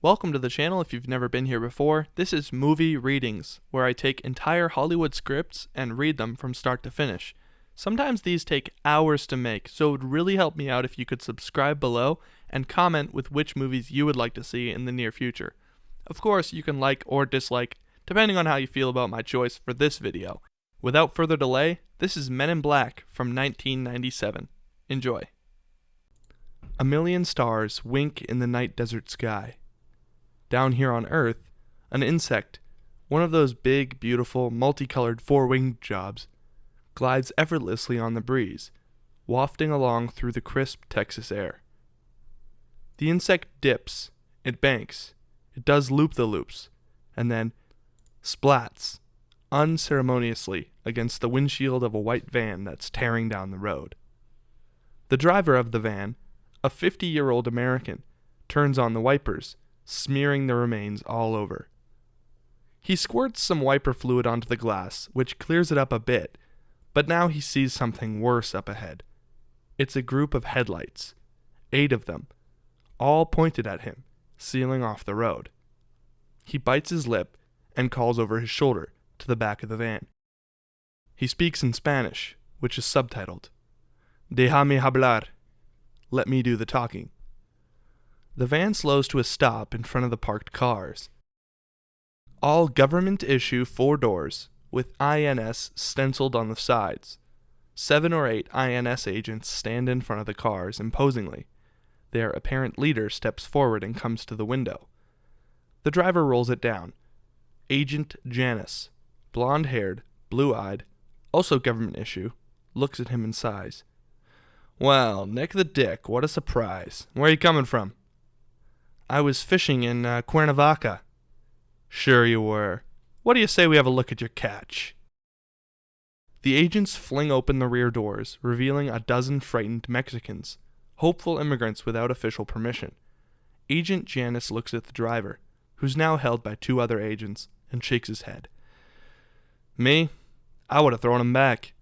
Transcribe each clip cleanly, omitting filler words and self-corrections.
Welcome to the channel if you've never been here before. This is Movie Readings, where I take entire Hollywood scripts and read them from start to finish. Sometimes these take hours to make, so it would really help me out if you could subscribe below and comment with which movies you would like to see in the near future. Of course, you can like or dislike, depending on how you feel about my choice for this video. Without further delay, this is Men in Black from 1997. Enjoy. A million stars wink in the night desert sky. Down here on Earth, an insect, one of those big, beautiful, multicolored four-winged jobs, glides effortlessly on the breeze, wafting along through the crisp Texas air. The insect dips, it banks, it does loop-the-loops, and then splats unceremoniously against the windshield of a white van that's tearing down the road. The driver of the van, a 50-year-old American, turns on the wipers, smearing the remains all over. He squirts some wiper fluid onto the glass, which clears it up a bit, but now he sees something worse up ahead. It's a group of headlights, 8 of them, all pointed at him, sealing off the road. He bites his lip and calls over his shoulder to the back of the van. He speaks in Spanish, which is subtitled. Déjame hablar. Let me do the talking. The van slows to a stop in front of the parked cars. All government-issue 4 doors, with INS stenciled on the sides. 7 or 8 INS agents stand in front of the cars imposingly. Their apparent leader steps forward and comes to the window. The driver rolls it down. Agent Janice, blonde-haired, blue-eyed, also government issue, looks at him and sighs. Well, Nick the Dick, what a surprise. Where are you coming from? I was fishing in Cuernavaca. Sure you were. What do you say we have a look at your catch? The agents fling open the rear doors, revealing a dozen frightened Mexicans, hopeful immigrants without official permission. Agent Janice looks at the driver, who's now held by 2 other agents, and shakes his head. Me? I would have thrown him back.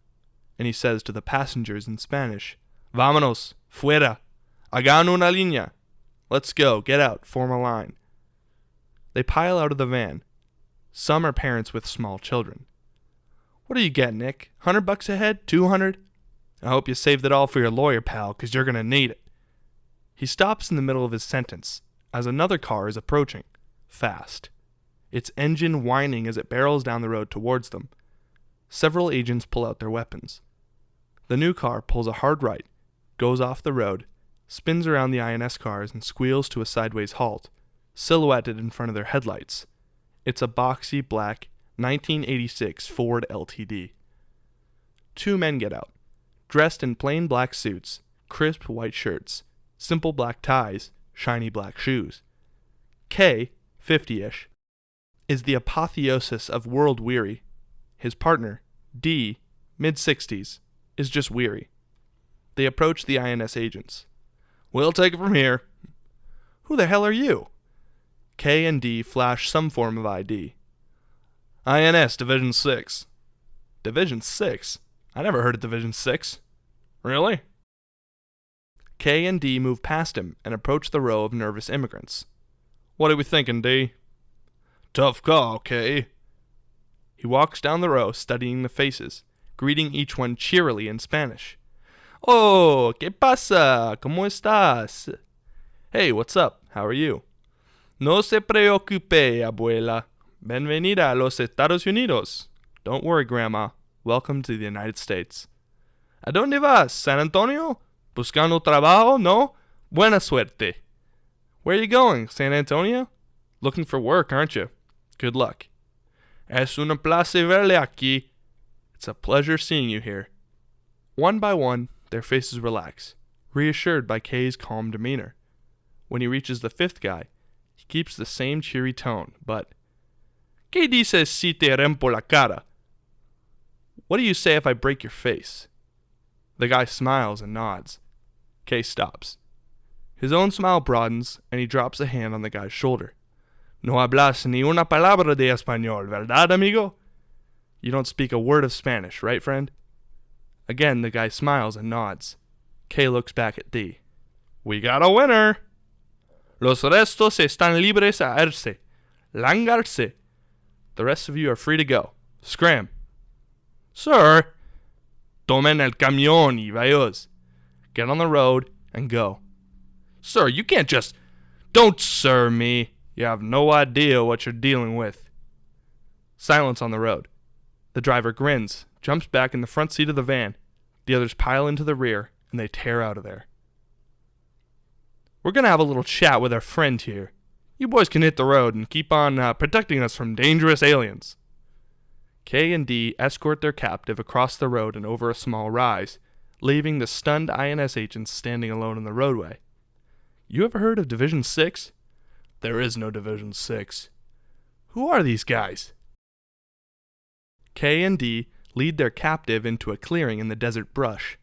And he says to the passengers in Spanish, Vámonos, fuera, hagan una línea. Let's go, get out, form a line. They pile out of the van. Some are parents with small children. What do you get, Nick? $100 a head? 200? I hope you saved it all for your lawyer, pal, 'cause you're gonna need it. He stops in the middle of his sentence, as another car is approaching, fast. Its engine whining as it barrels down the road towards them. Several agents pull out their weapons. The new car pulls a hard right, goes off the road, spins around the INS cars and squeals to a sideways halt, silhouetted in front of their headlights. It's a boxy black 1986 Ford LTD. 2 men get out, dressed in plain black suits, crisp white shirts, simple black ties, shiny black shoes. K, 50-ish, is the apotheosis of world weary. His partner, D, mid-60s, is just weary. They approach the INS agents. We'll take it from here. Who the hell are you? K and D flash some form of ID. INS Division 6. Division 6? I never heard of Division 6. Really? K and D move past him and approach the row of nervous immigrants. What are we thinking, D? Tough call, K. He walks down the row, studying the faces, greeting each one cheerily in Spanish. Oh, ¿qué pasa? ¿Cómo estás? Hey, what's up? How are you? No se preocupe, abuela. Bienvenida a los Estados Unidos. Don't worry, Grandma. Welcome to the United States. ¿A dónde vas, San Antonio? Buscando trabajo, no? Buena suerte. Where are you going, San Antonio? Looking for work, aren't you? Good luck. Es un placer verle aquí. It's a pleasure seeing you here. One by one, their faces relax, reassured by Kay's calm demeanor. When he reaches the 5th guy, he keeps the same cheery tone, but, ¿Qué dices si te rompo la cara? What do you say if I break your face? The guy smiles and nods. Kay stops. His own smile broadens, and he drops a hand on the guy's shoulder. No hablas ni una palabra de español, ¿verdad, amigo? You don't speak a word of Spanish, right, friend? Again, the guy smiles and nods. Kay looks back at D. We got a winner! Los restos están libres a irse. Langarse. The rest of you are free to go. Scram. Sir. Tomen el camión y vayos. Get on the road and go. Sir, you can't just... Don't sir me. You have no idea what you're dealing with. Silence on the road. The driver grins, jumps back in the front seat of the van. The others pile into the rear, and they tear out of there. We're gonna have a little chat with our friend here. You boys can hit the road and keep on protecting us from dangerous aliens. K and D escort their captive across the road and over a small rise, leaving the stunned INS agents standing alone on the roadway. You ever heard of Division 6? There is no Division 6. Who are these guys? K and D lead their captive into a clearing in the desert brush.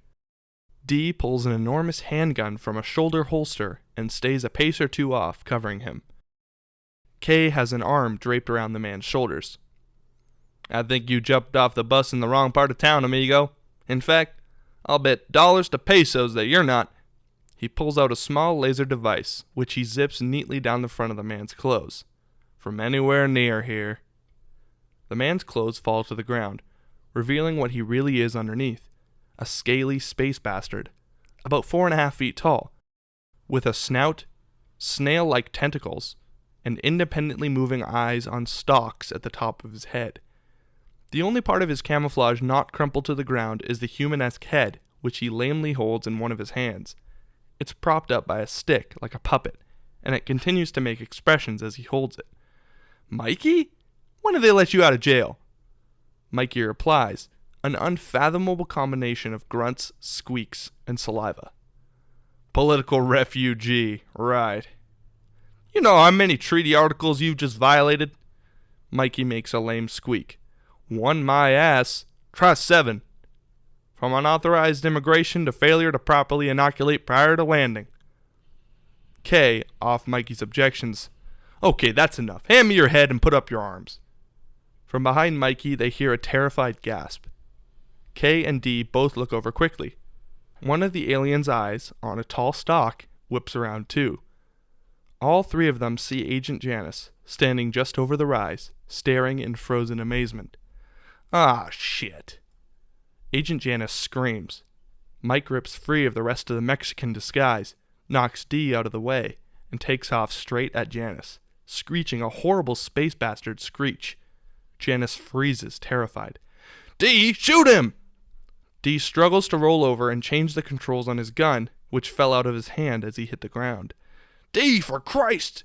D pulls an enormous handgun from a shoulder holster and stays a pace or two off, covering him. K has an arm draped around the man's shoulders. I think you jumped off the bus in the wrong part of town, amigo. In fact, I'll bet dollars to pesos that you're not. He pulls out a small laser device, which he zips neatly down the front of the man's clothes. From anywhere near here. The man's clothes fall to the ground, revealing what he really is underneath. A scaly space bastard, about 4.5 feet tall, with a snout, snail-like tentacles, and independently moving eyes on stalks at the top of his head. The only part of his camouflage not crumpled to the ground is the human-esque head, which he lamely holds in one of his hands. It's propped up by a stick, like a puppet, and it continues to make expressions as he holds it. Mikey? When did they let you out of jail? Mikey replies, an unfathomable combination of grunts, squeaks, and saliva. Political refugee, right. You know how many treaty articles you've just violated? Mikey makes a lame squeak. One my ass. Try 7. From unauthorized immigration to failure to properly inoculate prior to landing. K, off Mikey's objections. Okay, that's enough. Hand me your head and put up your arms. From behind Mikey, they hear a terrified gasp. K and D both look over quickly. One of the alien's eyes, on a tall stalk, whips around too. All 3 of them see Agent Janice, standing just over the rise, staring in frozen amazement. Ah, shit. Agent Janice screams. Mike rips free of the rest of the Mexican disguise, knocks D out of the way, and takes off straight at Janice, screeching a horrible space bastard screech. Janice freezes, terrified. D, shoot him! D struggles to roll over and change the controls on his gun, which fell out of his hand as he hit the ground. D, for Christ!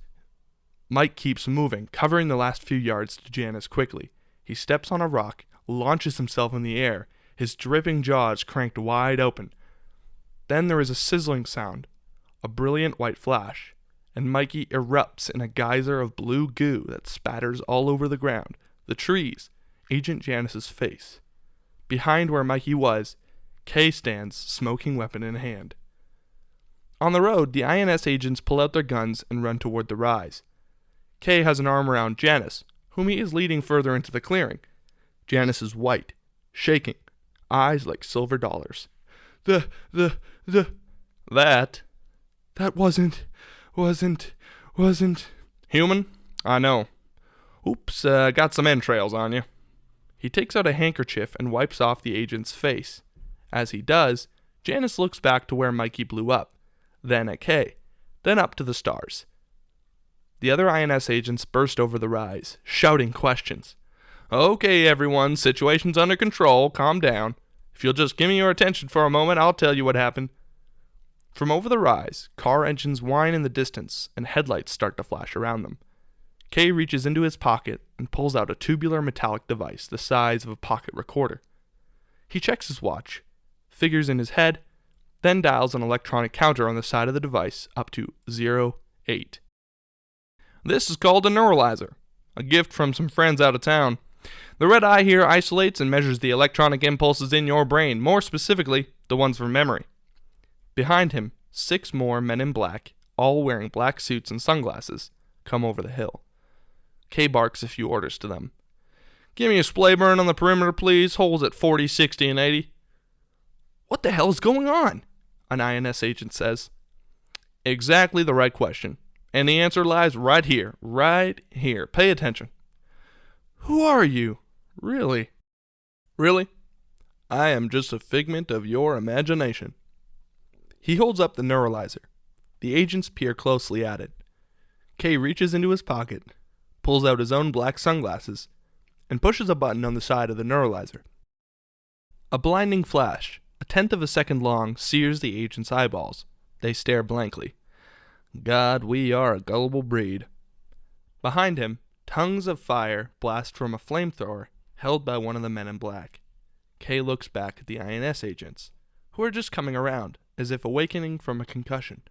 Mike keeps moving, covering the last few yards to Janice quickly. He steps on a rock, launches himself in the air, his dripping jaws cranked wide open. Then there is a sizzling sound, a brilliant white flash, and Mikey erupts in a geyser of blue goo that spatters all over the ground, the trees, Agent Janice's face. Behind where Mikey was, K stands, smoking weapon in hand. On the road, the INS agents pull out their guns and run toward the rise. K has an arm around Janice, whom he is leading further into the clearing. Janice is white, shaking, eyes like silver dollars. That wasn't human? I know. Oops, got some entrails on you. He takes out a handkerchief and wipes off the agent's face. As he does, Janice looks back to where Mikey blew up, then at K, then up to the stars. The other INS agents burst over the rise, shouting questions. Okay, everyone, situation's under control, calm down. If you'll just give me your attention for a moment, I'll tell you what happened. From over the rise, car engines whine in the distance, and headlights start to flash around them. K reaches into his pocket and pulls out a tubular metallic device the size of a pocket recorder. He checks his watch, figures in his head, then dials an electronic counter on the side of the device up to 08. This is called a neuralyzer, a gift from some friends out of town. The red eye here isolates and measures the electronic impulses in your brain, more specifically, the ones from memory. Behind him, 6 more men in black, all wearing black suits and sunglasses, come over the hill. K barks a few orders to them. Give me a splay burn on the perimeter, please. Holes at 40, 60, and 80. What the hell is going on? An INS agent says. Exactly the right question. And the answer lies right here. Right here. Pay attention. Who are you? Really? Really? I am just a figment of your imagination. He holds up the neuralyzer. The agents peer closely at it. Kay reaches into his pocket, pulls out his own black sunglasses, and pushes a button on the side of the neuralyzer. A blinding flash, a tenth of a second long, sears the agent's eyeballs. They stare blankly. God, we are a gullible breed. Behind him, tongues of fire blast from a flamethrower held by one of the men in black. Kay looks back at the INS agents, who are just coming around, as if awakening from a concussion.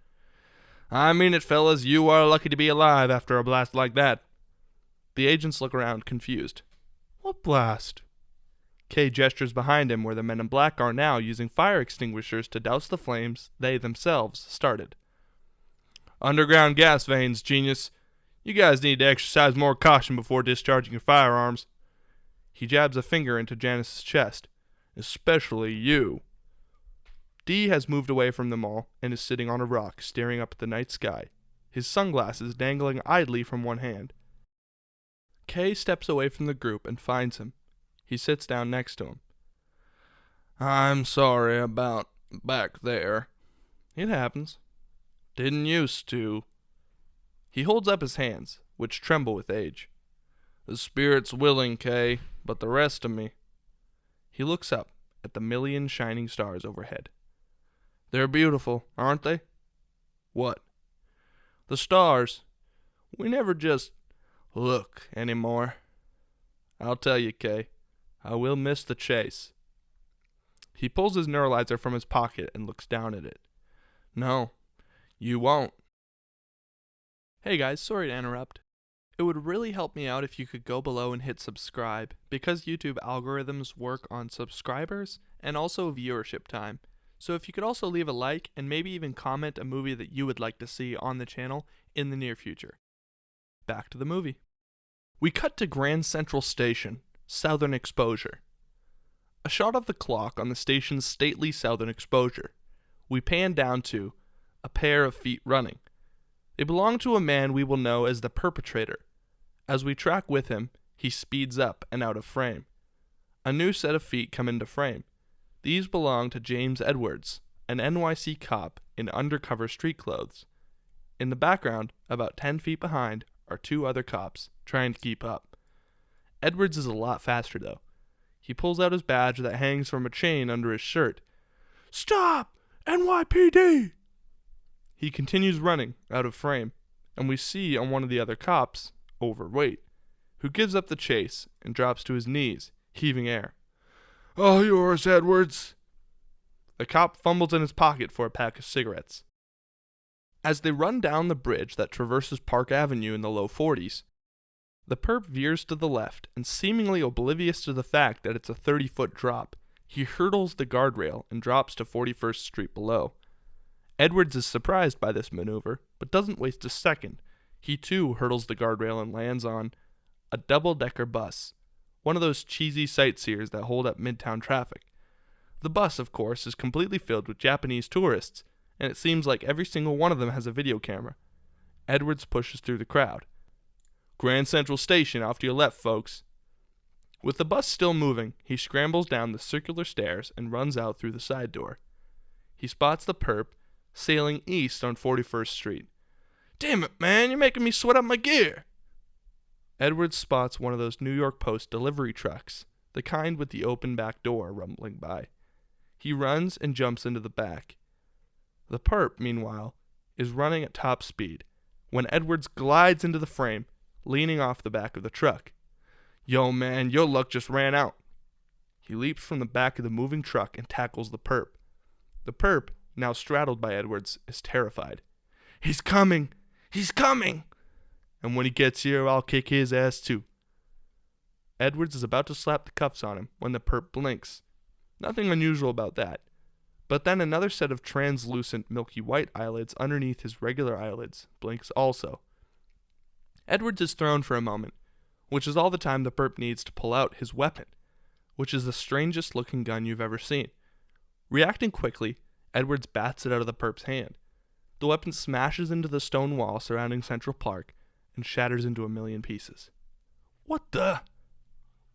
I mean it, fellas, you are lucky to be alive after a blast like that. The agents look around, confused. What blast? Kay gestures behind him where the men in black are now using fire extinguishers to douse the flames they themselves started. Underground gas veins, genius. You guys need to exercise more caution before discharging your firearms. He jabs a finger into Janice's chest. Especially you. D has moved away from them all and is sitting on a rock, staring up at the night sky, his sunglasses dangling idly from one hand. Kay steps away from the group and finds him. He sits down next to him. I'm sorry about back there. It happens. Didn't used to. He holds up his hands, which tremble with age. The spirit's willing, Kay, but the rest of me. He looks up at the million shining stars overhead. They're beautiful, aren't they? What? The stars. We never just look anymore. I'll tell you, Kay, I will miss the chase. He pulls his neuralyzer from his pocket and looks down at it. No, you won't. Hey guys, sorry to interrupt. It would really help me out if you could go below and hit subscribe, because YouTube algorithms work on subscribers and also viewership time. So if you could also leave a like and maybe even comment a movie that you would like to see on the channel in the near future. Back to the movie. We cut to Grand Central Station, southern exposure. A shot of the clock on the station's stately southern exposure. We pan down to a pair of feet running. They belong to a man we will know as the perpetrator. As we track with him, he speeds up and out of frame. A new set of feet come into frame. These belong to James Edwards, an NYC cop in undercover street clothes. In the background, about 10 feet behind, are two other cops, trying to keep up. Edwards is a lot faster, though. He pulls out his badge that hangs from a chain under his shirt. Stop! NYPD! He continues running, out of frame, and we see on one of the other cops, overweight, who gives up the chase and drops to his knees, heaving air. All yours, Edwards. The cop fumbles in his pocket for a pack of cigarettes. As they run down the bridge that traverses Park Avenue in the low 40s, the perp veers to the left, and seemingly oblivious to the fact that it's a 30-foot drop, he hurdles the guardrail and drops to 41st Street below. Edwards is surprised by this maneuver, but doesn't waste a second. He too hurdles the guardrail and lands on a double-decker bus, one of those cheesy sightseers that hold up midtown traffic. The bus, of course, is completely filled with Japanese tourists, and it seems like every single one of them has a video camera. Edwards pushes through the crowd. Grand Central Station, off to your left, folks. With the bus still moving, he scrambles down the circular stairs and runs out through the side door. He spots the perp sailing east on 41st Street. Damn it, man, you're making me sweat up my gear. Edwards spots one of those New York Post delivery trucks, the kind with the open back door, rumbling by. He runs and jumps into the back. The perp, meanwhile, is running at top speed when Edwards glides into the frame, leaning off the back of the truck. Yo, man, your luck just ran out. He leaps from the back of the moving truck and tackles the perp. The perp, now straddled by Edwards, is terrified. He's coming! He's coming! And when he gets here, I'll kick his ass too. Edwards is about to slap the cuffs on him when the perp blinks. Nothing unusual about that. But then another set of translucent milky white eyelids underneath his regular eyelids blinks also. Edwards is thrown for a moment, which is all the time the perp needs to pull out his weapon, which is the strangest looking gun you've ever seen. Reacting quickly, Edwards bats it out of the perp's hand. The weapon smashes into the stone wall surrounding Central Park and shatters into a million pieces. What the?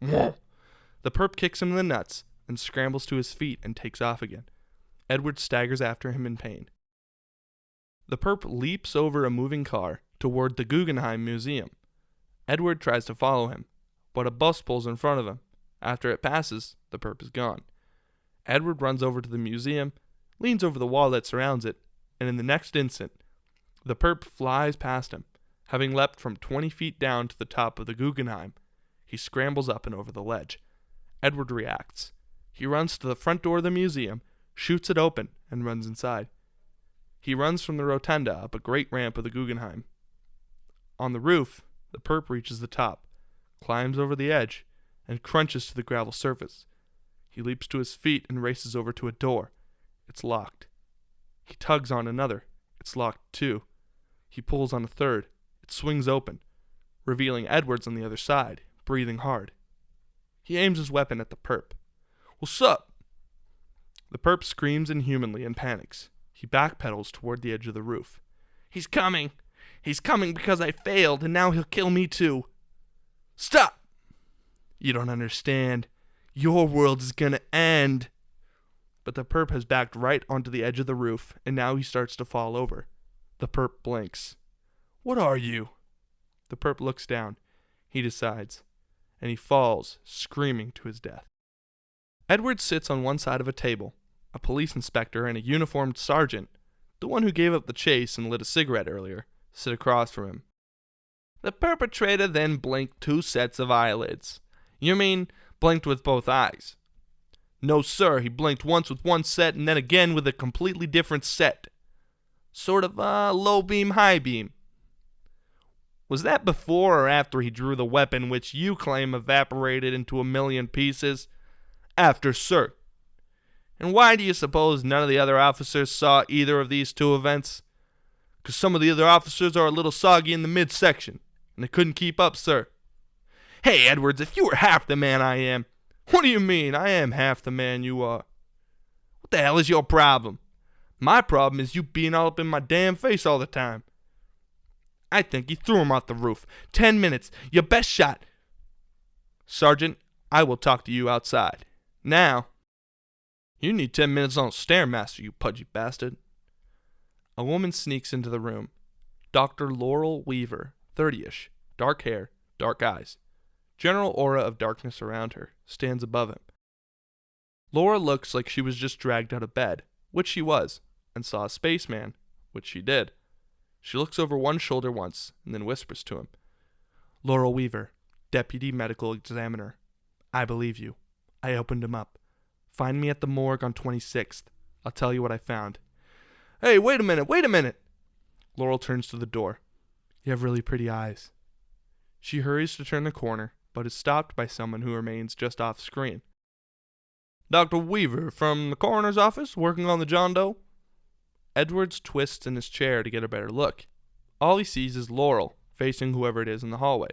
The perp kicks him in the nuts and scrambles to his feet and takes off again. Edward staggers after him in pain. The perp leaps over a moving car toward the Guggenheim Museum. Edward tries to follow him, but a bus pulls in front of him. After it passes, the perp is gone. Edward runs over to the museum, leans over the wall that surrounds it, and in the next instant, the perp flies past him. Having leapt from 20 feet down to the top of the Guggenheim, he scrambles up and over the ledge. Edward reacts. He runs to the front door of the museum, shoots it open, and runs inside. He runs from the rotunda up a great ramp of the Guggenheim. On the roof, the perp reaches the top, climbs over the edge, and crunches to the gravel surface. He leaps to his feet and races over to a door. It's locked. He tugs on another. It's locked too. He pulls on a third. It swings open, revealing Edwards on the other side, breathing hard. He aims his weapon at the perp. "What's up?" The perp screams inhumanly and panics. He backpedals toward the edge of the roof. "He's coming! He's coming because I failed, and now he'll kill me too!" "Stop!" "You don't understand. Your world is gonna end." But the perp has backed right onto the edge of the roof, and now he starts to fall over. The perp blinks. "What are you?" The perp looks down. He decides, and he falls, screaming to his death. Edward sits on one side of a table. A police inspector and a uniformed sergeant, the one who gave up the chase and lit a cigarette earlier, sit across from him. The perpetrator then blinked 2 sets of eyelids. "You mean blinked with both eyes?" "No, sir. He blinked once with one set and then again with a completely different set. Sort of low beam, high beam." "Was that before or after he drew the weapon which you claim evaporated into a million pieces?" "After, sir." "And why do you suppose none of the other officers saw either of these 2 events?" "'Cause some of the other officers are a little soggy in the midsection, and they couldn't keep up, sir." "Hey, Edwards, if you were half the man I am—" "What do you mean? I am half the man you are." "What the hell is your problem?" "My problem is you being all up in my damn face all the time." "I think he threw him off the roof. 10 minutes. Your best shot." "Sergeant, I will talk to you outside. Now." "You need 10 minutes on Stairmaster, you pudgy bastard." A woman sneaks into the room. Dr. Laurel Weaver, 30-ish, dark hair, dark eyes. General aura of darkness around her, stands above him. Laura looks like she was just dragged out of bed, which she was, and saw a spaceman, which she did. She looks over one shoulder once, and then whispers to him. "Laurel Weaver, Deputy Medical Examiner. I believe you. I opened him up. Find me at the morgue on 26th. I'll tell you what I found." "Hey, wait a minute. Laurel turns to the door. "You have really pretty eyes." She hurries to turn the corner, but is stopped by someone who remains just off screen. "Dr. Weaver from the coroner's office, working on the John Doe?" Edwards twists in his chair to get a better look. All he sees is Laurel, facing whoever it is in the hallway.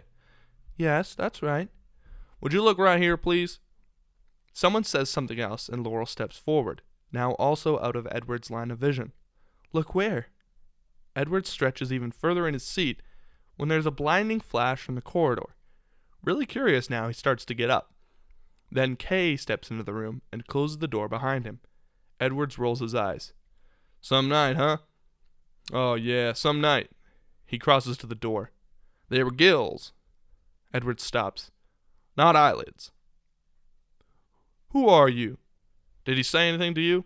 "Yes, that's right." "Would you look right here, please?" Someone says something else, and Laurel steps forward, now also out of Edwards' line of vision. "Look where?" Edward stretches even further in his seat when there's a blinding flash from the corridor. Really curious now, he starts to get up. Then Kay steps into the room and closes the door behind him. Edwards rolls his eyes. "Some night, huh?" "Oh, yeah, some night." He crosses to the door. "They were gills." Edwards stops. "Not eyelids." "Who are you?" "Did he say anything to you?"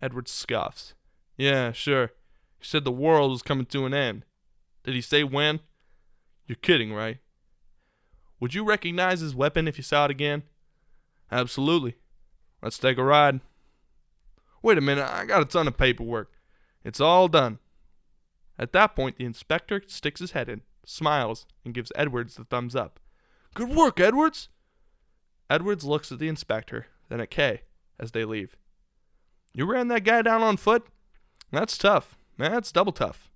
Edwards scoffs. "Yeah, sure. He said the world was coming to an end." "Did he say when?" "You're kidding, right?" "Would you recognize his weapon if you saw it again?" "Absolutely. Let's take a ride." "Wait a minute, I got a ton of paperwork. It's all done." At that point, the inspector sticks his head in, smiles, and gives Edwards the thumbs up. "Good work, Edwards." Edwards looks at the inspector, then at Kay, as they leave. "You ran that guy down on foot? That's tough. That's double tough."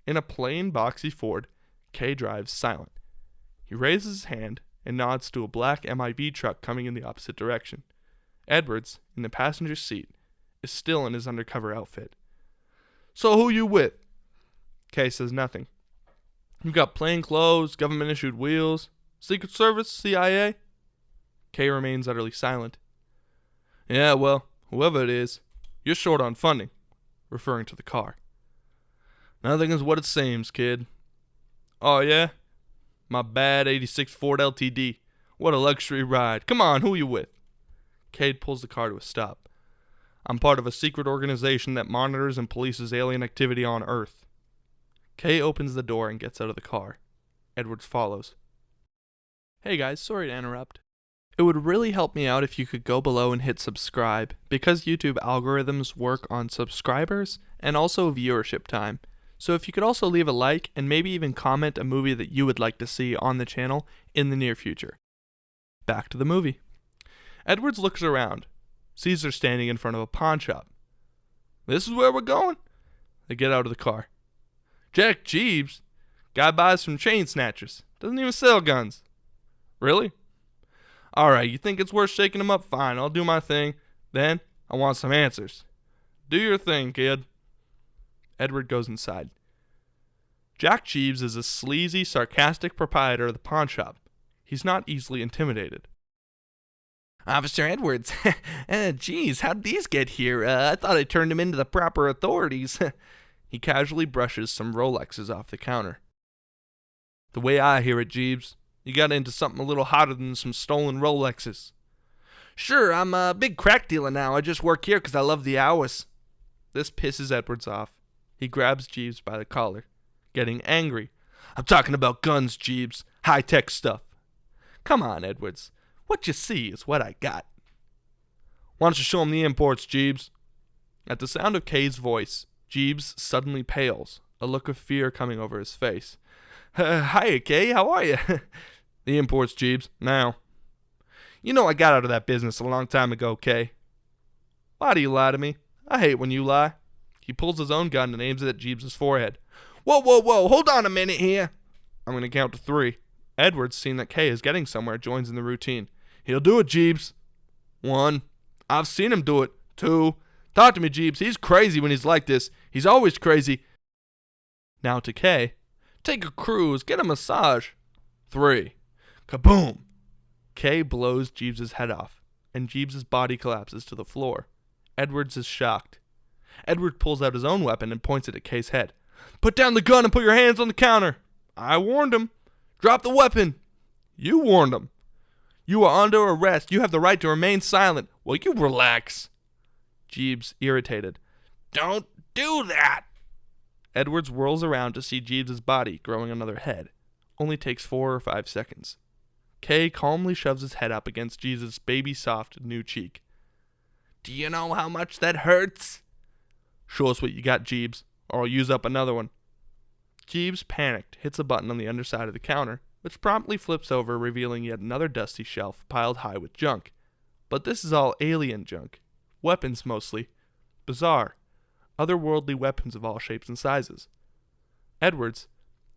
In a plain, boxy Ford, Kay drives silent. He raises his hand and nods to a black MIB truck coming in the opposite direction. Edwards, in the passenger seat, is still in his undercover outfit. So who you with? Kay says nothing. You got plain clothes, government-issued wheels, Secret Service, CIA? Kay remains utterly silent. Yeah, well, whoever it is, you're short on funding, referring to the car. Nothing is what it seems, kid. Oh, yeah? My bad 86 Ford LTD. What a luxury ride. Come on, who you with? Cade pulls the car to a stop. I'm part of a secret organization that monitors and polices alien activity on Earth. Kay opens the door and gets out of the car. Edwards follows. Hey guys, sorry to interrupt. It would really help me out if you could go below and hit subscribe, because YouTube algorithms work on subscribers and also viewership time. So if you could also leave a like and maybe even comment a movie that you would like to see on the channel in the near future. Back to the movie. Edwards looks around, sees her standing in front of a pawn shop. This is where we're going? They get out of the car. Jack Jeebs? Guy buys from chain snatchers. Doesn't even sell guns. Really? Alright, you think it's worth shaking him up? Fine, I'll do my thing. Then, I want some answers. Do your thing, kid. Edward goes inside. Jack Jeebs is a sleazy, sarcastic proprietor of the pawn shop. He's not easily intimidated. Officer Edwards, geez, how'd these get here? I thought I turned them into the proper authorities. He casually brushes some Rolexes off the counter. The way I hear it, Jeebs, you got into something a little hotter than some stolen Rolexes. Sure, I'm a big crack dealer now. I just work here because I love the hours. This pisses Edwards off. He grabs Jeebs by the collar, getting angry. I'm talking about guns, Jeebs. High-tech stuff. Come on, Edwards. What you see is what I got. Why don't you show him the imports, Jeebs? At the sound of Kay's voice, Jeebs suddenly pales, a look of fear coming over his face. Hiya, Kay. How are you? The imports, Jeebs. Now. You know I got out of that business a long time ago, Kay. Why do you lie to me? I hate when you lie. He pulls his own gun and aims it at Jeebs' forehead. Whoa, hold on a minute here. I'm going to count to 3. Edwards, seeing that Kay is getting somewhere, joins in the routine. He'll do it, Jeebs. 1. I've seen him do it. 2. Talk to me, Jeebs. He's crazy when he's like this. He's always crazy. Now to Kay. Take a cruise. Get a massage. 3. Kaboom. Kay blows Jeebs' head off, and Jeebs' body collapses to the floor. Edwards is shocked. Edward pulls out his own weapon and points it at Kay's head. Put down the gun and put your hands on the counter. I warned him. Drop the weapon. You warned him. You are under arrest. You have the right to remain silent. Will you relax? Jeebs, irritated. Don't do that. Edwards whirls around to see Jeebs' body growing another head. Only takes 4 or 5 seconds. Kay calmly shoves his head up against Jeebs' baby-soft new cheek. Do you know how much that hurts? Show us what you got, Jeebs, or I'll use up another one. Jeebs, panicked, hits a button on the underside of the counter, which promptly flips over, revealing yet another dusty shelf piled high with junk. But this is all alien junk. Weapons, mostly. Bizarre. Otherworldly weapons of all shapes and sizes. Edwards,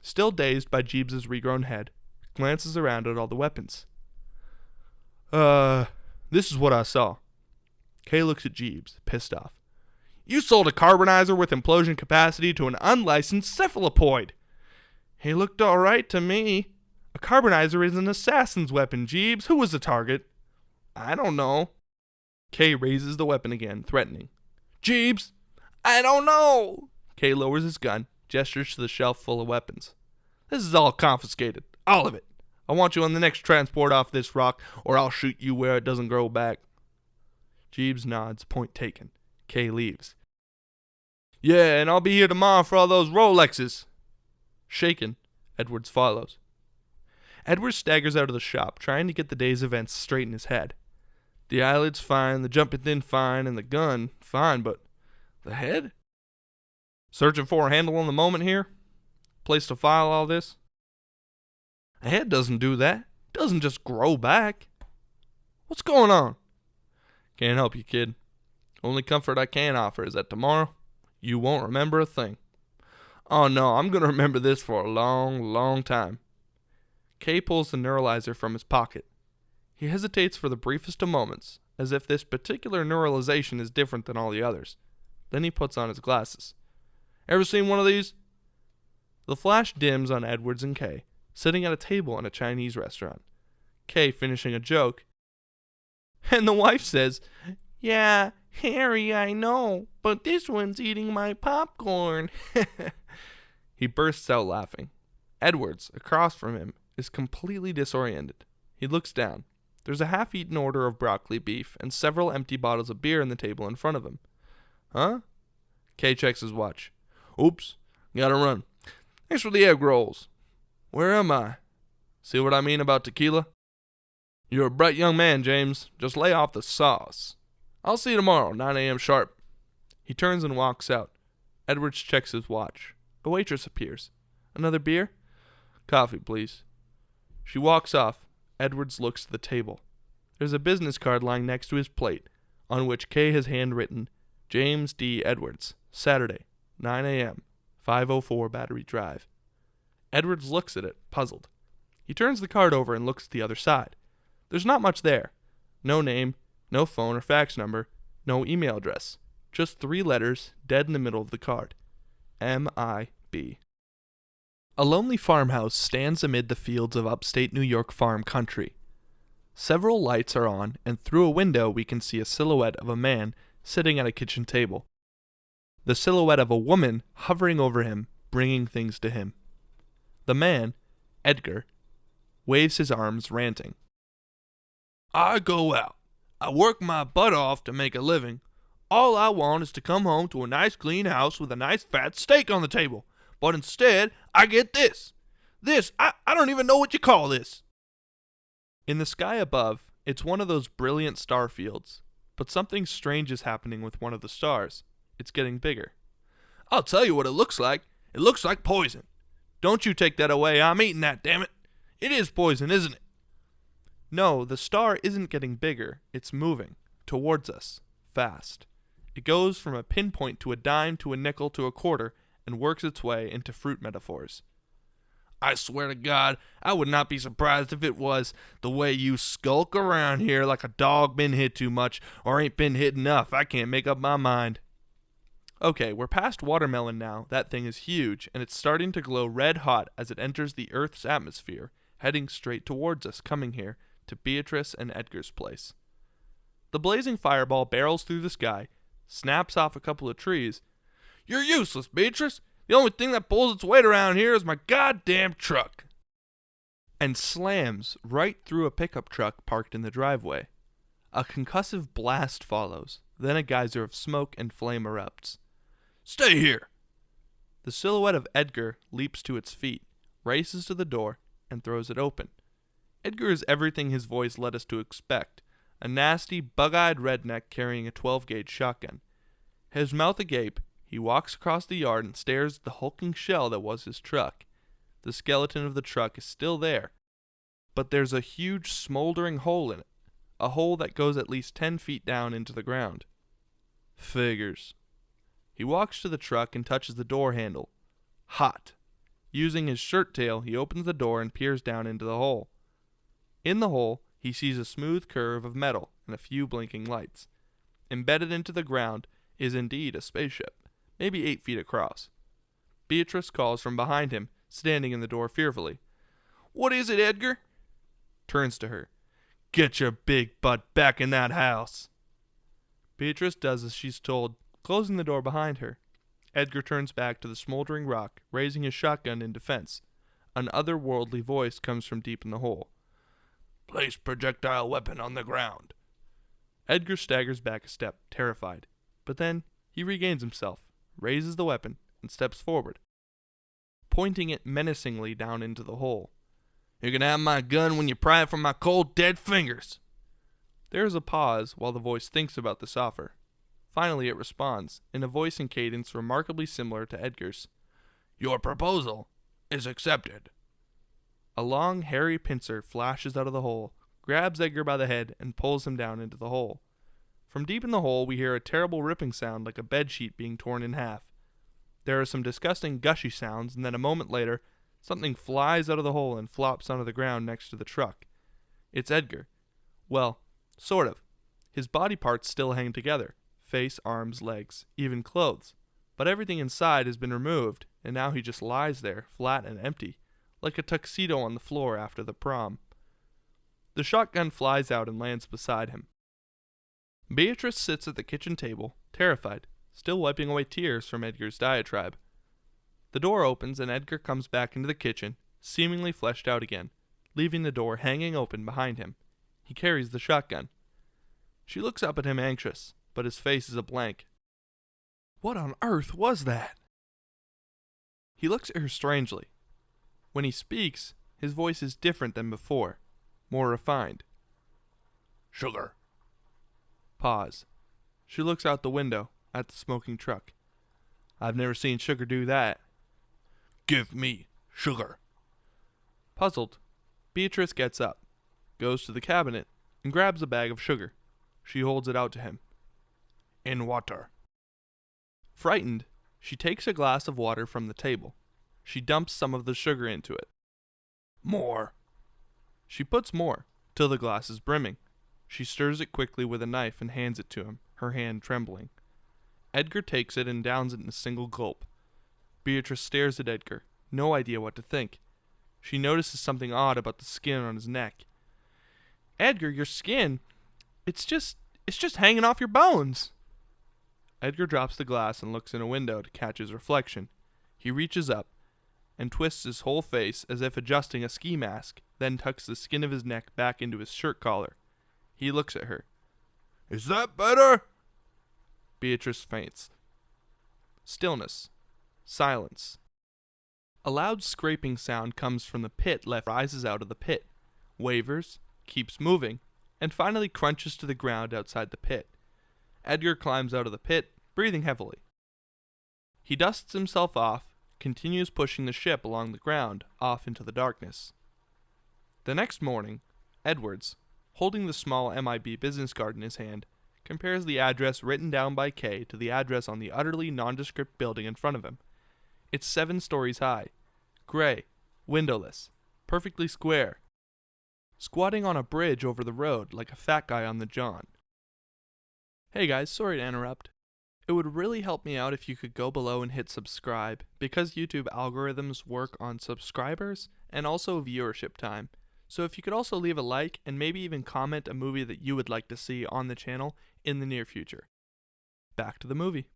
still dazed by Jeebs' regrown head, glances around at all the weapons. This is what I saw. Kay looks at Jeebs, pissed off. You sold a carbonizer with implosion capacity to an unlicensed cephalopoid. He looked all right to me. A carbonizer is an assassin's weapon, Jeebs. Who was the target? I don't know. Kay raises the weapon again, threatening. Jeebs! I don't know. Kay lowers his gun, gestures to the shelf full of weapons. This is all confiscated. All of it. I want you on the next transport off this rock, or I'll shoot you where it doesn't grow back. Jeebs nods, point taken. Kay leaves. Yeah, and I'll be here tomorrow for all those Rolexes. Shaken, Edwards follows. Edwards staggers out of the shop, trying to get the day's events straight in his head. The eyelid's fine, the jumping thin fine, and the gun fine, but the head? Searching for a handle on the moment here? Place to file all this? A head doesn't do that. It doesn't just grow back. What's going on? Can't help you, kid. Only comfort I can offer is that tomorrow, you won't remember a thing. Oh no, I'm going to remember this for a long, long time. Kay pulls the neuralyzer from his pocket. He hesitates for the briefest of moments, as if this particular neuralization is different than all the others. Then he puts on his glasses. Ever seen one of these? The flash dims on Edwards and Kay, sitting at a table in a Chinese restaurant. Kay finishing a joke, and the wife says, "Yeah, Harry, I know, but this one's eating my popcorn." He bursts out laughing. Edwards, across from him, is completely disoriented. He looks down. There's a half-eaten order of broccoli beef and several empty bottles of beer on the table in front of him. Huh? Kay checks his watch. Oops, gotta run. Thanks for the egg rolls. Where am I? See what I mean about tequila? You're a bright young man, James. Just lay off the sauce. I'll see you tomorrow, 9 a.m. sharp. He turns and walks out. Edwards checks his watch. A waitress appears. Another beer? Coffee, please. She walks off. Edwards looks at the table. There's a business card lying next to his plate, on which Kay has handwritten, James D. Edwards, Saturday, 9 a.m., 504 Battery Drive. Edwards looks at it, puzzled. He turns the card over and looks at the other side. There's not much there. No name, no phone or fax number, no email address. Just 3 letters dead in the middle of the card. M.I.B. A lonely farmhouse stands amid the fields of upstate New York farm country. Several lights are on, and through a window we can see a silhouette of a man sitting at a kitchen table. The silhouette of a woman hovering over him, bringing things to him. The man, Edgar, waves his arms, ranting. I go out. I work my butt off to make a living. All I want is to come home to a nice clean house with a nice fat steak on the table. But instead, I get this. I don't even know what you call this. In the sky above, it's one of those brilliant star fields. But something strange is happening with one of the stars. It's getting bigger. I'll tell you what it looks like. It looks like poison. Don't you take that away. I'm eating that, damn it. It is poison, isn't it? No, the star isn't getting bigger. It's moving. Towards us. Fast. It goes from a pinpoint to a dime to a nickel to a quarter and works its way into fruit metaphors. I swear to God, I would not be surprised if it was the way you skulk around here like a dog been hit too much or ain't been hit enough. I can't make up my mind. Okay, we're past watermelon now. That thing is huge, and it's starting to glow red hot as it enters the Earth's atmosphere, heading straight towards us, coming here to Beatrice and Edgar's place. The blazing fireball barrels through the sky, snaps off a couple of trees. You're useless, Beatrice. The only thing that pulls its weight around here is my goddamn truck. And slams right through a pickup truck parked in the driveway. A concussive blast follows. Then a geyser of smoke and flame erupts. Stay here. The silhouette of Edgar leaps to its feet, races to the door, and throws it open. Edgar is everything his voice led us to expect. A nasty, bug-eyed redneck carrying a 12-gauge shotgun. His mouth agape, he walks across the yard and stares at the hulking shell that was his truck. The skeleton of the truck is still there, but there's a huge smoldering hole in it, a hole that goes at least 10 feet down into the ground. Figures. He walks to the truck and touches the door handle. Hot. Using his shirt tail, he opens the door and peers down into the hole. In the hole, he sees a smooth curve of metal and a few blinking lights. Embedded into the ground is indeed a spaceship, maybe 8 feet across. Beatrice calls from behind him, standing in the door fearfully. What is it, Edgar? Turns to her. Get your big butt back in that house. Beatrice does as she's told, closing the door behind her. Edgar turns back to the smoldering rock, raising his shotgun in defense. An otherworldly voice comes from deep in the hole. Place projectile weapon on the ground. Edgar staggers back a step, terrified. But then he regains himself, raises the weapon, and steps forward, pointing it menacingly down into the hole. You can have my gun when you pry it from my cold, dead fingers. There is a pause while the voice thinks about this offer. Finally it responds, in a voice and cadence remarkably similar to Edgar's. Your proposal is accepted. A long, hairy pincer flashes out of the hole, grabs Edgar by the head, and pulls him down into the hole. From deep in the hole we hear a terrible ripping sound like a bedsheet being torn in half. There are some disgusting gushy sounds, and then a moment later, something flies out of the hole and flops onto the ground next to the truck. It's Edgar. Well, sort of. His body parts still hang together. Face, arms, legs, even clothes. but everything inside has been removed, and now he just lies there, flat and empty, like a tuxedo on the floor after the prom. The shotgun flies out and lands beside him. Beatrice sits at the kitchen table, terrified, still wiping away tears from Edgar's diatribe. The door opens and Edgar comes back into the kitchen, seemingly fleshed out again, leaving the door hanging open behind him. He carries the shotgun. She looks up at him anxious, but his face is a blank. What on earth was that? He looks at her strangely. When he speaks, his voice is different than before, more refined. Sugar. Pause. She looks out the window, at the smoking truck. I've never seen Sugar do that. Give me sugar. Puzzled, Beatrice gets up, goes to the cabinet, and grabs a bag of sugar. She holds it out to him. In water. Frightened, she takes a glass of water from the table. She dumps some of the sugar into it. More. She puts more, till the glass is brimming. She stirs it quickly with a knife and hands it to him, her hand trembling. Edgar takes it and downs it in a single gulp. Beatrice stares at Edgar, no idea what to think. She notices something odd about the skin on his neck. Edgar, your skin, it's just hanging off your bones. Edgar drops the glass and looks in a window to catch his reflection. He reaches up and twists his whole face as if adjusting a ski mask, then tucks the skin of his neck back into his shirt collar. He looks at her. Is that better? Beatrice faints. Stillness. Silence. A loud scraping sound comes from the pit left, rises out of the pit, wavers, keeps moving, and finally crunches to the ground outside the pit. Edgar climbs out of the pit, breathing heavily. He dusts himself off, continues pushing the ship along the ground, off into the darkness. The next morning, Edwards, holding the small MIB business card in his hand, compares the address written down by Kay to the address on the utterly nondescript building in front of him. It's 7 stories high, gray, windowless, perfectly square, squatting on a bridge over the road like a fat guy on the John. Hey guys, sorry to interrupt. It would really help me out if you could go below and hit subscribe, because YouTube algorithms work on subscribers and also viewership time. So if you could also leave a like and maybe even comment a movie that you would like to see on the channel in the near future. Back to the movie.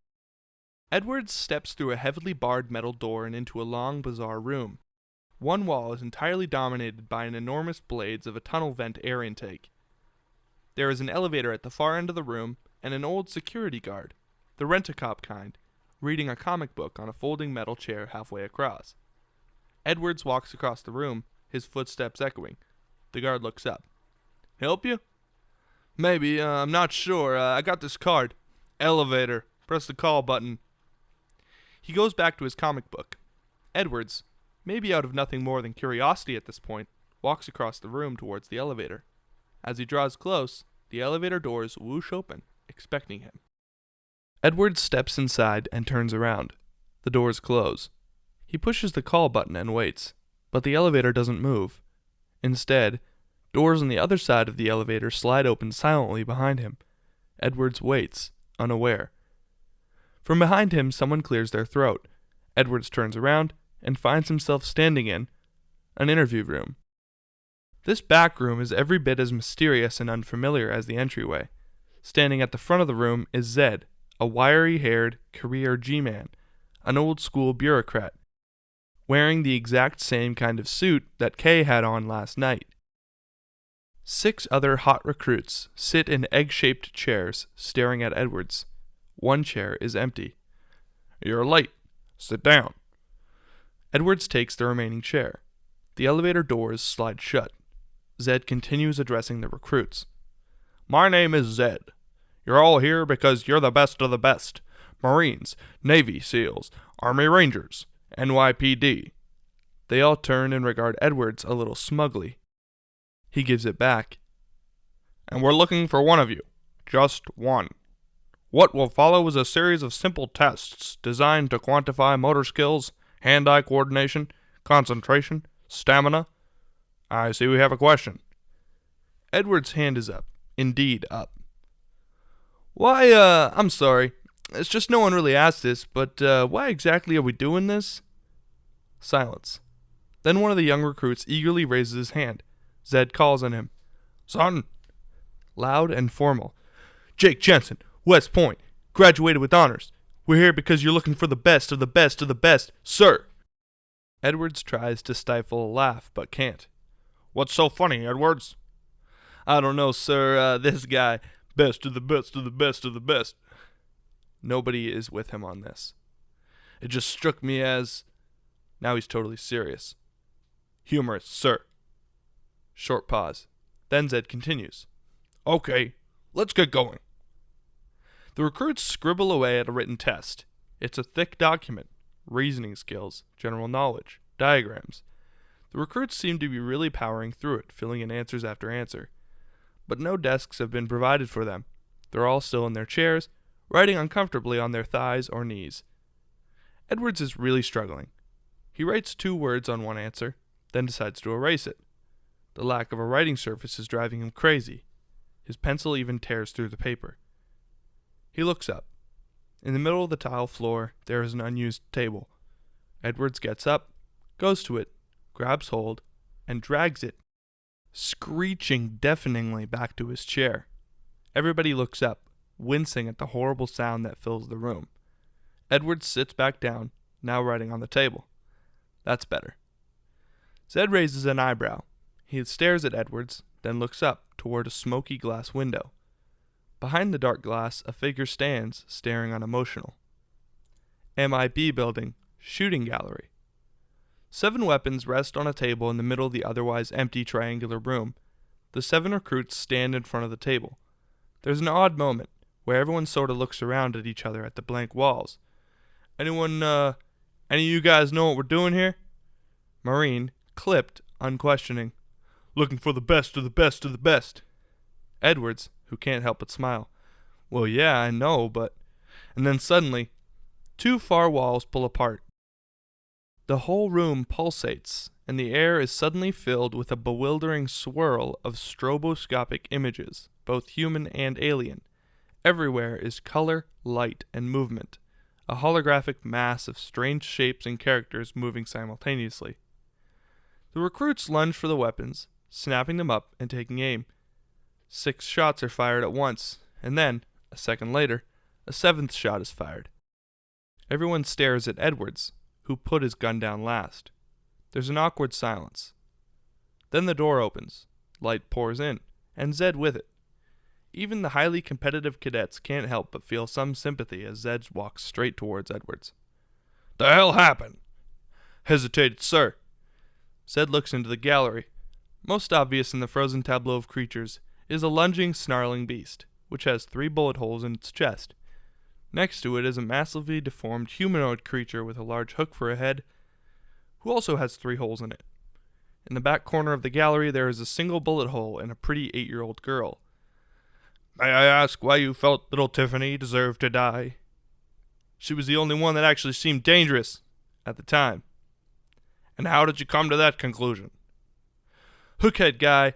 Edwards steps through a heavily barred metal door and into a long, bizarre room. One wall is entirely dominated by an enormous blades of a tunnel vent air intake. There is an elevator at the far end of the room and an old security guard, the rent-a-cop kind, reading a comic book on a folding metal chair halfway across. Edwards walks across the room, his footsteps echoing. The guard looks up. Help you? Maybe, I'm not sure. I got this card. Elevator. Press the call button. He goes back to his comic book. Edwards, maybe out of nothing more than curiosity at this point, walks across the room towards the elevator. As he draws close, the elevator doors whoosh open, expecting him. Edwards steps inside and turns around. The doors close. He pushes the call button and waits, but the elevator doesn't move. Instead, doors on the other side of the elevator slide open silently behind him. Edwards waits, unaware. From behind him, someone clears their throat. Edwards turns around and finds himself standing in an interview room. This back room is every bit as mysterious and unfamiliar as the entryway. Standing at the front of the room is Zed, a wiry-haired career G-man, an old-school bureaucrat, wearing the exact same kind of suit that Kay had on last night. 6 other hot recruits sit in egg-shaped chairs, staring at Edwards. One chair is empty. You're late. Sit down. Edwards takes the remaining chair. The elevator doors slide shut. Zed continues addressing the recruits. My name is Zed. You're all here because you're the best of the best. Marines, Navy SEALs, Army Rangers, NYPD. They all turn and regard Edwards a little smugly. He gives it back. And we're looking for one of you. Just one. What will follow is a series of simple tests designed to quantify motor skills, hand-eye coordination, concentration, stamina. I see we have a question. Edwards' hand is up. Indeed, up. Why, I'm sorry. It's just no one really asked this, but why exactly are we doing this? Silence. Then one of the young recruits eagerly raises his hand. Zed calls on him. Son! Loud and formal. Jake Jensen, West Point, graduated with honors. We're here because you're looking for the best of the best of the best, sir! Edwards tries to stifle a laugh, but can't. What's so funny, Edwards? I don't know, sir. This guy, best of the best of the best of the best. Nobody is with him on this. It just struck me as... Now he's totally serious. Humorous, sir. Short pause. Then Zed continues. Okay, let's get going. The recruits scribble away at a written test. It's a thick document. Reasoning skills, general knowledge, diagrams. The recruits seem to be really powering through it, filling in answers after answer. But no desks have been provided for them. They're all still in their chairs, writing uncomfortably on their thighs or knees. Edwards is really struggling. He writes 2 words on one answer, then decides to erase it. The lack of a writing surface is driving him crazy. His pencil even tears through the paper. He looks up. In the middle of the tile floor, there is an unused table. Edwards gets up, goes to it, grabs hold, and drags it, screeching deafeningly back to his chair. Everybody looks up, wincing at the horrible sound that fills the room. Edwards sits back down, now writing on the table. That's better. Zed raises an eyebrow. He stares at Edwards, then looks up toward a smoky glass window. Behind the dark glass, a figure stands, staring unemotional. MIB building, shooting gallery. 7 weapons rest on a table in the middle of the otherwise empty triangular room. The 7 recruits stand in front of the table. There's an odd moment, where everyone sort of looks around at each other at the blank walls. Any of you guys know what we're doing here? Marine, clipped, unquestioning. Looking for the best of the best of the best. Edwards, who can't help but smile. Well, yeah, I know, but... And then suddenly, 2 far walls pull apart. The whole room pulsates, and the air is suddenly filled with a bewildering swirl of stroboscopic images, both human and alien. Everywhere is color, light, and movement, a holographic mass of strange shapes and characters moving simultaneously. The recruits lunge for the weapons, snapping them up and taking aim. 6 shots are fired at once, and then, a second later, a 7th shot is fired. Everyone stares at Edwards, who put his gun down last. There's an awkward silence. Then the door opens, light pours in, and Zed with it. Even the highly competitive cadets can't help but feel some sympathy as Zed walks straight towards Edwards. The hell happened? Hesitated, sir. Zed looks into the gallery. Most obvious in the frozen tableau of creatures is a lunging, snarling beast, which has 3 bullet holes in its chest. Next to it is a massively deformed humanoid creature with a large hook for a head, who also has 3 holes in it. In the back corner of the gallery there is a single bullet hole in a pretty 8-year-old girl. May I ask why you felt little Tiffany deserved to die? She was the only one that actually seemed dangerous at the time. And how did you come to that conclusion? Hookhead guy,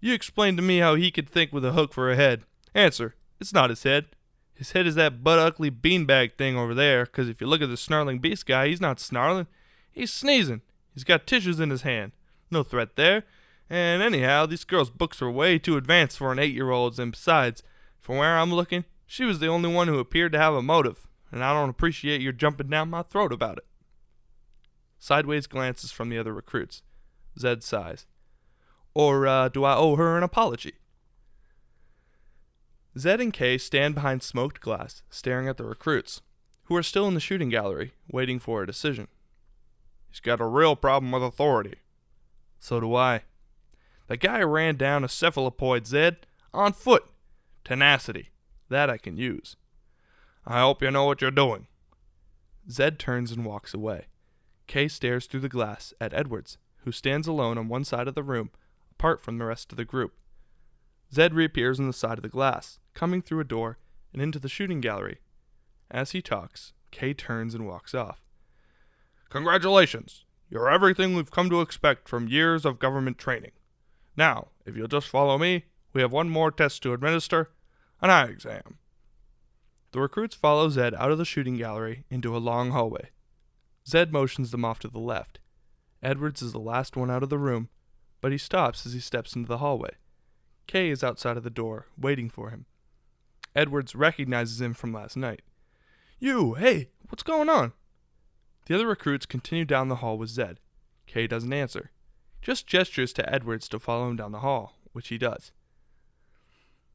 you explained to me how he could think with a hook for a head. Answer, it's not his head. His head is that butt-ugly beanbag thing over there, 'cause if you look at the snarling beast guy, he's not snarling. He's sneezing. He's got tissues in his hand. No threat there. And anyhow, these girls' books are way too advanced for an 8-year-old's, and besides, from where I'm looking, she was the only one who appeared to have a motive, and I don't appreciate your jumping down my throat about it. Sideways glances from the other recruits. Zed sighs. Or do I owe her an apology? Zed and Kay stand behind smoked glass, staring at the recruits, who are still in the shooting gallery, waiting for a decision. He's got a real problem with authority. So do I. The guy ran down a cephalopoid, Zed, on foot. Tenacity. That I can use. I hope you know what you're doing. Zed turns and walks away. Kay stares through the glass at Edwards, who stands alone on one side of the room, apart from the rest of the group. Zed reappears on the side of the glass, coming through a door and into the shooting gallery. As he talks, Kay turns and walks off. Congratulations! You're everything we've come to expect from years of government training. Now, if you'll just follow me, we have one more test to administer, an eye exam. The recruits follow Zed out of the shooting gallery into a long hallway. Zed motions them off to the left. Edwards is the last one out of the room, but he stops as he steps into the hallway. Kay is outside of the door, waiting for him. Edwards recognizes him from last night. "You, hey, what's going on?" The other recruits continue down the hall with Zed. Kay doesn't answer, just gestures to Edwards to follow him down the hall, which he does.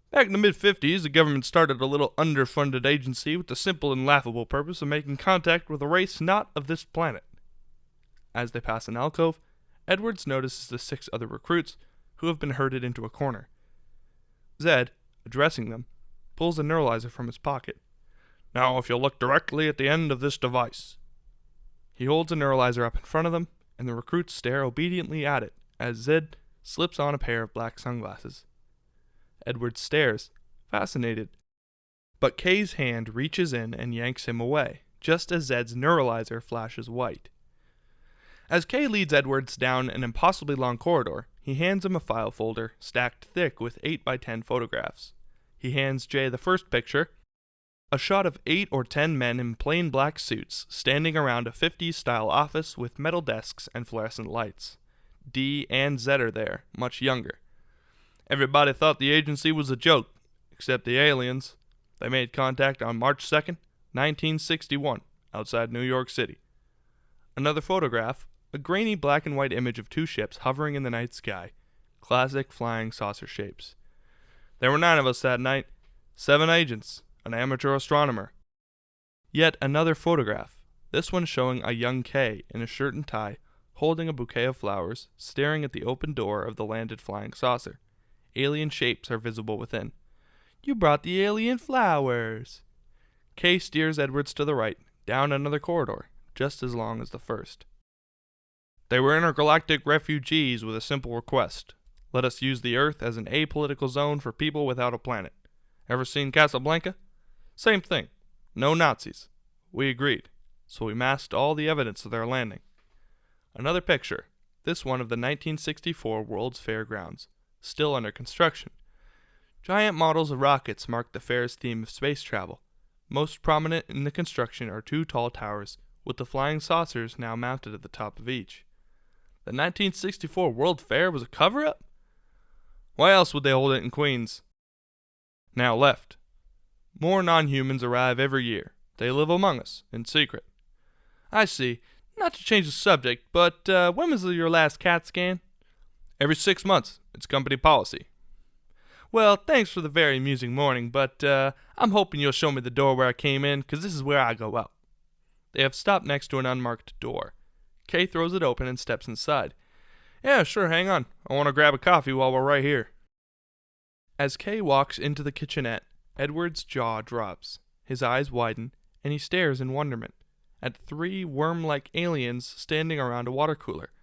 "Back in the mid-50s, the government started a little underfunded agency with the simple and laughable purpose of making contact with a race not of this planet." As they pass an alcove, Edwards notices the 6 other recruits who have been herded into a corner. Zed, addressing them, pulls a neuralyzer from his pocket. "Now, if you'll look directly at the end of this device." He holds a neuralyzer up in front of them, and the recruits stare obediently at it as Zed slips on a pair of black sunglasses. Edward stares, fascinated. But Kay's hand reaches in and yanks him away, just as Zed's neuralyzer flashes white. As Kay leads Edwards down an impossibly long corridor, he hands him a file folder stacked thick with 8x10 photographs. He hands Jay the first picture, a shot of 8 or 10 men in plain black suits standing around a 50s-style office with metal desks and fluorescent lights. D and Z are there, much younger. Everybody thought the agency was a joke, except the aliens. They made contact on March 2nd, 1961, outside New York City. Another photograph, a grainy black and white image of 2 ships hovering in the night sky, classic flying saucer shapes. There were 9 of us that night, 7 agents, an amateur astronomer. Yet another photograph, this one showing a young Kay in a shirt and tie, holding a bouquet of flowers, staring at the open door of the landed flying saucer. Alien shapes are visible within. "You brought the alien flowers." Kay steers Edwards to the right, down another corridor, just as long as the first. "They were intergalactic refugees with a simple request. Let us use the Earth as an apolitical zone for people without a planet. Ever seen Casablanca? Same thing. No Nazis. We agreed, so we masked all the evidence of their landing." Another picture, this one of the 1964 World's Fair grounds, still under construction. Giant models of rockets mark the fair's theme of space travel. Most prominent in the construction are 2 tall towers, with the flying saucers now mounted at the top of each. The 1964 World Fair was a cover-up? Why else would they hold it in Queens? Now left. More non-humans arrive every year. They live among us, in secret. I see. Not to change the subject, but when was your last CAT scan? Every 6 months. It's company policy. Well, thanks for the very amusing morning, but I'm hoping you'll show me the door where I came in, 'cause this is where I go out. They have stopped next to an unmarked door. Kay throws it open and steps inside. Yeah, sure, hang on. I want to grab a coffee while we're right here. As Kay walks into the kitchenette, Edward's jaw drops. His eyes widen, and he stares in wonderment at 3 worm-like aliens standing around a water cooler.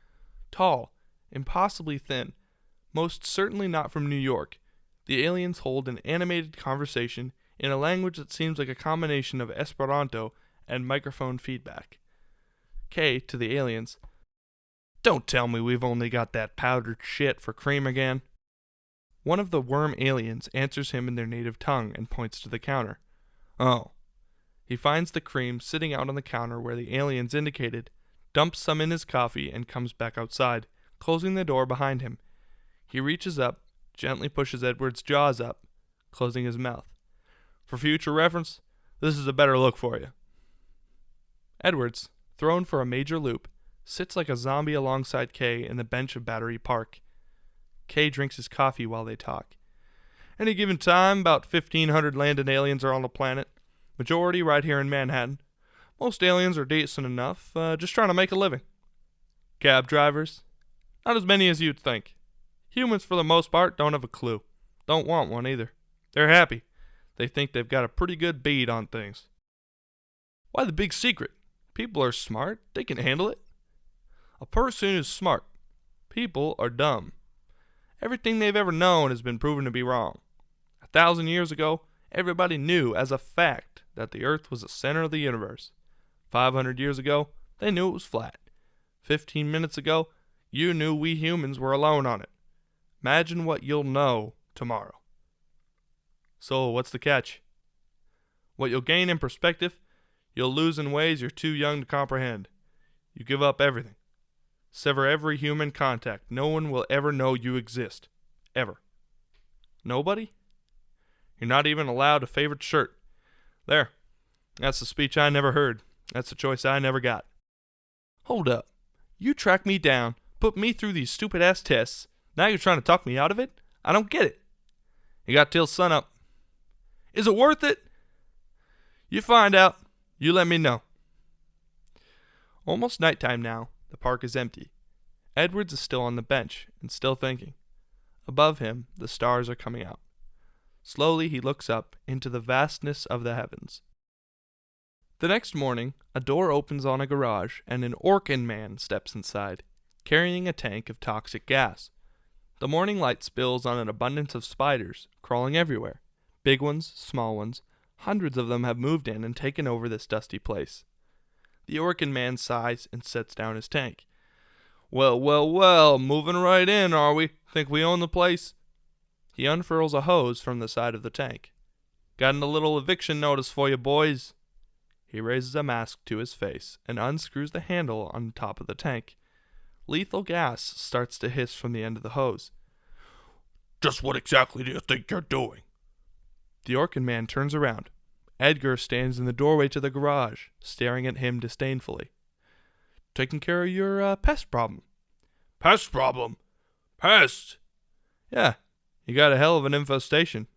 Tall, impossibly thin, most certainly not from New York. The aliens hold an animated conversation in a language that seems like a combination of Esperanto and microphone feedback. Kay, to the aliens, "Don't tell me we've only got that powdered shit for cream again." One of the worm aliens answers him in their native tongue and points to the counter. Oh. He finds the cream sitting out on the counter where the aliens indicated, dumps some in his coffee, and comes back outside, closing the door behind him. He reaches up, gently pushes Edward's jaws up, closing his mouth. For future reference, this is a better look for you. Edwards, thrown for a major loop, sits like a zombie alongside Kay in the bench of Battery Park. Kay drinks his coffee while they talk. Any given time, about 1,500 landed aliens are on the planet. Majority right here in Manhattan. Most aliens are decent enough, just trying to make a living. Cab drivers? Not as many as you'd think. Humans, for the most part, don't have a clue. Don't want one either. They're happy. They think they've got a pretty good bead on things. Why the big secret? People are smart. They can handle it. A person is smart. People are dumb. Everything they've ever known has been proven to be wrong. 1,000 years ago, everybody knew as a fact that the Earth was the center of the universe. 500 years ago, they knew it was flat. 15 minutes ago, you knew we humans were alone on it. Imagine what you'll know tomorrow. So, what's the catch? What you'll gain in perspective, you'll lose in ways you're too young to comprehend. You give up everything. Sever every human contact. No one will ever know you exist. Ever. Nobody? You're not even allowed a favorite shirt. There. That's the speech I never heard. That's the choice I never got. Hold up. You tracked me down, put me through these stupid-ass tests. Now you're trying to talk me out of it? I don't get it. You got till sunup. Is it worth it? You find out. You let me know. Almost nighttime now. The park is empty. Edwards is still on the bench and still thinking. Above him, the stars are coming out. Slowly he looks up into the vastness of the heavens. The next morning, a door opens on a garage and an Orkin man steps inside, carrying a tank of toxic gas. The morning light spills on an abundance of spiders, crawling everywhere. Big ones, small ones. Hundreds of them have moved in and taken over this dusty place. The Orkin man sighs and sets down his tank. Well, moving right in, are we? Think we own the place? He unfurls a hose from the side of the tank. Got a little eviction notice for you, boys. He raises a mask to his face and unscrews the handle on top of the tank. Lethal gas starts to hiss from the end of the hose. Just what exactly do you think you're doing? The Orkin man turns around. Edgar stands in the doorway to the garage, staring at him disdainfully. Taking care of your pest problem. Pest problem? Pest? Yeah, you got a hell of an infestation.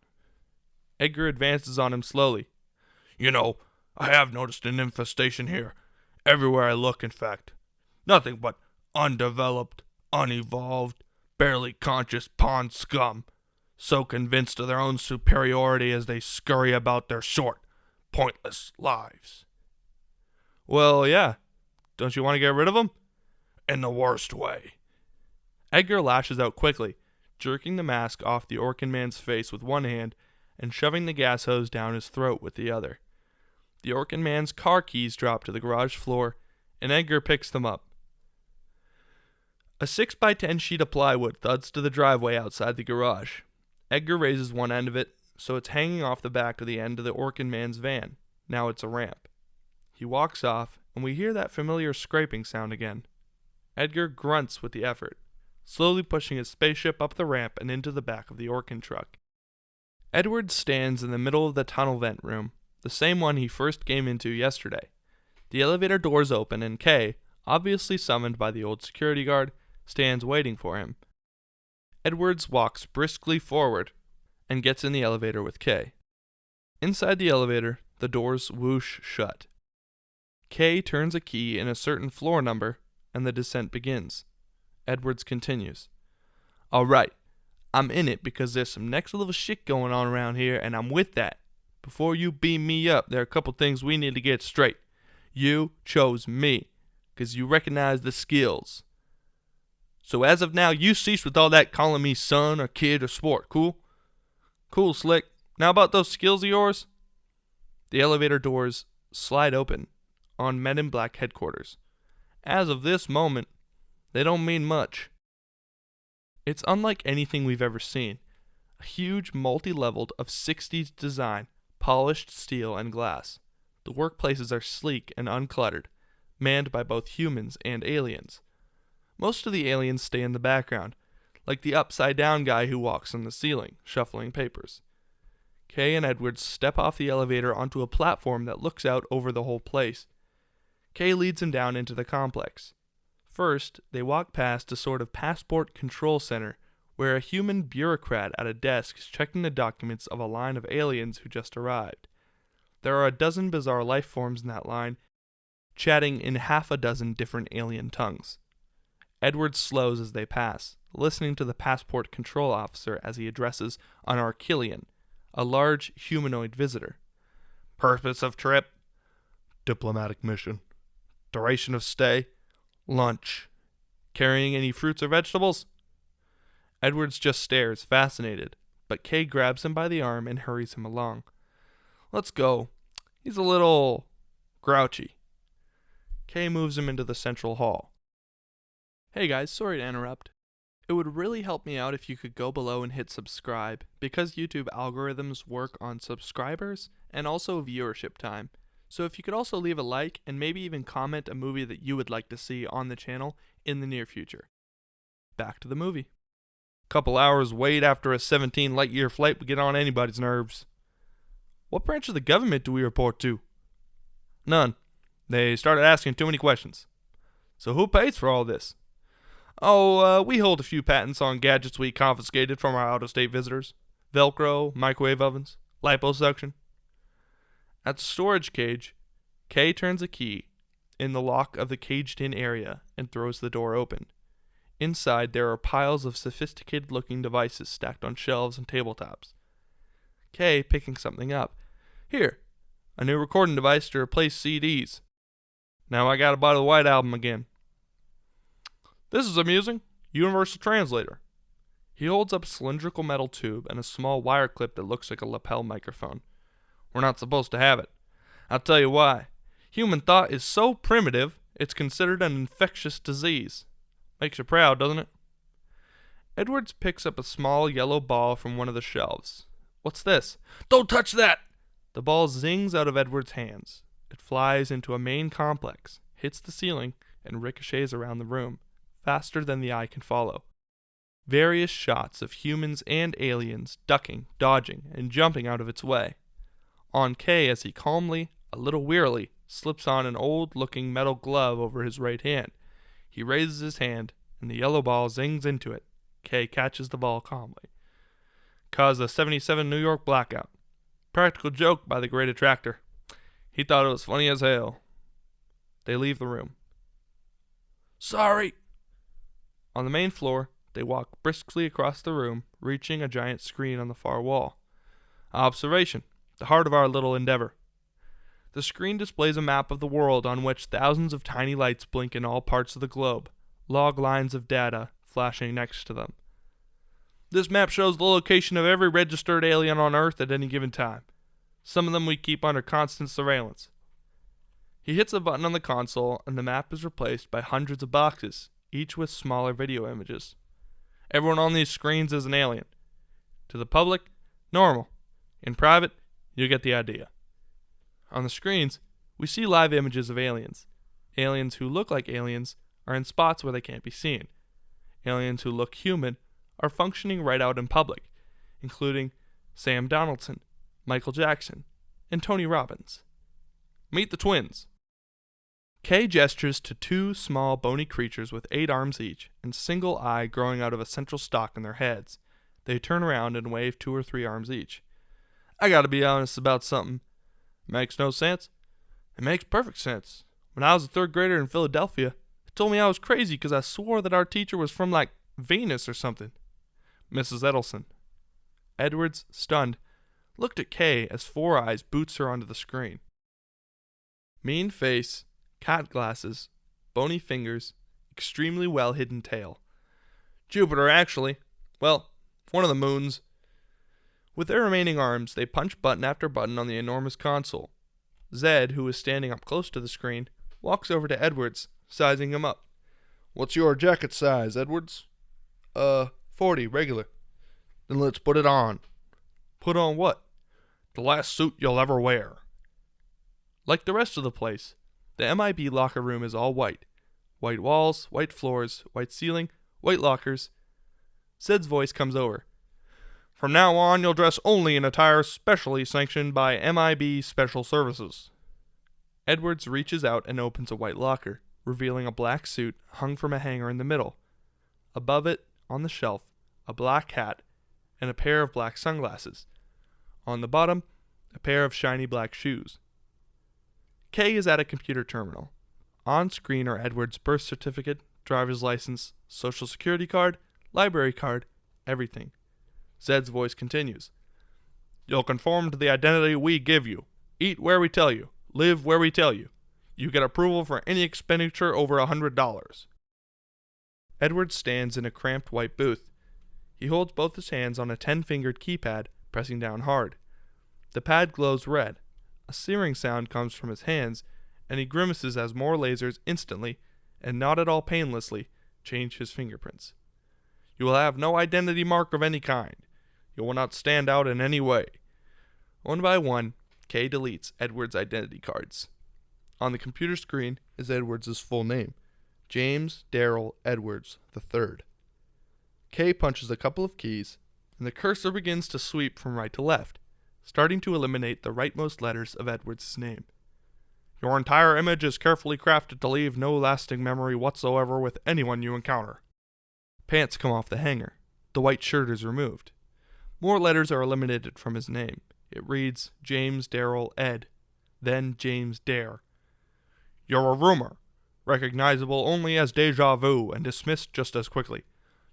Edgar advances on him slowly. You know, I have noticed an infestation here. Everywhere I look, in fact. Nothing but undeveloped, unevolved, barely conscious pond scum. So convinced of their own superiority as they scurry about their short, pointless lives. Well, yeah. Don't you want to get rid of them? In the worst way. Edgar lashes out quickly, jerking the mask off the Orkin man's face with one hand and shoving the gas hose down his throat with the other. The Orkin man's car keys drop to the garage floor, and Edgar picks them up. A 6x10 sheet of plywood thuds to the driveway outside the garage. Edgar raises one end of it, so it's hanging off the back of the end of the Orkin man's van. Now it's a ramp. He walks off, and we hear that familiar scraping sound again. Edgar grunts with the effort, slowly pushing his spaceship up the ramp and into the back of the Orkin truck. Edward stands in the middle of the tunnel vent room, the same one he first came into yesterday. The elevator doors open, and Kay, obviously summoned by the old security guard, stands waiting for him. Edwards walks briskly forward and gets in the elevator with Kay. Inside the elevator, the doors whoosh shut. Kay turns a key in a certain floor number, and the descent begins. Edwards continues. All right, I'm in it because there's some next level shit going on around here, and I'm with that. Before you beam me up, there are a couple things we need to get straight. You chose me, because you recognize the skills. So as of now, you cease with all that calling me son or kid or sport, cool? Cool, Slick. Now about those skills of yours? The elevator doors slide open on Men in Black headquarters. As of this moment, they don't mean much. It's unlike anything we've ever seen. A huge multi-leveled of 60s design, polished steel and glass. The workplaces are sleek and uncluttered, manned by both humans and aliens. Most of the aliens stay in the background, like the upside-down guy who walks on the ceiling, shuffling papers. Kay and Edwards step off the elevator onto a platform that looks out over the whole place. Kay leads him down into the complex. First, they walk past a sort of passport control center, where a human bureaucrat at a desk is checking the documents of a line of aliens who just arrived. There are a dozen bizarre life forms in that line, chatting in half a dozen different alien tongues. Edward slows as they pass, listening to the passport control officer as he addresses an Arquillian, a large humanoid visitor. Purpose of trip? Diplomatic mission. Duration of stay? Lunch. Carrying any fruits or vegetables? Edwards just stares, fascinated, but Kay grabs him by the arm and hurries him along. Let's go. He's a little grouchy. Kay moves him into the central hall. Hey guys, sorry to interrupt. It would really help me out if you could go below and hit subscribe, because YouTube algorithms work on subscribers and also viewership time. So if you could also leave a like and maybe even comment a movie that you would like to see on the channel in the near future. Back to the movie. Couple hours wait after a 17 light year flight would get on anybody's nerves. What branch of the government do we report to? None. They started asking too many questions. So who pays for all this? Oh, we hold a few patents on gadgets we confiscated from our out-of-state visitors. Velcro, microwave ovens, liposuction. At the storage cage, Kay turns a key in the lock of the caged-in area and throws the door open. Inside, there are piles of sophisticated-looking devices stacked on shelves and tabletops. Kay picking something up. Here, a new recording device to replace CDs. Now I gotta buy the White Album again. This is amusing. Universal translator. He holds up a cylindrical metal tube and a small wire clip that looks like a lapel microphone. We're not supposed to have it. I'll tell you why. Human thought is so primitive, it's considered an infectious disease. Makes you proud, doesn't it? Edwards picks up a small yellow ball from one of the shelves. What's this? Don't touch that! The ball zings out of Edwards' hands. It flies into a main complex, hits the ceiling, and ricochets around the room, faster than the eye can follow. Various shots of humans and aliens ducking, dodging, and jumping out of its way. On Kay as he calmly, a little wearily, slips on an old-looking metal glove over his right hand. He raises his hand, and the yellow ball zings into it. Kay catches the ball calmly. Caused a 77 New York blackout. Practical joke by the great attractor. He thought it was funny as hell. They leave the room. Sorry. On the main floor, they walk briskly across the room, reaching a giant screen on the far wall. Observation, the heart of our little endeavor. The screen displays a map of the world on which thousands of tiny lights blink in all parts of the globe, log lines of data flashing next to them. This map shows the location of every registered alien on Earth at any given time. Some of them we keep under constant surveillance. He hits a button on the console, and the map is replaced by hundreds of boxes, each with smaller video images. Everyone on these screens is an alien. To the public, normal. In private, you get the idea. On the screens, we see live images of aliens. Aliens who look like aliens are in spots where they can't be seen. Aliens who look human are functioning right out in public, including Sam Donaldson, Michael Jackson, and Tony Robbins. Meet the twins. Kay gestures to two small bony creatures with 8 arms each and single eye growing out of a central stalk in their heads. They turn around and wave 2 or 3 arms each. I gotta be honest about something. Makes no sense? It makes perfect sense. When I was a 3rd grader in Philadelphia, they told me I was crazy because I swore that our teacher was from, Venus or something. Mrs. Edelson. Edwards, stunned, looked at Kay as 4 Eyes boots her onto the screen. Mean face, cat glasses, bony fingers, extremely well-hidden tail. Jupiter, actually. Well, one of the moons. With their remaining arms, they punch button after button on the enormous console. Zed, who is standing up close to the screen, walks over to Edwards, sizing him up. What's your jacket size, Edwards? 40, regular. Then let's put it on. Put on what? The last suit you'll ever wear. Like the rest of the place, the MIB locker room is all white. White walls, white floors, white ceiling, white lockers. Zed's voice comes over. From now on, you'll dress only in attire specially sanctioned by MIB Special Services. Edwards reaches out and opens a white locker, revealing a black suit hung from a hanger in the middle. Above it, on the shelf, a black hat and a pair of black sunglasses. On the bottom, a pair of shiny black shoes. Kay is at a computer terminal. On screen are Edwards' birth certificate, driver's license, social security card, library card, everything. Zed's voice continues. You'll conform to the identity we give you. Eat where we tell you. Live where we tell you. You get approval for any expenditure over $100. Edward stands in a cramped white booth. He holds both his hands on a 10-fingered keypad, pressing down hard. The pad glows red. A searing sound comes from his hands, and he grimaces as more lasers instantly, and not at all painlessly, change his fingerprints. You will have no identity mark of any kind. You will not stand out in any way. One by one, Kay deletes Edwards' identity cards. On the computer screen is Edwards' full name, James Darrell Edwards III. Kay punches a couple of keys, and the cursor begins to sweep from right to left, starting to eliminate the rightmost letters of Edwards' name. Your entire image is carefully crafted to leave no lasting memory whatsoever with anyone you encounter. Pants come off the hanger. The white shirt is removed. More letters are eliminated from his name. It reads James Darrell Ed, then James Dare. You're a rumor, recognizable only as deja vu and dismissed just as quickly.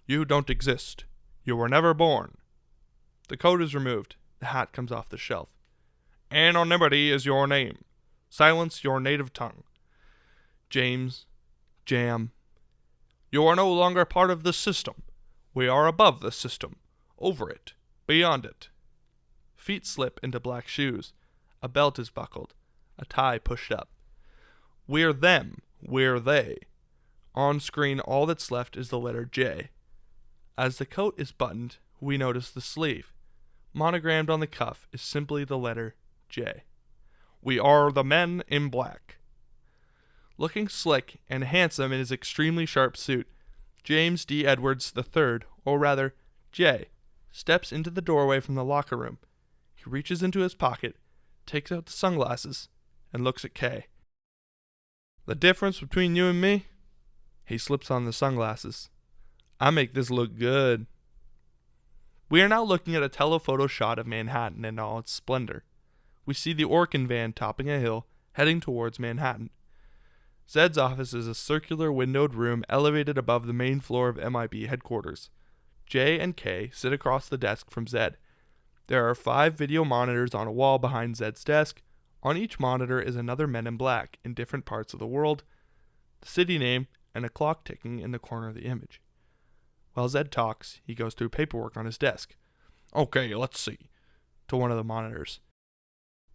You don't exist. You were never born. The coat is removed. The hat comes off the shelf. Anonymity is your name. Silence your native tongue. James, Jam. You are no longer part of the system. We are above the system, over it, beyond it. Feet slip into black shoes. A belt is buckled. A tie pushed up. We're them. We're they. On screen, all that's left is the letter J. As the coat is buttoned, we notice the sleeve. Monogrammed on the cuff is simply the letter J. We are the men in black. Looking slick and handsome in his extremely sharp suit, James D. Edwards III, or rather, J, steps into the doorway from the locker room. He reaches into his pocket, takes out the sunglasses, and looks at Kay. The difference between you and me? He slips on the sunglasses. I make this look good. We are now looking at a telephoto shot of Manhattan in all its splendor. We see the Orkin van topping a hill, heading towards Manhattan. Zed's office is a circular windowed room elevated above the main floor of MIB headquarters. J and K sit across the desk from Zed. There are 5 video monitors on a wall behind Zed's desk. On each monitor is another Men in Black in different parts of the world, the city name, and a clock ticking in the corner of the image. While Zed talks, he goes through paperwork on his desk. Okay, let's see. To one of the monitors.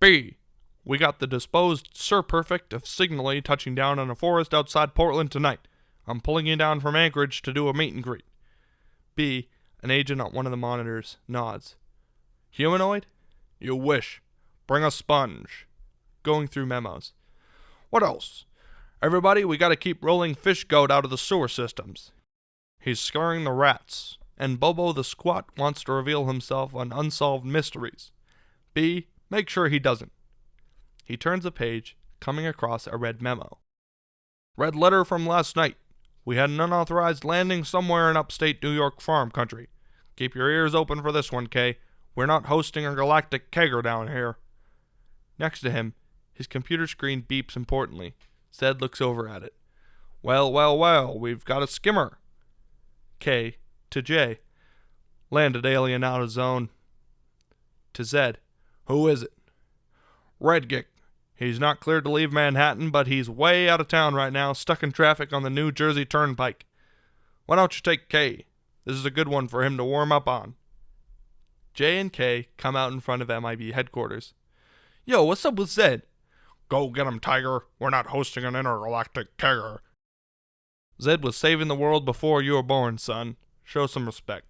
B. We got the disposed Sir Perfect of Signally touching down on a forest outside Portland tonight. I'm pulling you down from Anchorage to do a meet and greet. B. An agent on one of the monitors nods. Humanoid? You wish. Bring a sponge. Going through memos. What else? Everybody, we gotta keep rolling Fish Goat out of the sewer systems. He's scaring the rats, and Bobo the Squat wants to reveal himself on unsolved mysteries. B. Make sure he doesn't. He turns a page, coming across a red memo. Red letter from last night. We had an unauthorized landing somewhere in upstate New York farm country. Keep your ears open for this one, Kay. We're not hosting a galactic kegger down here. Next to him, his computer screen beeps importantly. Zed looks over at it. Well, we've got a skimmer. K to J. Landed alien out of zone. To Zed. Who is it? Redgick. He's not cleared to leave Manhattan, but he's way out of town right now, stuck in traffic on the New Jersey Turnpike. Why don't you take K? This is a good one for him to warm up on. J and K come out in front of MIB headquarters. Yo, what's up with Zed? Go get him, Tiger. We're not hosting an intergalactic kegger. Zed was saving the world before you were born, son. Show some respect.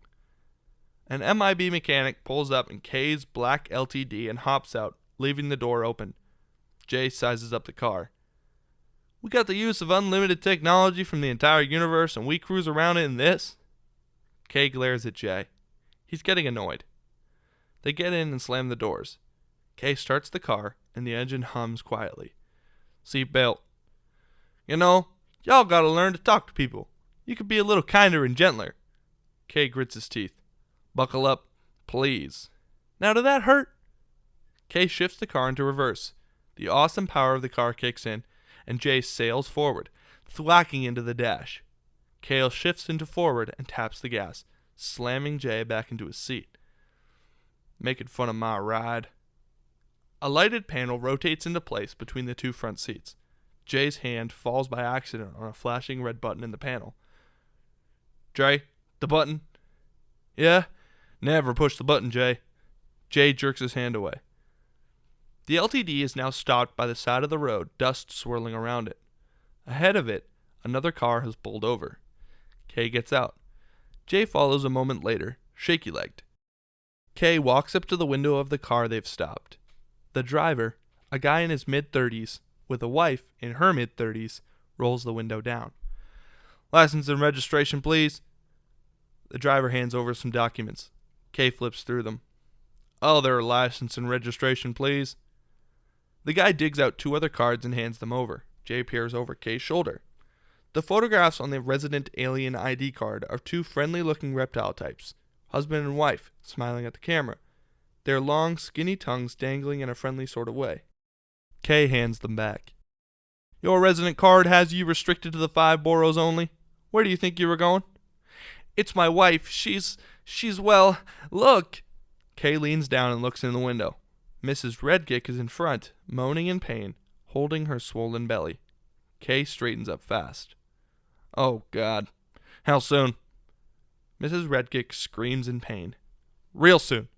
An MIB mechanic pulls up in K's black LTD and hops out, leaving the door open. Jay sizes up the car. We got the use of unlimited technology from the entire universe and we cruise around in this? K glares at Jay. He's getting annoyed. They get in and slam the doors. K starts the car and the engine hums quietly. Seat belt. You know, y'all gotta learn to talk to people. You could be a little kinder and gentler. K grits his teeth. Buckle up, please. Now did that hurt? K shifts the car into reverse. The awesome power of the car kicks in, and Jay sails forward, thwacking into the dash. Kale shifts into forward and taps the gas, slamming Jay back into his seat. Making fun of my ride. A lighted panel rotates into place between the 2 front seats. Jay's hand falls by accident on a flashing red button in the panel. Jay, the button. Yeah? Never push the button, Jay. Jay jerks his hand away. The LTD is now stopped by the side of the road, dust swirling around it. Ahead of it, another car has pulled over. Kay gets out. Jay follows a moment later, shaky-legged. Kay walks up to the window of the car they've stopped. The driver, a guy in his mid-30s, with a wife in her mid-30s, rolls the window down. "License and registration, please." The driver hands over some documents. Kay flips through them. "Other license and registration, please." The guy digs out 2 other cards and hands them over. Jay peers over Kay's shoulder. The photographs on the resident alien ID card are 2 friendly-looking reptile types, husband and wife, smiling at the camera, their long, skinny tongues dangling in a friendly sort of way. Kay hands them back. "Your resident card has you restricted to the 5 boroughs only. Where do you think you were going?" "It's my wife. She's well, look." Kay leans down and looks in the window. Mrs. Redgick is in front, moaning in pain, holding her swollen belly. Kay straightens up fast. "Oh, God. How soon?" Mrs. Redgick screams in pain. "Real soon."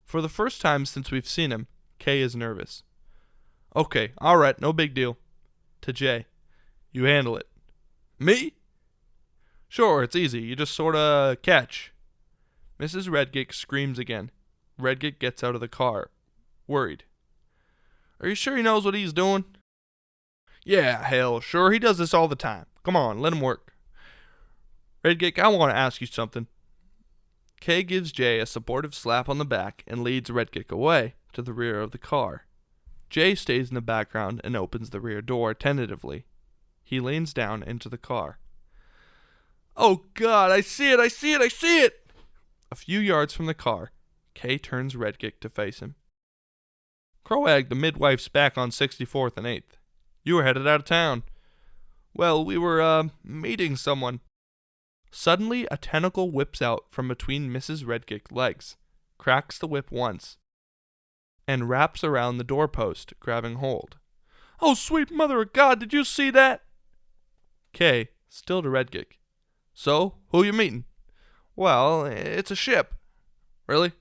For the first time since we've seen him, Kay is nervous. "Okay, all right, no big deal." To Jay, "You handle it." "Me?" "Sure, it's easy. You just sorta catch." Mrs. Redgick screams again. Redgick gets out of the car, worried. "Are you sure he knows what he's doing?" "Yeah, hell, sure. He does this all the time. Come on, let him work." "Redgick, I want to ask you something." Kay gives Jay a supportive slap on the back and leads Redgick away to the rear of the car. Jay stays in the background and opens the rear door tentatively. He leans down into the car. "Oh, God, I see it, I see it, I see it!" A few yards from the car, Kay turns Redgick to face him. "Croag, the midwife's back on 64th and 8th. You were headed out of town." "Well, we were, meeting someone." Suddenly, a tentacle whips out from between Mrs. Redgick's legs, cracks the whip once, and wraps around the doorpost, grabbing hold. "Oh, sweet mother of God, did you see that?" Kay, still to Redgick. "So, who you meeting?" "Well, it's a ship." "Really?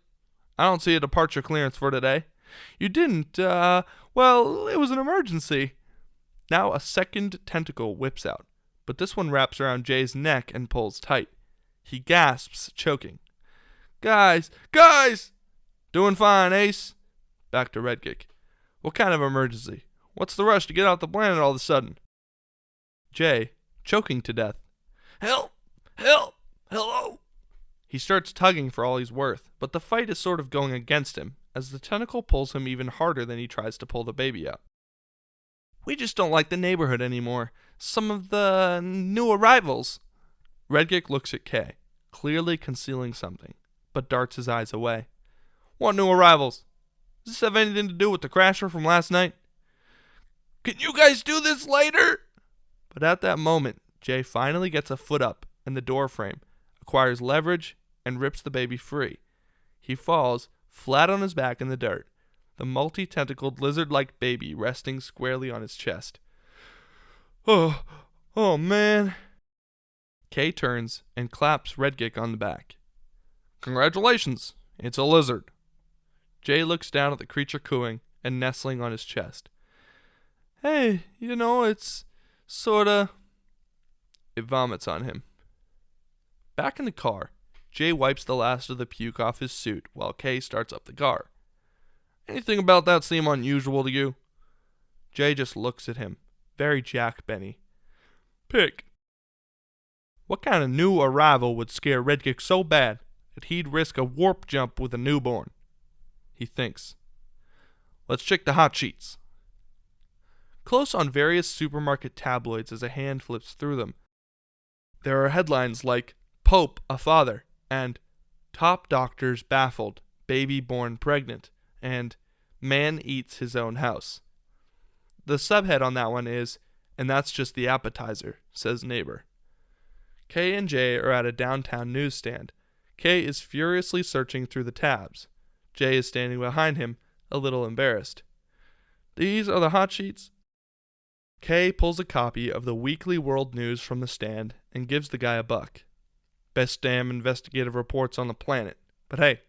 I don't see a departure clearance for today." "You didn't, well, it was an emergency." Now a second tentacle whips out, but this one wraps around Jay's neck and pulls tight. He gasps, choking. Guys! "Doing fine, Ace." Back to Redgick. "What kind of emergency? What's the rush to get off the planet all of a sudden?" Jay, choking to death. "Help! Hello!" He starts tugging for all he's worth, but the fight is sort of going against him, as the tentacle pulls him even harder than he tries to pull the baby out. "We just don't like the neighborhood anymore. Some of the new arrivals." Redgick looks at Kay, clearly concealing something, but darts his eyes away. "What new arrivals? Does this have anything to do with the crasher from last night?" "Can you guys do this later?" But at that moment, Jay finally gets a foot up, and the door frame acquires leverage and rips the baby free. He falls flat on his back in the dirt, the multi-tentacled lizard-like baby resting squarely on his chest. Oh, man." Kay turns and claps Redgick on the back. "Congratulations, it's a lizard." Jay looks down at the creature cooing and nestling on his chest. "Hey, it's sorta..." It vomits on him. Back in the car, Jay wipes the last of the puke off his suit while Kay starts up the car. "Anything about that seem unusual to you?" Jay just looks at him, very Jack Benny. "Pick." What kind of new arrival would scare Redgick so bad that he'd risk a warp jump with a newborn? He thinks. "Let's check the hot sheets." Close on various supermarket tabloids as a hand flips through them, there are headlines like "Pope a Father" and "Top Doctors Baffled, Baby Born Pregnant" and "Man Eats His Own House." The subhead on that one is, "And that's just the appetizer," says neighbor. Kay and Jay are at a downtown newsstand. Kay is furiously searching through the tabs. Jay is standing behind him, a little embarrassed. "These are the hot sheets?" Kay pulls a copy of the Weekly World News from the stand and gives the guy $1. Best damn investigative reports on the planet. But hey,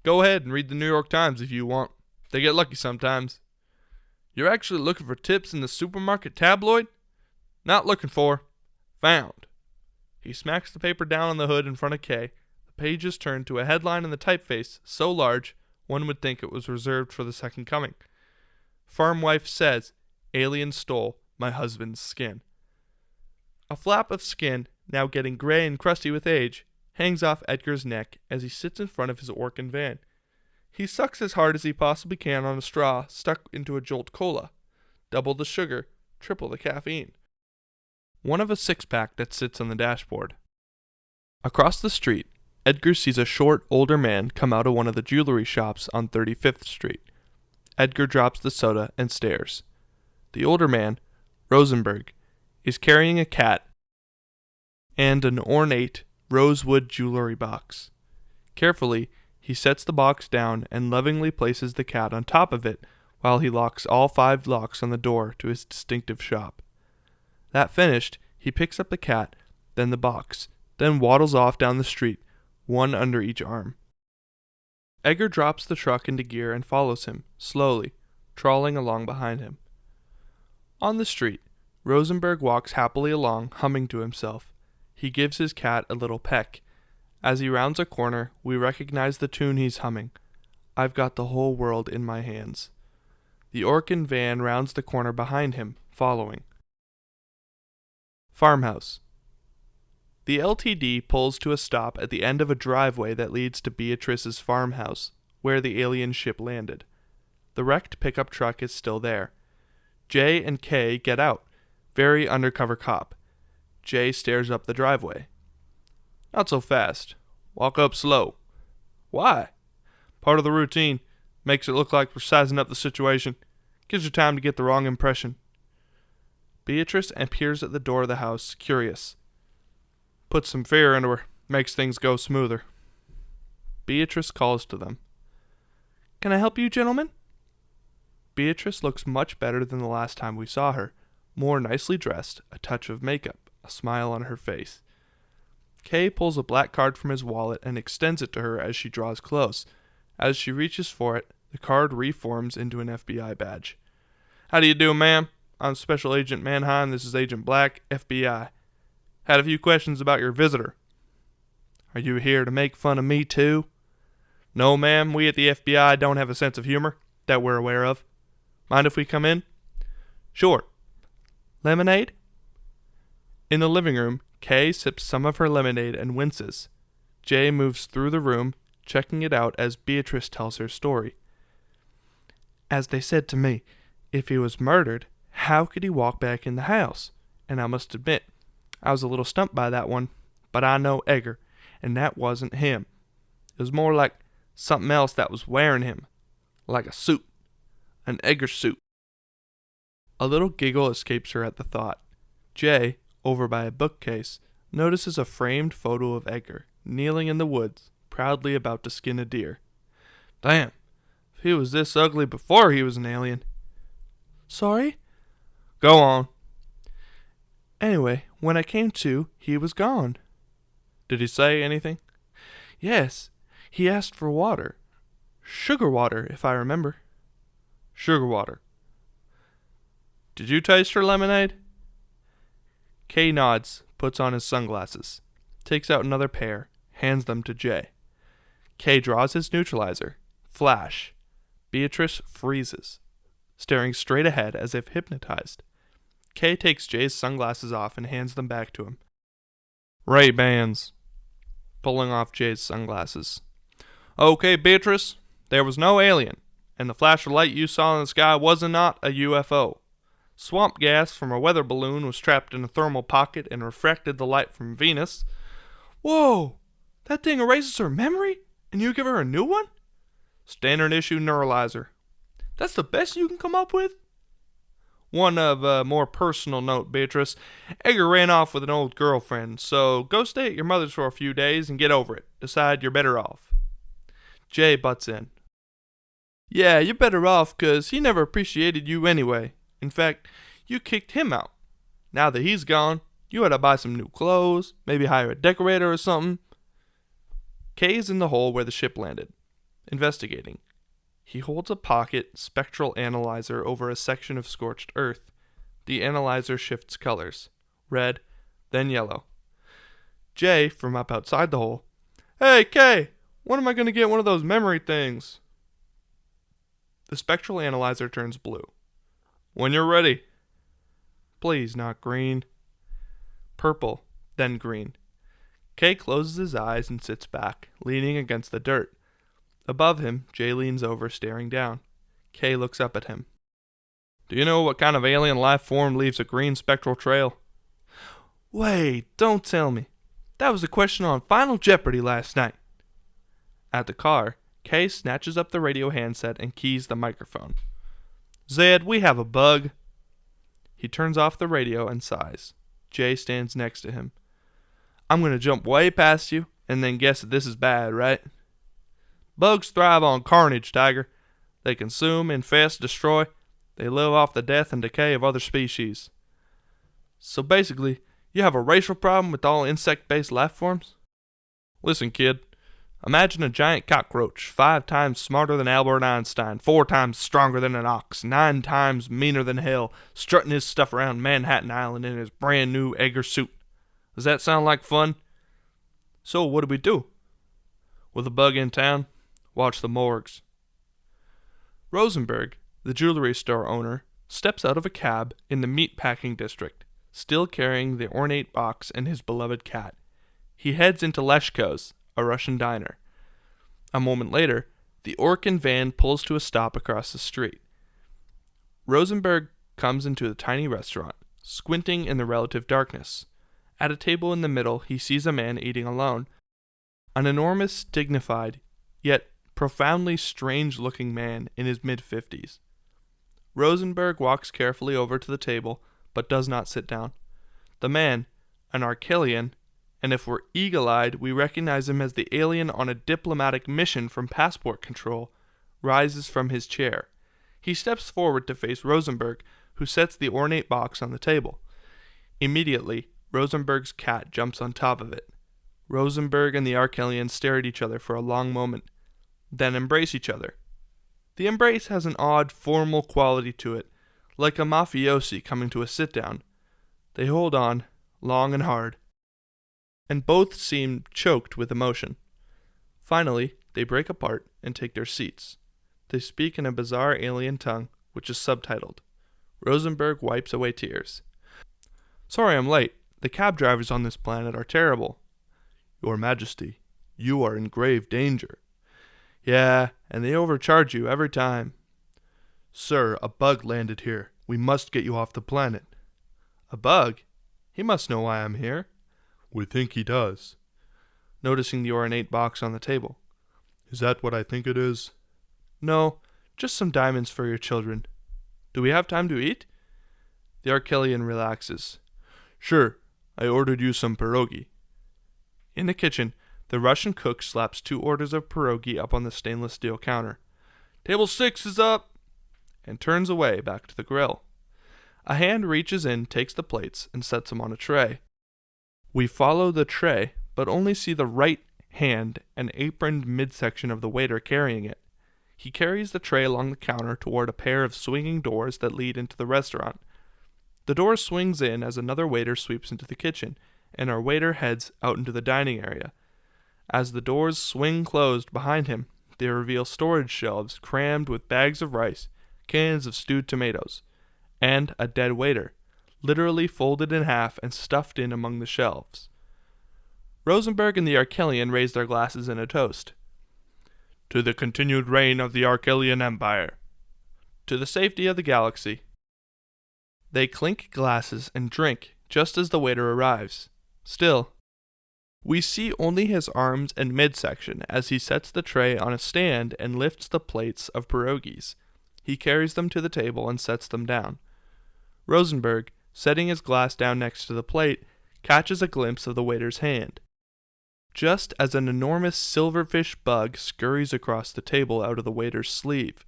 go ahead and read the New York Times if you want. They get lucky sometimes. "You're actually looking for tips in the supermarket tabloid?" "Not looking for. Found. He smacks the paper down on the hood in front of Kay. The pages turn to a headline in the typeface so large one would think it was reserved for the second coming. Farm wife says, "Alien stole my husband's skin." A flap of skin, now getting gray and crusty with age, hangs off Edgar's neck as he sits in front of his Orkin van. He sucks as hard as he possibly can on a straw stuck into a Jolt Cola. Double the sugar, triple the caffeine. One of a six-pack that sits on the dashboard. Across the street, Edgar sees a short, older man come out of one of the jewelry shops on 35th Street. Edgar drops the soda and stares. The older man, Rosenberg, is carrying a cat and an ornate rosewood jewelry box. Carefully, he sets the box down and lovingly places the cat on top of it while he locks all 5 locks on the door to his distinctive shop. That finished, he picks up the cat, then the box, then waddles off down the street, one under each arm. Edgar drops the truck into gear and follows him, slowly, trawling along behind him. On the street, Rosenberg walks happily along, humming to himself. He gives his cat a little peck. As he rounds a corner, we recognize the tune he's humming. I've got the whole world in my hands. The Orkin van rounds the corner behind him, following. Farmhouse. The LTD pulls to a stop at the end of a driveway that leads to Beatrice's farmhouse, where the alien ship landed. The wrecked pickup truck is still there. Jay and Kay get out. Very undercover cop. Jay stares up the driveway. Not so fast. Walk up slow. Why? Part of the routine. Makes it look like we're sizing up the situation. Gives you time to get the wrong impression. Beatrice appears at the door of the house, curious. Puts some fear into her. Makes things go smoother. Beatrice calls to them. Can I help you, gentlemen? Beatrice looks much better than the last time we saw her. More nicely dressed, a touch of makeup, a smile on her face. Kay pulls a black card from his wallet and extends it to her as she draws close. As she reaches for it, the card reforms into an FBI badge. How do you do, ma'am? I'm Special Agent Mannheim. This is Agent Black, FBI. Had a few questions about your visitor. Are you here to make fun of me, too? No, ma'am. We at the FBI don't have a sense of humor that we're aware of. Mind if we come in? Sure. Lemonade? In the living room, Kay sips some of her lemonade and winces. Jay moves through the room, checking it out as Beatrice tells her story. As they said to me, if he was murdered, how could he walk back in the house? And I must admit, I was a little stumped by that one, but I know Edgar, and that wasn't him. It was more like something else that was wearing him, like a suit, an Edgar suit. A little giggle escapes her at the thought. Jay, over by a bookcase, notices a framed photo of Edgar, kneeling in the woods, proudly about to skin a deer. Damn, if he was this ugly before he was an alien. Sorry? Go on. Anyway, when I came to, he was gone. Did he say anything? Yes, he asked for water. Sugar water, if I remember. Sugar water. Did you taste her lemonade? Kay nods, puts on his sunglasses, takes out another pair, hands them to Jay. Kay draws his neutralizer. Flash. Beatrice freezes, staring straight ahead as if hypnotized. Kay takes Jay's sunglasses off and hands them back to him. Ray-Bans. Pulling off Jay's sunglasses. Okay, Beatrice, there was no alien, and the flash of light you saw in the sky was not a UFO. Swamp gas from a weather balloon was trapped in a thermal pocket and refracted the light from Venus. Whoa! That thing erases her memory? And you give her a new one? Standard issue neuralyzer. That's the best you can come up with? One of a more personal note, Beatrice. Edgar ran off with an old girlfriend, so go stay at your mother's for a few days and get over it. Decide you're better off. Jay butts in. Yeah, you're better off, 'cause he never appreciated you anyway. In fact, you kicked him out. Now that he's gone, you ought to buy some new clothes, maybe hire a decorator or something. Kay's in the hole where the ship landed, investigating. He holds a pocket spectral analyzer over a section of scorched earth. The analyzer shifts colors. Red, then yellow. Jay, from up outside the hole. Hey, Kay, when am I going to get one of those memory things? The spectral analyzer turns blue. When you're ready. Please, not green. Purple, then green. Kay closes his eyes and sits back, leaning against the dirt. Above him, Jay leans over, staring down. Kay looks up at him. Do you know what kind of alien life form leaves a green spectral trail? Wait, don't tell me. That was a question on Final Jeopardy last night. At the car, Kay snatches up the radio handset and keys the microphone. Zed, we have a bug. He turns off the radio and sighs. Jay stands next to him. I'm going to jump way past you and then guess that this is bad, right? Bugs thrive on carnage, Tiger. They consume, infest, destroy. They live off the death and decay of other species. So basically, you have a racial problem with all insect-based life forms? Listen, kid. Imagine a giant cockroach, 5 times smarter than Albert Einstein, 4 times stronger than an ox, 9 times meaner than hell, strutting his stuff around Manhattan Island in his brand new Edgar suit. Does that sound like fun? So what do we do? With a bug in town, watch the morgues. Rosenberg, the jewelry store owner, steps out of a cab in the meat-packing district, still carrying the ornate box and his beloved cat. He heads into Leshko's, a Russian diner. A moment later, the Orkin van pulls to a stop across the street. Rosenberg comes into the tiny restaurant, squinting in the relative darkness. At a table in the middle, he sees a man eating alone. An enormous, dignified, yet profoundly strange-looking man in his mid-50s. Rosenberg walks carefully over to the table, but does not sit down. The man, an Arquillian, and if we're eagle-eyed, we recognize him as the alien on a diplomatic mission from passport control, rises from his chair. He steps forward to face Rosenberg, who sets the ornate box on the table. Immediately, Rosenberg's cat jumps on top of it. Rosenberg and the Arquillian stare at each other for a long moment, then embrace each other. The embrace has an odd, formal quality to it, like a mafiosi coming to a sit-down. They hold on, long and hard, and both seem choked with emotion. Finally, they break apart and take their seats. They speak in a bizarre alien tongue, which is subtitled. Rosenberg wipes away tears. Sorry I'm late. The cab drivers on this planet are terrible. Your Majesty, you are in grave danger. Yeah, and they overcharge you every time. Sir, a bug landed here. We must get you off the planet. A bug? He must know why I'm here. We think he does. Noticing the ornate box on the table. Is that what I think it is? No, just some diamonds for your children. Do we have time to eat? The Arquillian relaxes. Sure, I ordered you some pierogi. In the kitchen, the Russian cook slaps 2 orders of pierogi up on the stainless steel counter. Table 6 is up! And turns away back to the grill. A hand reaches in, takes the plates, and sets them on a tray. We follow the tray, but only see the right hand and aproned midsection of the waiter carrying it. He carries the tray along the counter toward a pair of swinging doors that lead into the restaurant. The door swings in as another waiter sweeps into the kitchen, and our waiter heads out into the dining area. As the doors swing closed behind him, they reveal storage shelves crammed with bags of rice, cans of stewed tomatoes, and a dead waiter, literally folded in half and stuffed in among the shelves. Rosenberg and the Arquillian raise their glasses in a toast. To the continued reign of the Arquillian Empire. To the safety of the galaxy. They clink glasses and drink just as the waiter arrives. Still, we see only his arms and midsection as he sets the tray on a stand and lifts the plates of pierogies. He carries them to the table and sets them down. Rosenberg, setting his glass down next to the plate, catches a glimpse of the waiter's hand. Just as an enormous silverfish bug scurries across the table out of the waiter's sleeve,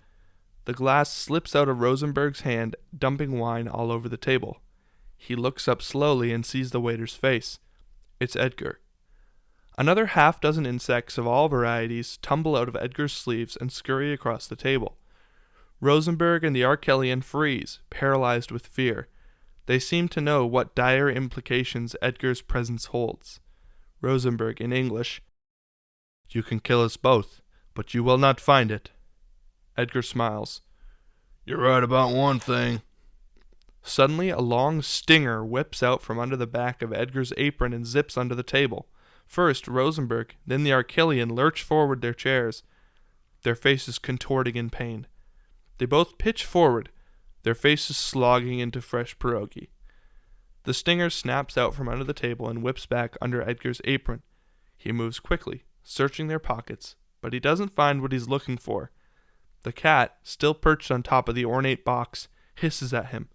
the glass slips out of Rosenberg's hand, dumping wine all over the table. He looks up slowly and sees the waiter's face. It's Edgar. Another half-dozen insects of all varieties tumble out of Edgar's sleeves and scurry across the table. Rosenberg and the Arquillian freeze, paralyzed with fear. They seem to know what dire implications Edgar's presence holds. Rosenberg in English. You can kill us both, but you will not find it. Edgar smiles. You're right about one thing. Suddenly, a long stinger whips out from under the back of Edgar's apron and zips under the table. First, Rosenberg, then the Arquillian lurch forward their chairs, their faces contorting in pain. They both pitch forward, their faces slogging into fresh pierogi. The stinger snaps out from under the table and whips back under Edgar's apron. He moves quickly, searching their pockets, but he doesn't find what he's looking for. The cat, still perched on top of the ornate box, hisses at him.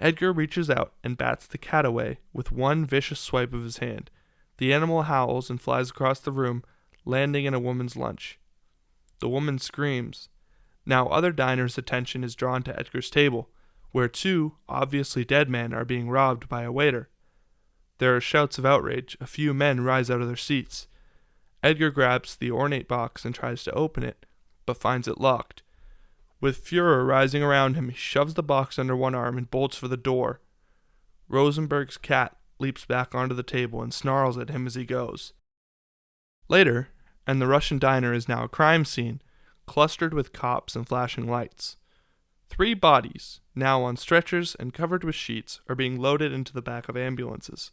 Edgar reaches out and bats the cat away with one vicious swipe of his hand. The animal howls and flies across the room, landing in a woman's lunch. The woman screams. Now other diners' attention is drawn to Edgar's table, where two obviously dead men are being robbed by a waiter. There are shouts of outrage. A few men rise out of their seats. Edgar grabs the ornate box and tries to open it, but finds it locked. With furor rising around him, he shoves the box under one arm and bolts for the door. Rosenberg's cat leaps back onto the table and snarls at him as he goes. Later, and the Russian diner is now a crime scene, clustered with cops and flashing lights. 3 bodies, now on stretchers and covered with sheets, are being loaded into the back of ambulances.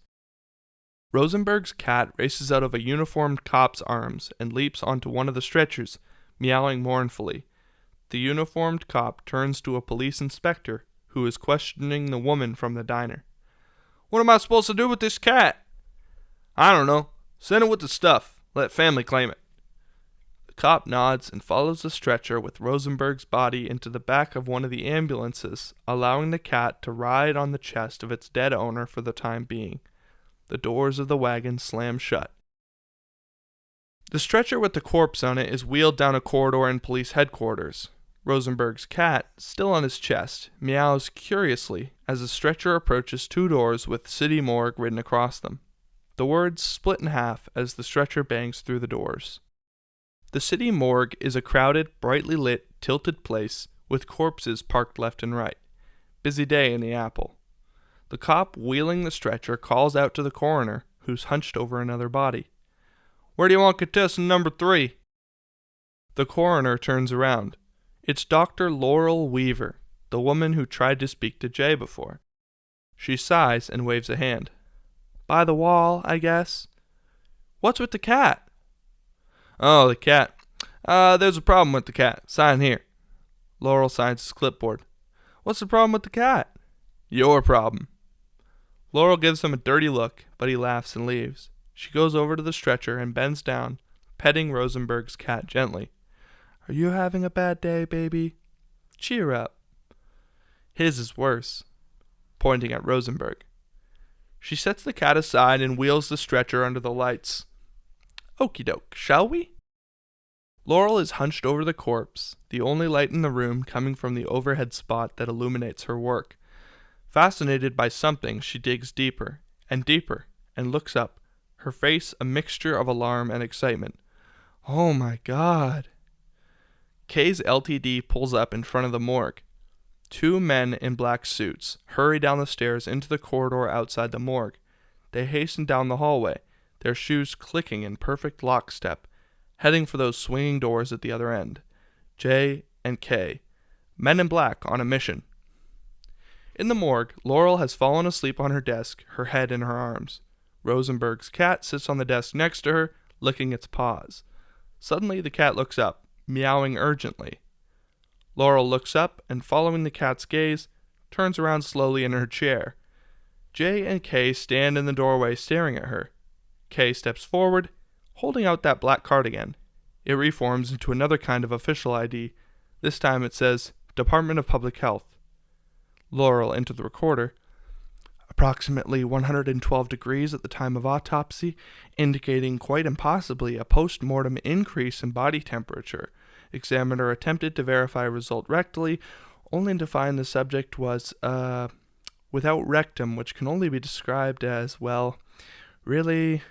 Rosenberg's cat races out of a uniformed cop's arms and leaps onto one of the stretchers, meowing mournfully. The uniformed cop turns to a police inspector, who is questioning the woman from the diner. What am I supposed to do with this cat? I don't know. Send it with the stuff. Let family claim it. The cop nods and follows the stretcher with Rosenberg's body into the back of one of the ambulances, allowing the cat to ride on the chest of its dead owner for the time being. The doors of the wagon slam shut. The stretcher with the corpse on it is wheeled down a corridor in police headquarters. Rosenberg's cat, still on his chest, meows curiously as the stretcher approaches 2 doors with City Morgue written across them. The words split in half as the stretcher bangs through the doors. The City Morgue is a crowded, brightly lit, tilted place with corpses parked left and right. Busy day in the Apple. The cop wheeling the stretcher calls out to the coroner, who's hunched over another body. Where do you want contestant number 3? The coroner turns around. It's Dr. Laurel Weaver, the woman who tried to speak to Jay before. She sighs and waves a hand. By the wall, I guess. What's with the cat? Oh, the cat. There's a problem with the cat. Sign here. Laurel signs his clipboard. What's the problem with the cat? Your problem. Laurel gives him a dirty look, but he laughs and leaves. She goes over to the stretcher and bends down, petting Rosenberg's cat gently. Are you having a bad day, baby? Cheer up. His is worse. Pointing at Rosenberg. She sets the cat aside and wheels the stretcher under the lights. Okie doke, shall we? Laurel is hunched over the corpse, the only light in the room coming from the overhead spot that illuminates her work. Fascinated by something, she digs deeper, and looks up, her face a mixture of alarm and excitement. Oh my God. Kay's LTD pulls up in front of the morgue. 2 men in black suits hurry down the stairs into the corridor outside the morgue. They hasten down the hallway, their shoes clicking in perfect lockstep, heading for those swinging doors at the other end. J and K, men in black on a mission. In the morgue, Laurel has fallen asleep on her desk, her head in her arms. Rosenberg's cat sits on the desk next to her, licking its paws. Suddenly, the cat looks up, meowing urgently. Laurel looks up and, following the cat's gaze, turns around slowly in her chair. J and K stand in the doorway staring at her. K steps forward, holding out that black card again. It reforms into another kind of official ID. This time it says, Department of Public Health. Laurel into the recorder. Approximately 112 degrees at the time of autopsy, indicating quite impossibly a post-mortem increase in body temperature. Examiner attempted to verify result rectally, only to find the subject was, without rectum, which can only be described as, well, really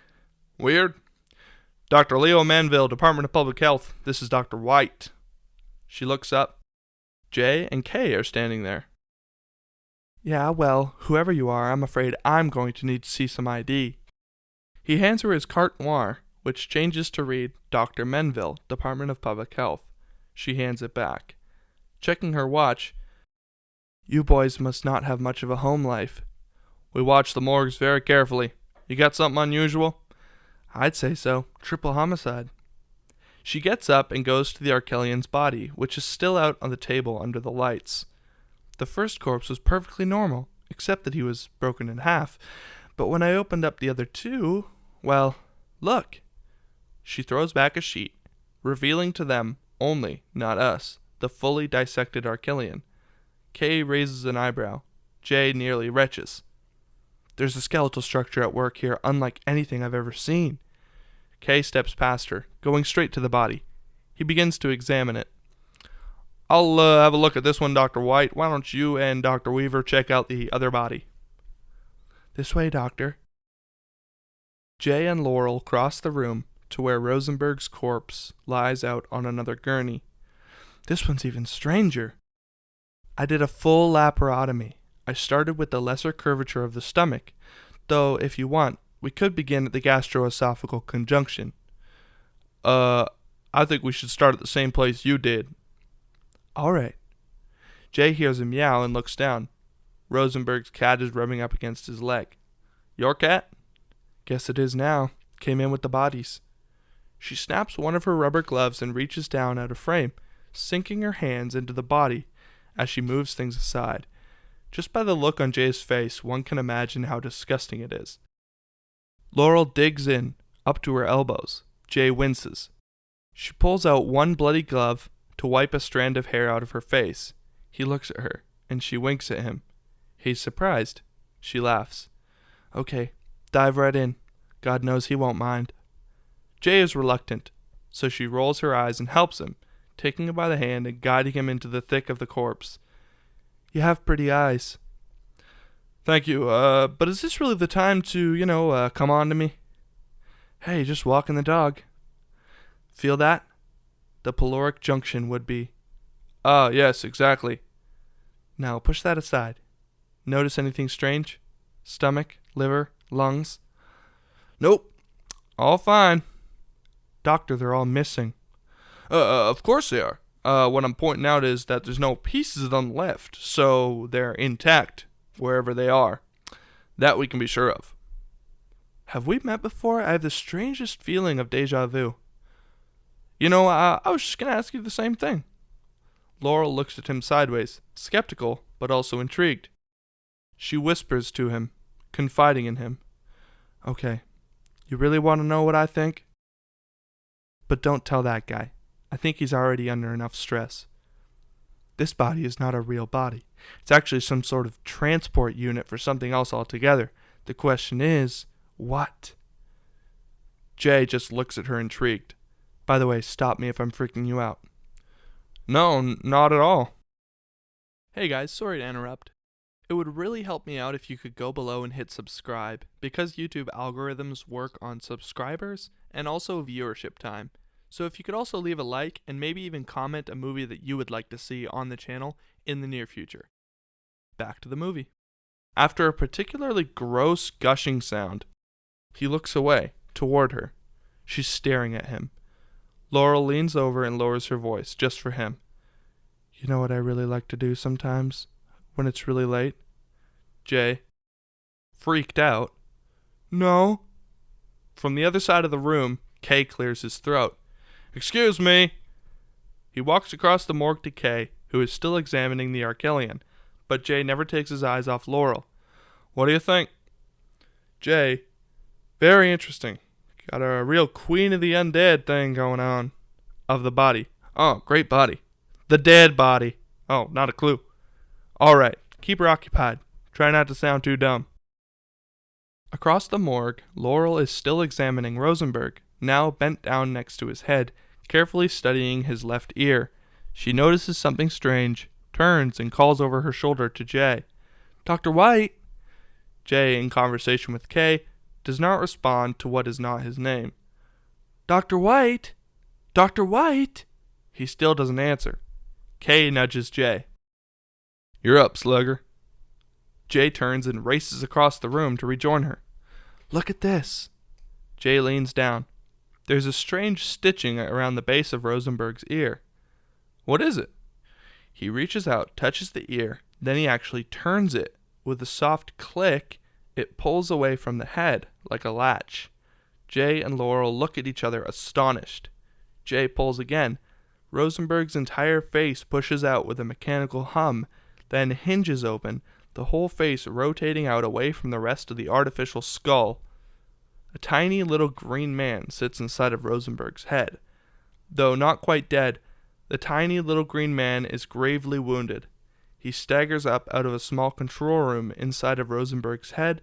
weird. Dr. Leo Manville, Department of Public Health. This is Dr. White. She looks up. J and K are standing there. Yeah, well, whoever you are, I'm afraid I'm going to need to see some ID. He hands her his carte noire, which changes to read Dr. Menville, Department of Public Health. She hands it back. Checking her watch, "You boys must not have much of a home life." "We watch the morgues very carefully. You got something unusual?" "I'd say so. Triple homicide." She gets up and goes to the Arquillian's body, which is still out on the table under the lights. The first corpse was perfectly normal, except that he was broken in half. But when I opened up the other two, well, look. She throws back a sheet, revealing to them only, not us, the fully dissected Arquillian. Kay raises an eyebrow. Jay nearly retches. "There's a skeletal structure at work here unlike anything I've ever seen." Kay steps past her, going straight to the body. He begins to examine it. "I'll have a look at this one, Dr. White. Why don't you and Dr. Weaver check out the other body?" "This way, Doctor." Jay and Laurel cross the room to where Rosenberg's corpse lies out on another gurney. "This one's even stranger. I did a full laparotomy. I started with the lesser curvature of the stomach, though if you want, we could begin at the gastroesophageal conjunction." I think we should start at the same place you did." "All right." Jay hears a meow and looks down. Rosenberg's cat is rubbing up against his leg. "Your cat?" "Guess it is now. Came in with the bodies." She snaps one of her rubber gloves and reaches down out of frame, sinking her hands into the body as she moves things aside. Just by the look on Jay's face, one can imagine how disgusting it is. Laurel digs in, up to her elbows. Jay winces. She pulls out one bloody glove to wipe a strand of hair out of her face. He looks at her, and she winks at him. He's surprised. She laughs. "Okay, dive right in. God knows he won't mind." Jay is reluctant, so she rolls her eyes and helps him, taking him by the hand and guiding him into the thick of the corpse. "You have pretty eyes." "Thank you, but is this really the time to, come on to me?" "Hey, just walking the dog." "Feel that?" The caloric junction would be. Yes, exactly." "Now push that aside. Notice anything strange? Stomach, liver, lungs?" "Nope. All fine." "Doctor, they're all missing." Of course they are. What I'm pointing out is that there's no pieces of them left, so they're intact, wherever they are. That we can be sure of." "Have we met before? I have the strangest feeling of deja vu." I was just going to ask you the same thing." Laurel looks at him sideways, skeptical, but also intrigued. She whispers to him, confiding in him. "Okay, you really want to know what I think? But don't tell that guy. I think he's already under enough stress. This body is not a real body. It's actually some sort of transport unit for something else altogether. The question is, what?" Jay just looks at her intrigued. "By the way, stop me if I'm freaking you out." "No, not at all." Hey guys, sorry to interrupt. It would really help me out if you could go below and hit subscribe, because YouTube algorithms work on subscribers and also viewership time. So if you could also leave a like and maybe even comment a movie that you would like to see on the channel in the near future. Back to the movie. After a particularly gross gushing sound, he looks away, toward her. She's staring at him. Laurel leans over and lowers her voice, just for him. "You know what I really like to do sometimes, when it's really late?" Jay, freaked out. "No." From the other side of the room, Kay clears his throat. "Excuse me." He walks across the morgue to Kay, who is still examining the Arquillian, but Jay never takes his eyes off Laurel. "What do you think?" Jay, "Very interesting. Got a real Queen of the Undead thing going on." "Of the body." "Oh, great body." "The dead body." "Oh, not a clue." "All right, keep her occupied. Try not to sound too dumb." Across the morgue, Laurel is still examining Rosenberg, now bent down next to his head, carefully studying his left ear. She notices something strange, turns and calls over her shoulder to Jay. "Dr. White!" Jay, in conversation with Kay, does not respond to what is not his name. "Dr. White! Dr. White!" He still doesn't answer. Kay nudges Jay. "You're up, slugger." Jay turns and races across the room to rejoin her. "Look at this." Jay leans down. There's a strange stitching around the base of Rosenberg's ear. What is it? He reaches out, touches the ear, then he actually turns it. With a soft click, it pulls away from the head, like a latch. Jay and Laurel look at each other astonished. Jay pulls again. Rosenberg's entire face pushes out with a mechanical hum, then hinges open, the whole face rotating out away from the rest of the artificial skull. A tiny little green man sits inside of Rosenberg's head. Though not quite dead, the tiny little green man is gravely wounded. He staggers up out of a small control room inside of Rosenberg's head,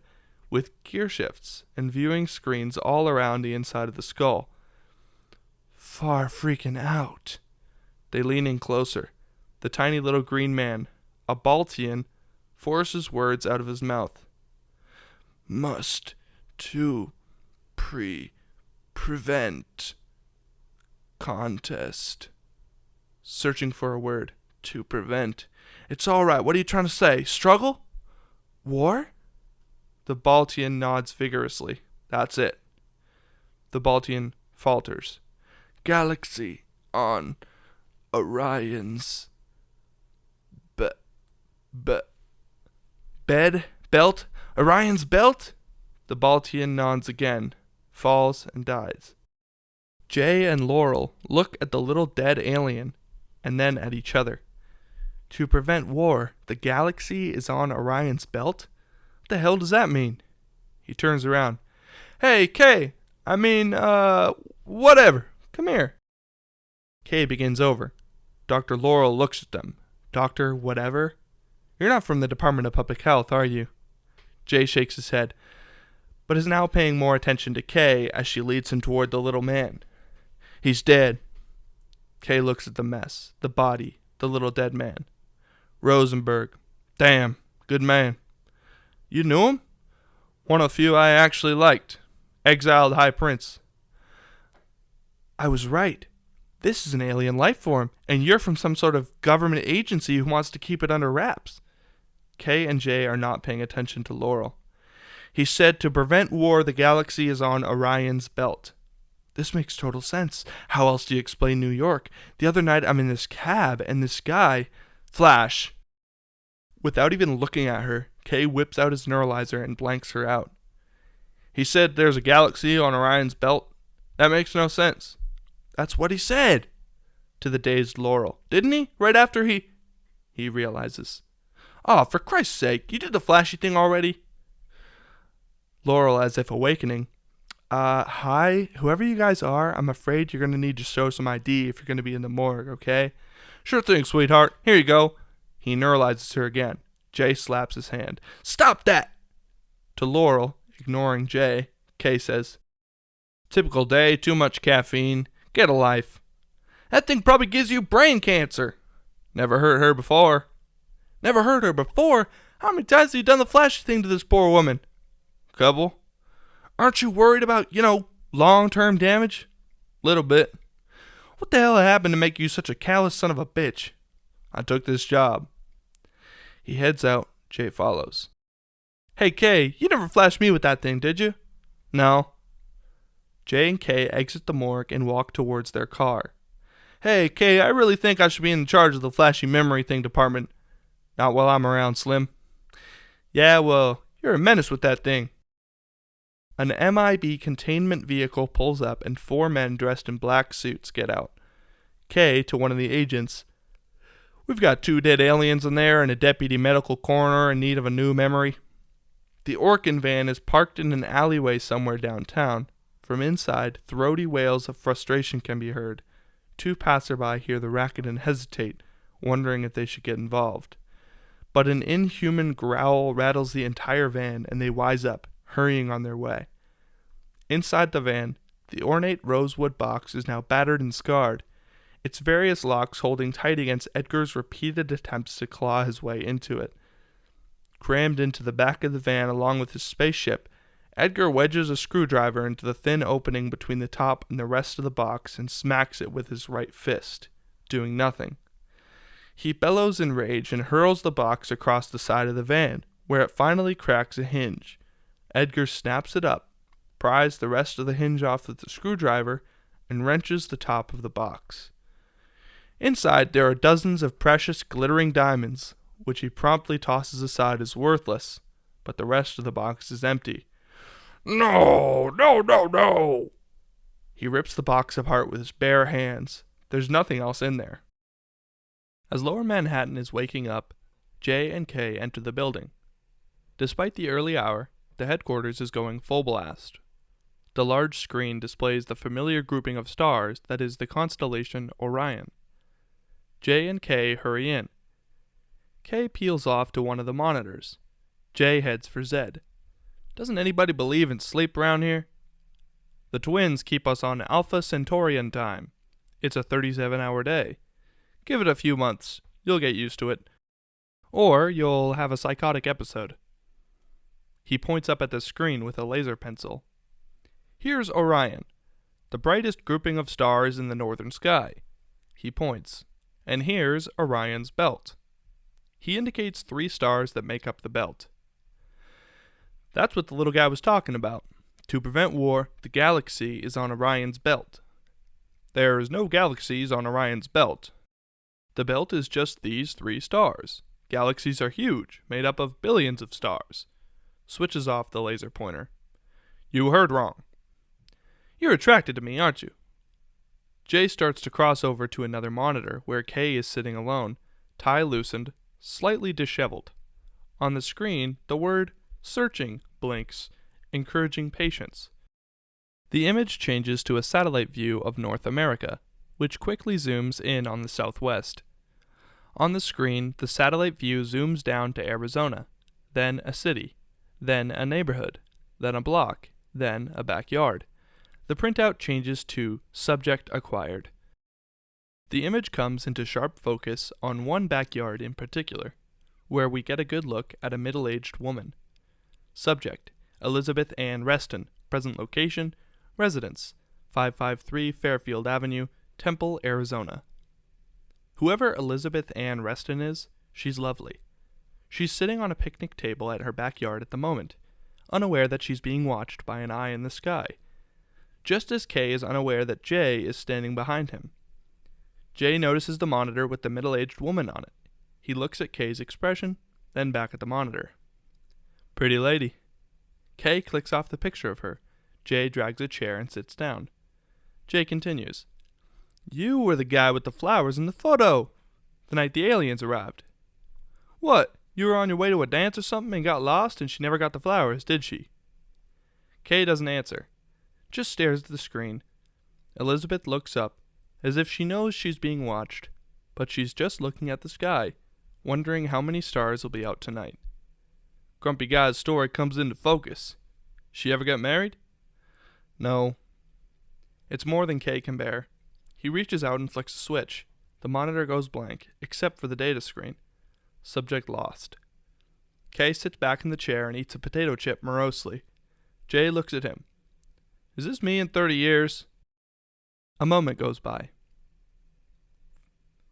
with gear shifts and viewing screens all around the inside of the skull. Far freaking out. They lean in closer. The tiny little green man, a Baltian, forces words out of his mouth. Must to prevent contest. Searching for a word. To prevent. It's all right. What are you trying to say? Struggle? War? The Baltian nods vigorously. That's it. The Baltian falters. Galaxy on Orion's bed? Belt? Orion's belt? The Baltian nods again, falls, and dies. Jay and Laurel look at the little dead alien, and then at each other. To prevent war, the galaxy is on Orion's belt? What the hell does that mean? He turns around. Hey, Kay! Whatever. Come here. Kay begins over. Dr. Laurel looks at them. Doctor whatever? You're not from the Department of Public Health, are you? Jay shakes his head, but is now paying more attention to Kay as she leads him toward the little man. He's dead. Kay looks at the mess, the body, the little dead man. Rosenberg. Damn, good man. You knew him? One of the few I actually liked. Exiled High Prince. I was right. This is an alien life form, and you're from some sort of government agency who wants to keep it under wraps. Kay and Jay are not paying attention to Laurel. He said to prevent war, the galaxy is on Orion's belt. This makes total sense. How else do you explain New York? The other night I'm in this cab, and this guy... Flash. Without even looking at her, Kay whips out his neuralyzer and blanks her out. He said there's a galaxy on Orion's belt. That makes no sense. That's what he said. To the dazed Laurel. Didn't he? Right after he realizes. Oh, for Christ's sake, you did the flashy thing already? Laurel, as if awakening. Hi, whoever you guys are, I'm afraid you're going to need to show some ID if you're going to be in the morgue, okay? Sure thing, sweetheart. Here you go. He neuralyzes her again. Jay slaps his hand. Stop that! To Laurel, ignoring Jay, Kay says, typical day, too much caffeine. Get a life. That thing probably gives you brain cancer. Never heard her before. Never heard her before? How many times have you done the flashy thing to this poor woman? Couple. Aren't you worried about, long-term damage? Little bit. What the hell happened to make you such a callous son of a bitch? I took this job. He heads out. Jay follows. Hey, Kay, you never flashed me with that thing, did you? No. Jay and Kay exit the morgue and walk towards their car. Hey, Kay, I really think I should be in charge of the flashy memory thing department. Not while I'm around, Slim. Yeah, well, you're a menace with that thing. An MIB containment vehicle pulls up and 4 men dressed in black suits get out. Kay, to one of the agents, we've got 2 dead aliens in there and a deputy medical coroner in need of a new memory. The Orkin van is parked in an alleyway somewhere downtown. From inside, throaty wails of frustration can be heard. 2 passerby hear the racket and hesitate, wondering if they should get involved. But an inhuman growl rattles the entire van and they wise up, hurrying on their way. Inside the van, the ornate rosewood box is now battered and scarred, its various locks holding tight against Edgar's repeated attempts to claw his way into it. Crammed into the back of the van along with his spaceship, Edgar wedges a screwdriver into the thin opening between the top and the rest of the box and smacks it with his right fist, doing nothing. He bellows in rage and hurls the box across the side of the van, where it finally cracks a hinge. Edgar snaps it up, pries the rest of the hinge off with the screwdriver, and wrenches the top of the box. Inside there are dozens of precious glittering diamonds, which he promptly tosses aside as worthless, but the rest of the box is empty. No, no, no, no! He rips the box apart with his bare hands. There's nothing else in there. As Lower Manhattan is waking up, J and K enter the building. Despite the early hour, the headquarters is going full blast. The large screen displays the familiar grouping of stars that is the constellation Orion. J and K hurry in. K peels off to one of the monitors. J heads for Z. Doesn't anybody believe in sleep around here? The twins keep us on Alpha Centaurian time. It's a 37-hour day. Give it a few months. You'll get used to it. Or you'll have a psychotic episode. He points up at the screen with a laser pencil. Here's Orion, the brightest grouping of stars in the northern sky. He points. And here's Orion's belt. He indicates 3 stars that make up the belt. That's what the little guy was talking about. To prevent war, the galaxy is on Orion's belt. There's no galaxies on Orion's belt. The belt is just these 3 stars. Galaxies are huge, made up of billions of stars. Switches off the laser pointer. You heard wrong. You're attracted to me, aren't you? J starts to cross over to another monitor where K is sitting alone, tie loosened, slightly disheveled. On the screen, the word searching blinks, encouraging patience. The image changes to a satellite view of North America, which quickly zooms in on the southwest. On the screen, the satellite view zooms down to Arizona, then a city, then a neighborhood, then a block, then a backyard. The printout changes to subject acquired. The image comes into sharp focus on one backyard in particular, where we get a good look at a middle-aged woman. Subject, Elizabeth Ann Reston, present location, residence, 553 Fairfield Avenue, Temple, Arizona. Whoever Elizabeth Ann Reston is, she's lovely. She's sitting on a picnic table at her backyard at the moment, unaware that she's being watched by an eye in the sky, just as K is unaware that J is standing behind him. J notices the monitor with the middle-aged woman on it. He looks at K's expression, then back at the monitor. Pretty lady. K clicks off the picture of her. J drags a chair and sits down. J continues. You were the guy with the flowers in the photo, the night the aliens arrived. What, you were on your way to a dance or something and got lost and she never got the flowers, did she? K doesn't answer, just stares at the screen. Elizabeth looks up, as if she knows she's being watched, but she's just looking at the sky, wondering how many stars will be out tonight. Grumpy guy's story comes into focus. She ever got married? No. It's more than K can bear. He reaches out and flicks a switch. The monitor goes blank, except for the data screen. Subject lost. K sits back in the chair and eats a potato chip morosely. J looks at him. Is this me in 30 years? A moment goes by.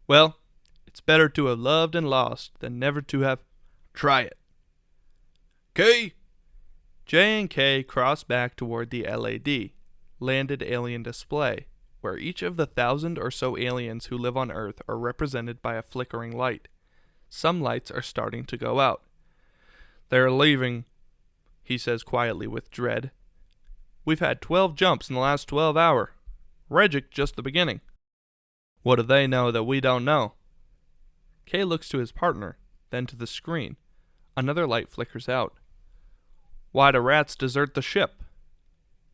Well, it's better to have loved and lost than never to have... Try it. K! J and K cross back toward the LAD, Landed Alien Display, where each of the 1,000 or so aliens who live on Earth are represented by a flickering light. Some lights are starting to go out. They're leaving, he says quietly with dread. We've had 12 jumps in the last 12 hours. Regic just the beginning. What do they know that we don't know? K looks to his partner, then to the screen. Another light flickers out. Why do rats desert the ship?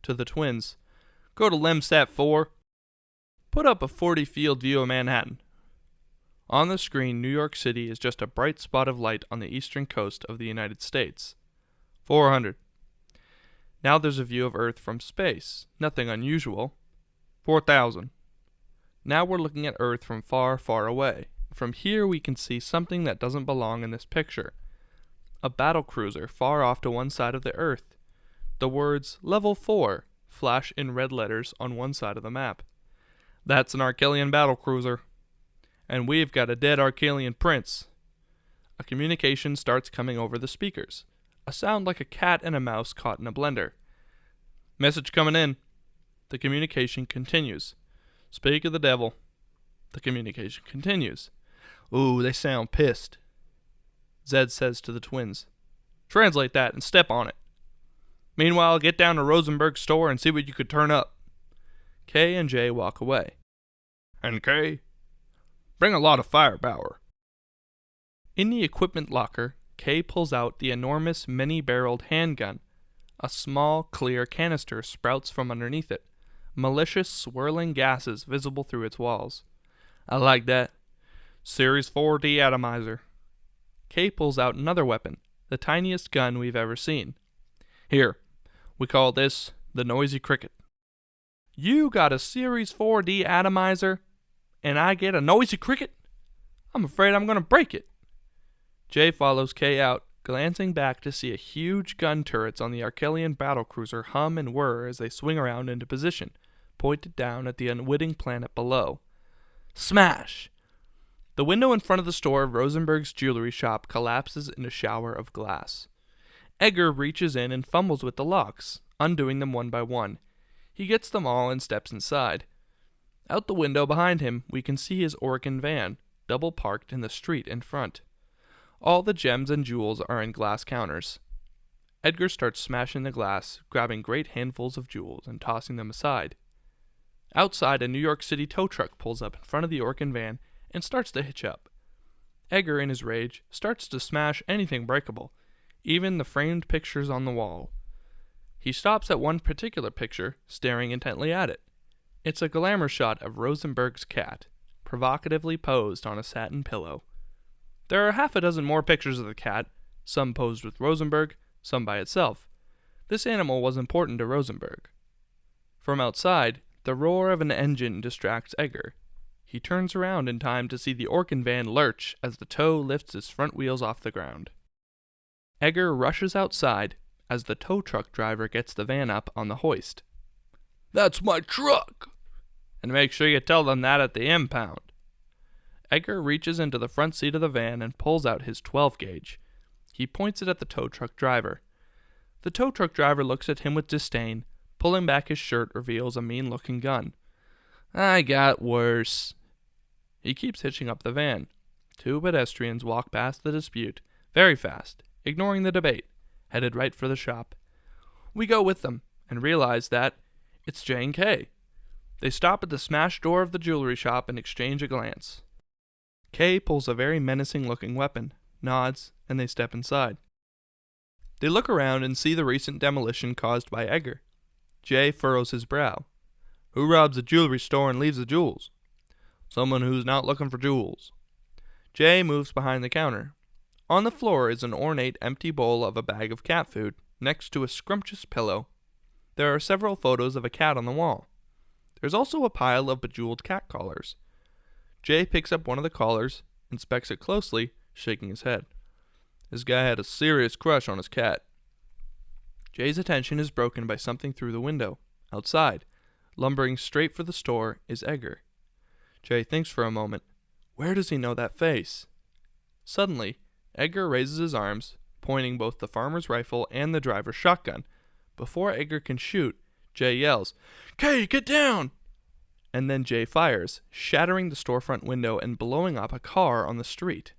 To the twins. Go to Lemsat 4. Put up a 40-field view of Manhattan. On the screen, New York City is just a bright spot of light on the eastern coast of the United States. 400. Now there's a view of Earth from space. Nothing unusual. 4,000. Now we're looking at Earth from far, far away. From here we can see something that doesn't belong in this picture. A battle cruiser far off to one side of the Earth. The words Level 4 flash in red letters on one side of the map. That's an Arquillian battle cruiser. And we've got a dead Arquillian prince. A communication starts coming over the speakers. A sound like a cat and a mouse caught in a blender. Message coming in. The communication continues. Speak of the devil. The communication continues. Ooh, they sound pissed. Zed says to the twins, translate that and step on it. Meanwhile, get down to Rosenberg's store and see what you could turn up. Kay and Jay walk away. And Kay, bring a lot of firepower. In the equipment locker, Kay pulls out the enormous many-barreled handgun. A small, clear canister sprouts from underneath it, malicious swirling gases visible through its walls. I like that. Series 4D atomizer. Kay pulls out another weapon, the tiniest gun we've ever seen. Here, we call this the Noisy Cricket. You got a Series 4D atomizer, and I get a Noisy Cricket? I'm afraid I'm going to break it. Jay follows Kay out, glancing back to see a huge gun turrets on the Arquillian battlecruiser hum and whir as they swing around into position, pointed down at the unwitting planet below. Smash! The window in front of the store of Rosenberg's jewelry shop collapses in a shower of glass. Edgar reaches in and fumbles with the locks, undoing them one by one. He gets them all and steps inside. Out the window behind him, we can see his Oregon van, double parked in the street in front. All the gems and jewels are in glass counters. Edgar starts smashing the glass, grabbing great handfuls of jewels and tossing them aside. Outside, a New York City tow truck pulls up in front of the Oregon van and starts to hitch up. Edgar, in his rage, starts to smash anything breakable, even the framed pictures on the wall. He stops at one particular picture, staring intently at it. It's a glamour shot of Rosenberg's cat, provocatively posed on a satin pillow. There are half a dozen more pictures of the cat, some posed with Rosenberg, some by itself. This animal was important to Rosenberg. From outside, the roar of an engine distracts Edgar. He turns around in time to see the Oregon van lurch as the tow lifts its front wheels off the ground. Edgar rushes outside as the tow truck driver gets the van up on the hoist. That's my truck! And make sure you tell them that at the impound. Edgar reaches into the front seat of the van and pulls out his 12-gauge. He points it at the tow truck driver. The tow truck driver looks at him with disdain. Pulling back his shirt reveals a mean-looking gun. I got worse. He keeps hitching up the van. Two pedestrians walk past the dispute, very fast, ignoring the debate, headed right for the shop. We go with them, and realize that it's Jay and Kay. They stop at the smashed door of the jewelry shop and exchange a glance. Kay pulls a very menacing-looking weapon, nods, and they step inside. They look around and see the recent demolition caused by Edgar. Jay furrows his brow. Who robs a jewelry store and leaves the jewels? Someone who's not looking for jewels. Jay moves behind the counter. On the floor is an ornate empty bowl of a bag of cat food, next to a scrumptious pillow. There are several photos of a cat on the wall. There's also a pile of bejeweled cat collars. Jay picks up one of the collars, inspects it closely, shaking his head. This guy had a serious crush on his cat. Jay's attention is broken by something through the window. Outside, lumbering straight for the store, is Edgar. Jay thinks for a moment. Where does he know that face? Suddenly, Edgar raises his arms, pointing both the farmer's rifle and the driver's shotgun. Before Edgar can shoot, Jay yells, Kay, get down! And then Jay fires, shattering the storefront window and blowing up a car on the street.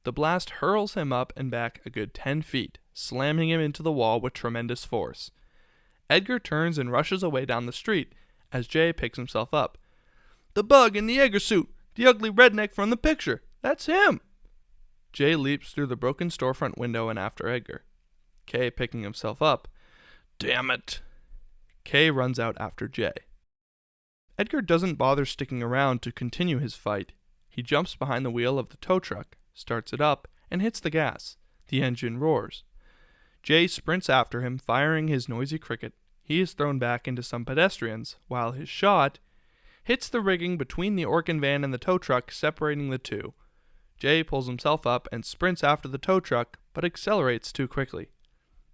The blast hurls him up and back a good 10 feet, slamming him into the wall with tremendous force. Edgar turns and rushes away down the street as Jay picks himself up. The bug in the Edgar suit! The ugly redneck from the picture! That's him! Jay leaps through the broken storefront window and after Edgar. Kay picking himself up. Damn it! Kay runs out after Jay. Edgar doesn't bother sticking around to continue his fight. He jumps behind the wheel of the tow truck, starts it up, and hits the gas. The engine roars. Jay sprints after him, firing his noisy cricket. He is thrown back into some pedestrians, while his shot hits the rigging between the Oregon van and the tow truck, separating the two. Jay pulls himself up and sprints after the tow truck, but accelerates too quickly.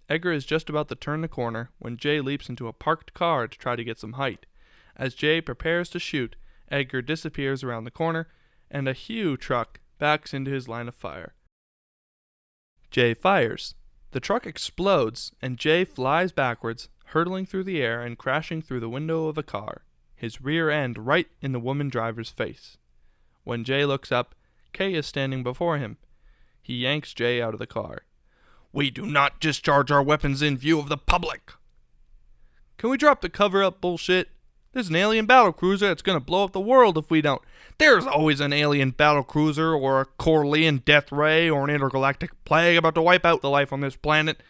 Edgar is just about to turn the corner when Jay leaps into a parked car to try to get some height. As Jay prepares to shoot, Edgar disappears around the corner, and a huge truck backs into his line of fire. Jay fires. The truck explodes, and Jay flies backwards, hurtling through the air and crashing through the window of a car, his rear end right in the woman driver's face. When Jay looks up, Kay is standing before him. He yanks Jay out of the car. We do not discharge our weapons in view of the public. Can we drop the cover-up bullshit? There's an alien battlecruiser that's gonna blow up the world if we don't. There's always an alien battlecruiser or a Corlean death ray or an intergalactic plague about to wipe out the life on this planet.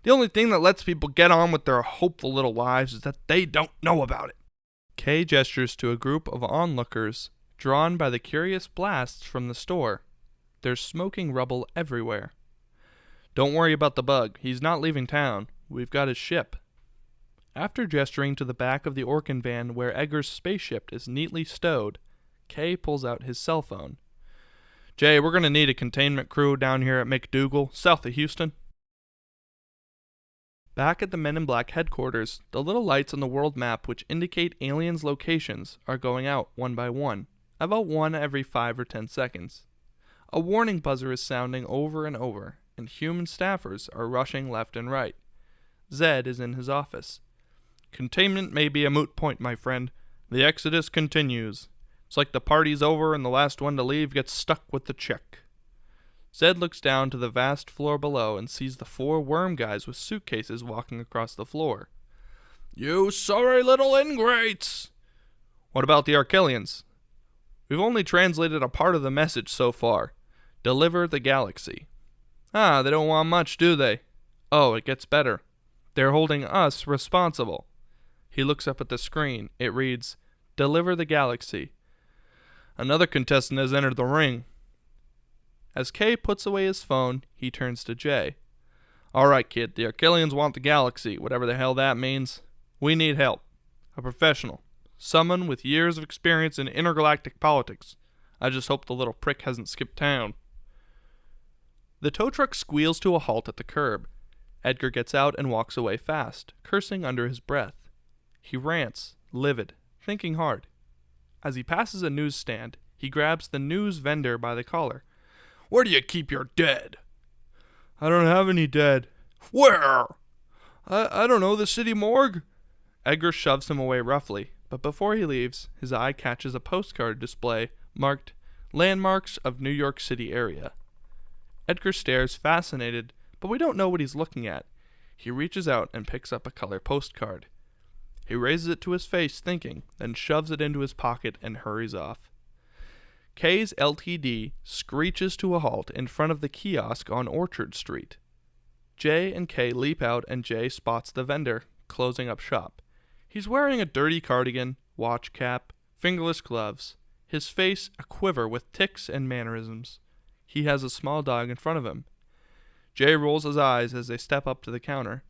The only thing that lets people get on with their hopeful little lives is that they don't know about it. Kay gestures to a group of onlookers, drawn by the curious blasts from the store. There's smoking rubble everywhere. Don't worry about the bug. He's not leaving town. We've got his ship. After gesturing to the back of the Orkin van where Edgar's spaceship is neatly stowed, Kay pulls out his cell phone. Jay, we're going to need a containment crew down here at McDougal, south of Houston. Back at the Men in Black headquarters, the little lights on the world map which indicate aliens' locations are going out one by one, about one every 5 or 10 seconds. A warning buzzer is sounding over and over, and human staffers are rushing left and right. Zed is in his office. Containment may be a moot point, my friend. The exodus continues. It's like the party's over and the last one to leave gets stuck with the check. Zed looks down to the vast floor below and sees the 4 worm guys with suitcases walking across the floor. You sorry little ingrates! What about the Arquillians? We've only translated a part of the message so far. Deliver the galaxy. They don't want much, do they? Oh, it gets better. They're holding us responsible. He looks up at the screen. It reads, Deliver the galaxy. Another contestant has entered the ring. As Kay puts away his phone, he turns to Jay. All right, kid, the Arquillians want the galaxy, whatever the hell that means. We need help. A professional. Someone with years of experience in intergalactic politics. I just hope the little prick hasn't skipped town. The tow truck squeals to a halt at the curb. Edgar gets out and walks away fast, cursing under his breath. He rants, livid, thinking hard. As he passes a newsstand, he grabs the news vendor by the collar. Where do you keep your dead? I don't have any dead. Where? I don't know, the city morgue? Edgar shoves him away roughly, but before he leaves, his eye catches a postcard display marked Landmarks of New York City Area. Edgar stares fascinated, but we don't know what he's looking at. He reaches out and picks up a color postcard. He raises it to his face thinking, then shoves it into his pocket and hurries off. Kay's LTD screeches to a halt in front of the kiosk on Orchard Street. Jay and Kay leap out and Jay spots the vendor, closing up shop. He's wearing a dirty cardigan, watch cap, fingerless gloves, his face a quiver with tics and mannerisms. He has a small dog in front of him. Jay rolls his eyes as they step up to the counter.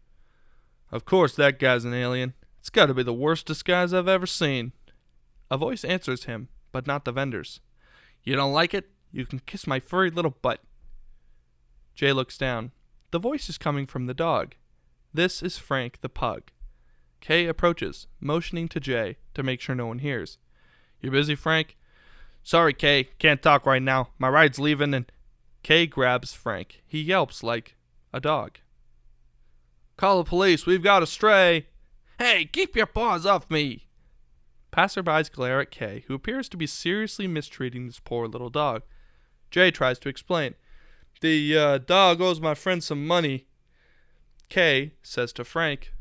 Of course that guy's an alien. It's got to be the worst disguise I've ever seen. A voice answers him, but not the vendor's. You don't like it? You can kiss my furry little butt. Jay looks down. The voice is coming from the dog. This is Frank the pug. Kay approaches, motioning to Jay to make sure no one hears. You busy, Frank? Sorry, Kay. Can't talk right now. My ride's leaving and... Kay grabs Frank. He yelps like a dog. Call the police. We've got a stray. Hey, keep your paws off me. Passerbys glare at Kay, who appears to be seriously mistreating this poor little dog. Jay tries to explain. The dog owes my friend some money. Kay says to Frank,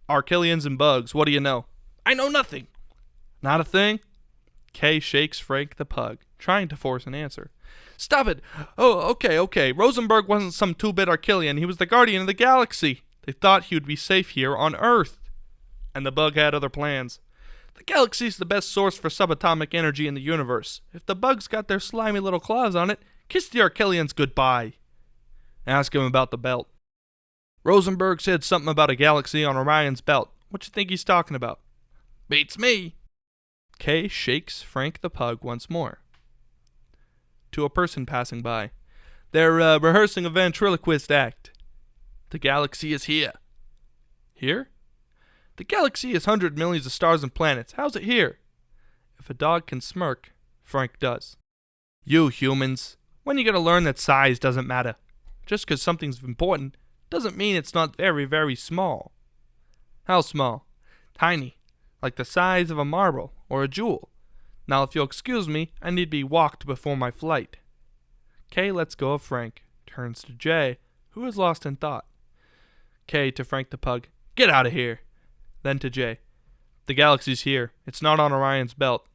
Arquillians and bugs, what do you know? I know nothing. Not a thing? Kay shakes Frank the pug, trying to force an answer. Stop it. Oh, okay. Rosenberg wasn't some two-bit Arquillian. He was the guardian of the galaxy. They thought he would be safe here on Earth. And the bug had other plans. The galaxy's the best source for subatomic energy in the universe. If the bugs got their slimy little claws on it, kiss the Arquillians goodbye. Ask him about the belt. Rosenberg said something about a galaxy on Orion's belt. What you think he's talking about? Beats me. Kay shakes Frank the pug once more. To a person passing by. They're rehearsing a ventriloquist act. The galaxy is here. Here? The galaxy is 100 millions of stars and planets. How's it here? If a dog can smirk, Frank does. You humans, when you gonna learn that size doesn't matter? Just because something's important doesn't mean it's not very, very small. How small? Tiny, like the size of a marble or a jewel. Now if you'll excuse me, I need to be walked before my flight. K lets go of Frank, turns to J, who is lost in thought. K to Frank the pug, get out of here. Then to J, the galaxy's here. It's not on Orion's belt.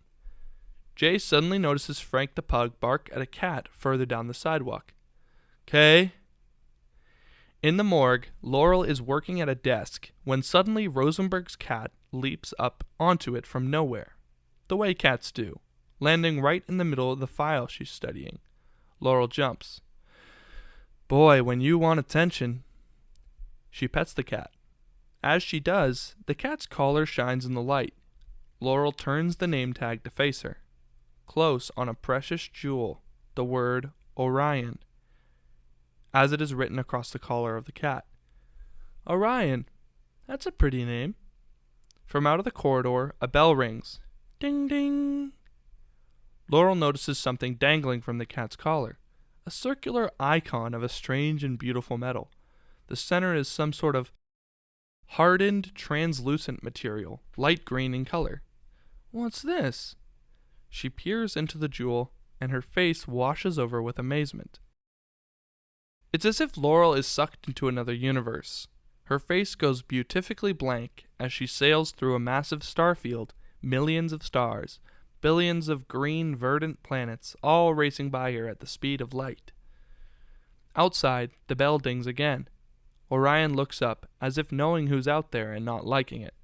J suddenly notices Frank the pug bark at a cat further down the sidewalk. K. In the morgue, Laurel is working at a desk when suddenly Rosenberg's cat leaps up onto it from nowhere, the way cats do, landing right in the middle of the file she's studying. Laurel jumps. Boy, when you want attention. She pets the cat. As she does, the cat's collar shines in the light. Laurel turns the name tag to face her. Close on a precious jewel, the word Orion, as it is written across the collar of the cat. Orion, that's a pretty name. From out of the corridor, a bell rings. Ding ding. Laurel notices something dangling from the cat's collar, a circular icon of a strange and beautiful metal. The center is some sort of hardened, translucent material, light green in color. What's this? She peers into the jewel, and her face washes over with amazement. It's as if Laurel is sucked into another universe. Her face goes beatifically blank as she sails through a massive star field, millions of stars, billions of green, verdant planets, all racing by her at the speed of light. Outside, the bell dings again. Orion looks up, as if knowing who's out there and not liking it.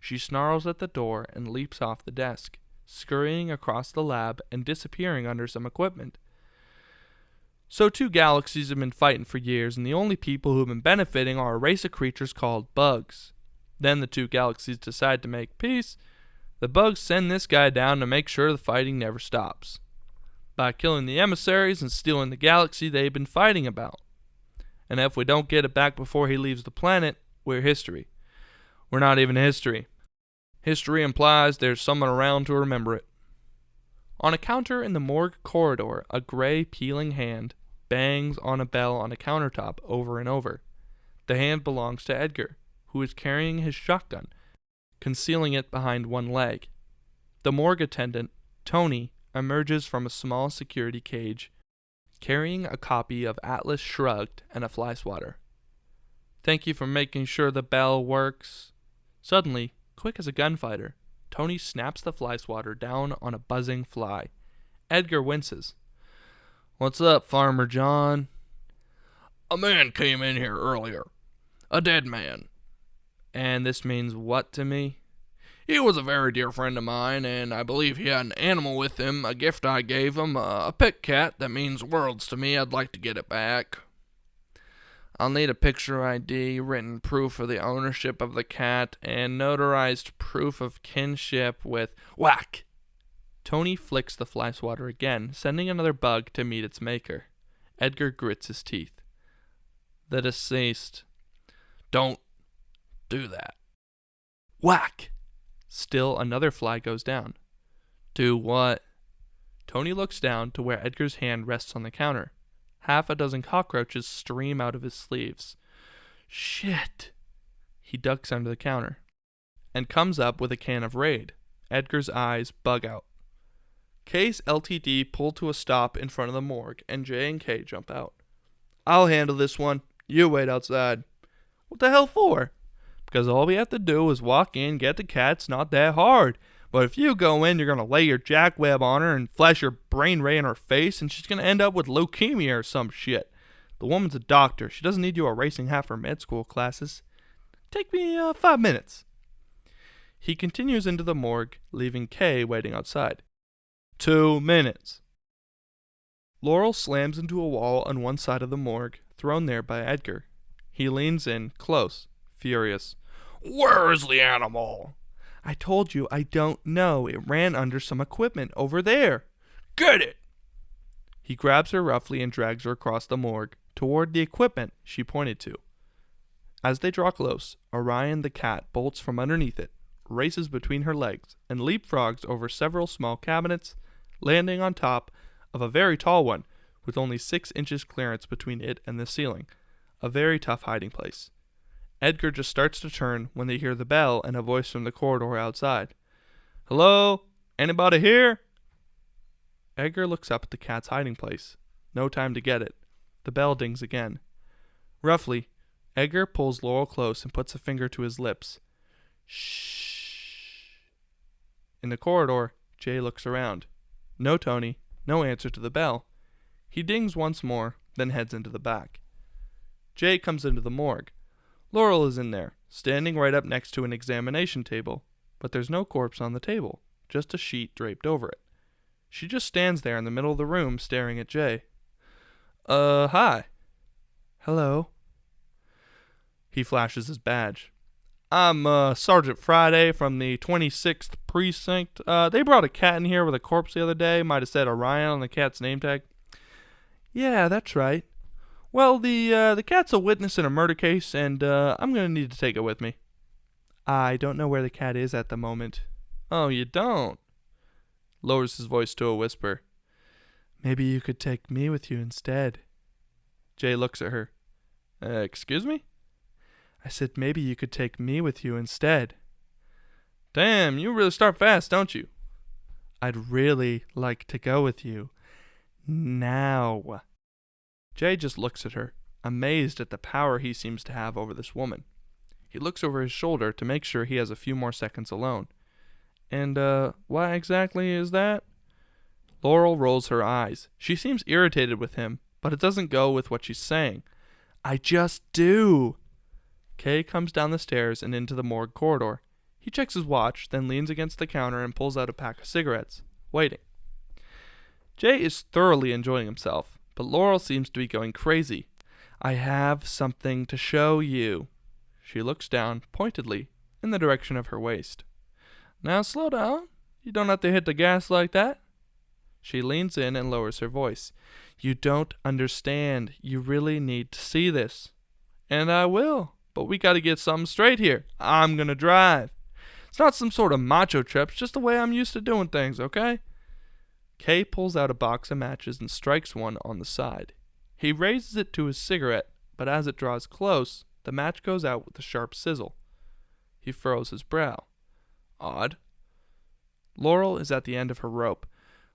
She snarls at the door and leaps off the desk, scurrying across the lab and disappearing under some equipment. So 2 galaxies have been fighting for years, and the only people who have been benefiting are a race of creatures called bugs. Then the 2 galaxies decide to make peace. The bugs send this guy down to make sure the fighting never stops, by killing the emissaries and stealing the galaxy they've been fighting about. And if we don't get it back before he leaves the planet, we're history. We're not even history. History implies there's someone around to remember it. On a counter in the morgue corridor, a gray, peeling hand bangs on a bell on a countertop over and over. The hand belongs to Edgar, who is carrying his shotgun, concealing it behind one leg. The morgue attendant, Tony, emerges from a small security cage, carrying a copy of Atlas Shrugged and a fly swatter. Thank you for making sure the bell works. Suddenly, quick as a gunfighter, Tony snaps the fly swatter down on a buzzing fly. Edgar winces. What's up, Farmer John? A man came in here earlier. A dead man. And this means what to me? He was a very dear friend of mine, and I believe he had an animal with him, a gift I gave him, a pet cat that means worlds to me. I'd like to get it back. I'll need a picture ID, written proof of the ownership of the cat, and notarized proof of kinship with whack. Tony flicks the fly swatter again, sending another bug to meet its maker. Edgar grits his teeth. The deceased. Don't do that. Whack! Still another fly goes down. Do what? Tony looks down to where Edgar's hand rests on the counter. Half a dozen cockroaches stream out of his sleeves. Shit! He ducks under the counter and comes up with a can of Raid. Edgar's eyes bug out. K's LTD pull to a stop in front of the morgue, and J and K jump out. I'll handle this one. You wait outside. What the hell for? Because all we have to do is walk in, get the cat. It's not that hard. But if you go in, you're going to lay your jackweb on her and flash your brain ray in her face, and she's going to end up with leukemia or some shit. The woman's a doctor. She doesn't need you erasing half her med school classes. Take me 5 minutes. He continues into the morgue, leaving K waiting outside. 2 minutes. Laurel slams into a wall on one side of the morgue, thrown there by Edgar. He leans in, close, furious. Where is the animal? I told you I don't know. It ran under some equipment over there. Get it! He grabs her roughly and drags her across the morgue, toward the equipment she pointed to. As they draw close, Orion the cat bolts from underneath it, races between her legs, and leapfrogs over several small cabinets, landing on top of a very tall one, with only 6 inches clearance between it and the ceiling. A very tough hiding place. Edgar just starts to turn when they hear the bell and a voice from the corridor outside. "Hello? Anybody here?" Edgar looks up at the cat's hiding place. No time to get it. The bell dings again. Roughly, Edgar pulls Laurel close and puts a finger to his lips. Shh. In the corridor, Jay looks around. No Tony, no answer to the bell. He dings once more, then heads into the back. Jay comes into the morgue. Laurel is in there, standing right up next to an examination table, but there's no corpse on the table, just a sheet draped over it. She just stands there in the middle of the room staring at Jay. Hi. Hello. He flashes his badge. "I'm Sergeant Friday from the 26th Precinct. They brought a cat in here with a corpse the other day. Might have said Orion on the cat's name tag." "Yeah, that's right. Well, the cat's a witness in a murder case, and I'm going to need to take it with me." "I don't know where the cat is at the moment." "Oh, you don't?" Lowers his voice to a whisper. "Maybe you could take me with you instead." Jay looks at her. Excuse me?" "I said maybe you could take me with you instead." "Damn, you really start fast, don't you?" "I'd really like to go with you. Now." Jay just looks at her, amazed at the power he seems to have over this woman. He looks over his shoulder to make sure he has a few more seconds alone. "And, why exactly is that?" Laurel rolls her eyes. She seems irritated with him, but it doesn't go with what she's saying. "I just do." Kay comes down the stairs and into the morgue corridor. He checks his watch, then leans against the counter and pulls out a pack of cigarettes, waiting. Jay is thoroughly enjoying himself, but Laurel seems to be going crazy. "I have something to show you." She looks down, pointedly, in the direction of her waist. "Now slow down. You don't have to hit the gas like that." She leans in and lowers her voice. "You don't understand. You really need to see this." "And I will, but we gotta get something straight here. I'm gonna drive. It's not some sort of macho trip, it's just the way I'm used to doing things, okay?" Kay pulls out a box of matches and strikes one on the side. He raises it to his cigarette, but as it draws close, the match goes out with a sharp sizzle. He furrows his brow. Odd. Laurel is at the end of her rope.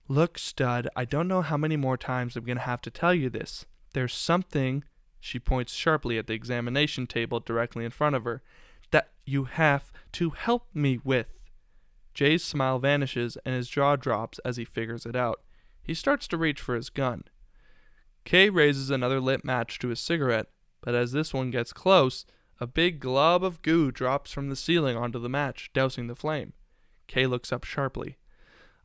"Look, stud, I don't know how many more times I'm going to have to tell you this. There's something," she points sharply at the examination table directly in front of her, "that you have to help me with." Jay's smile vanishes and his jaw drops as he figures it out. He starts to reach for his gun. Kay raises another lit match to his cigarette, but as this one gets close, a big glob of goo drops from the ceiling onto the match, dousing the flame. Kay looks up sharply.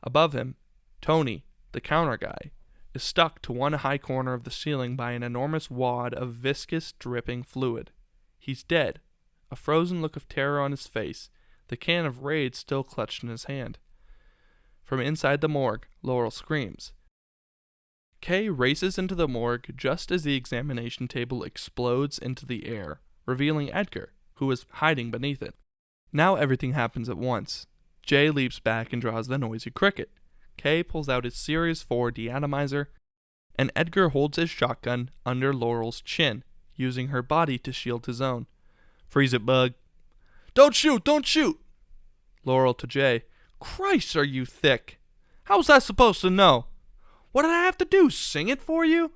Above him, Tony, the counter guy, is stuck to one high corner of the ceiling by an enormous wad of viscous, dripping fluid. He's dead, a frozen look of terror on his face, the can of Raid still clutched in his hand. From inside the morgue, Laurel screams. Kay races into the morgue just as the examination table explodes into the air, revealing Edgar, who is hiding beneath it. Now everything happens at once. Jay leaps back and draws the noisy cricket. Kay pulls out his Series 4 deatomizer, and Edgar holds his shotgun under Laurel's chin, using her body to shield his own. "Freeze it, bug." "Don't shoot! Don't shoot!" Laurel to Jay. "Christ, are you thick? How was I supposed to know? What did I have to do, sing it for you?"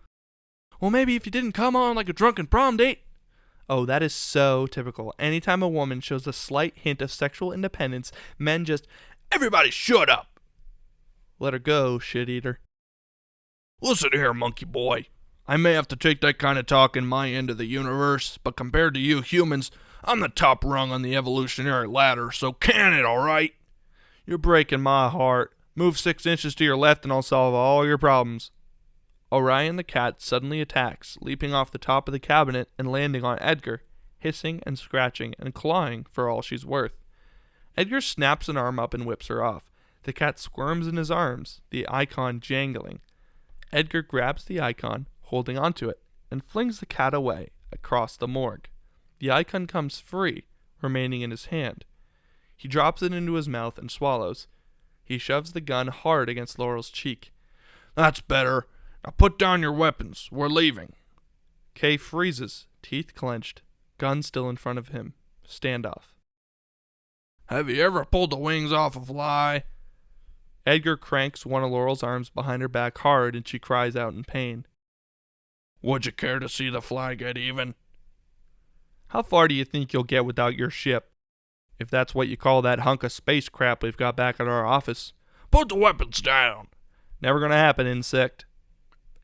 "Well, maybe if you didn't come on like a drunken prom date." Oh, that is so typical. Anytime a woman shows a slight hint of sexual independence, men just, "Everybody shut up." Let her go, shit-eater. "Listen here, monkey boy. I may have to take that kind of talk in my end of the universe, but compared to you humans, I'm the top rung on the evolutionary ladder, so can it, alright? You're breaking my heart. Move 6 inches to your left and I'll solve all your problems." Orion the cat suddenly attacks, leaping off the top of the cabinet and landing on Edgar, hissing and scratching and clawing for all she's worth. Edgar snaps an arm up and whips her off. The cat squirms in his arms, the icon jangling. Edgar grabs the icon, holding onto it, and flings the cat away, across the morgue. The icon comes free, remaining in his hand. He drops it into his mouth and swallows. He shoves the gun hard against Laurel's cheek. "That's better. Now put down your weapons. We're leaving." Kay freezes, teeth clenched. gun still in front of him. Standoff. Have you ever pulled the wings off a fly? Edgar cranks one of Laurel's arms behind her back hard and she cries out in pain. Would you care to see the fly get even? How far do you think you'll get without your ship? If that's what you call that hunk of space crap we've got back at our office. Put the weapons down. Never gonna happen, insect.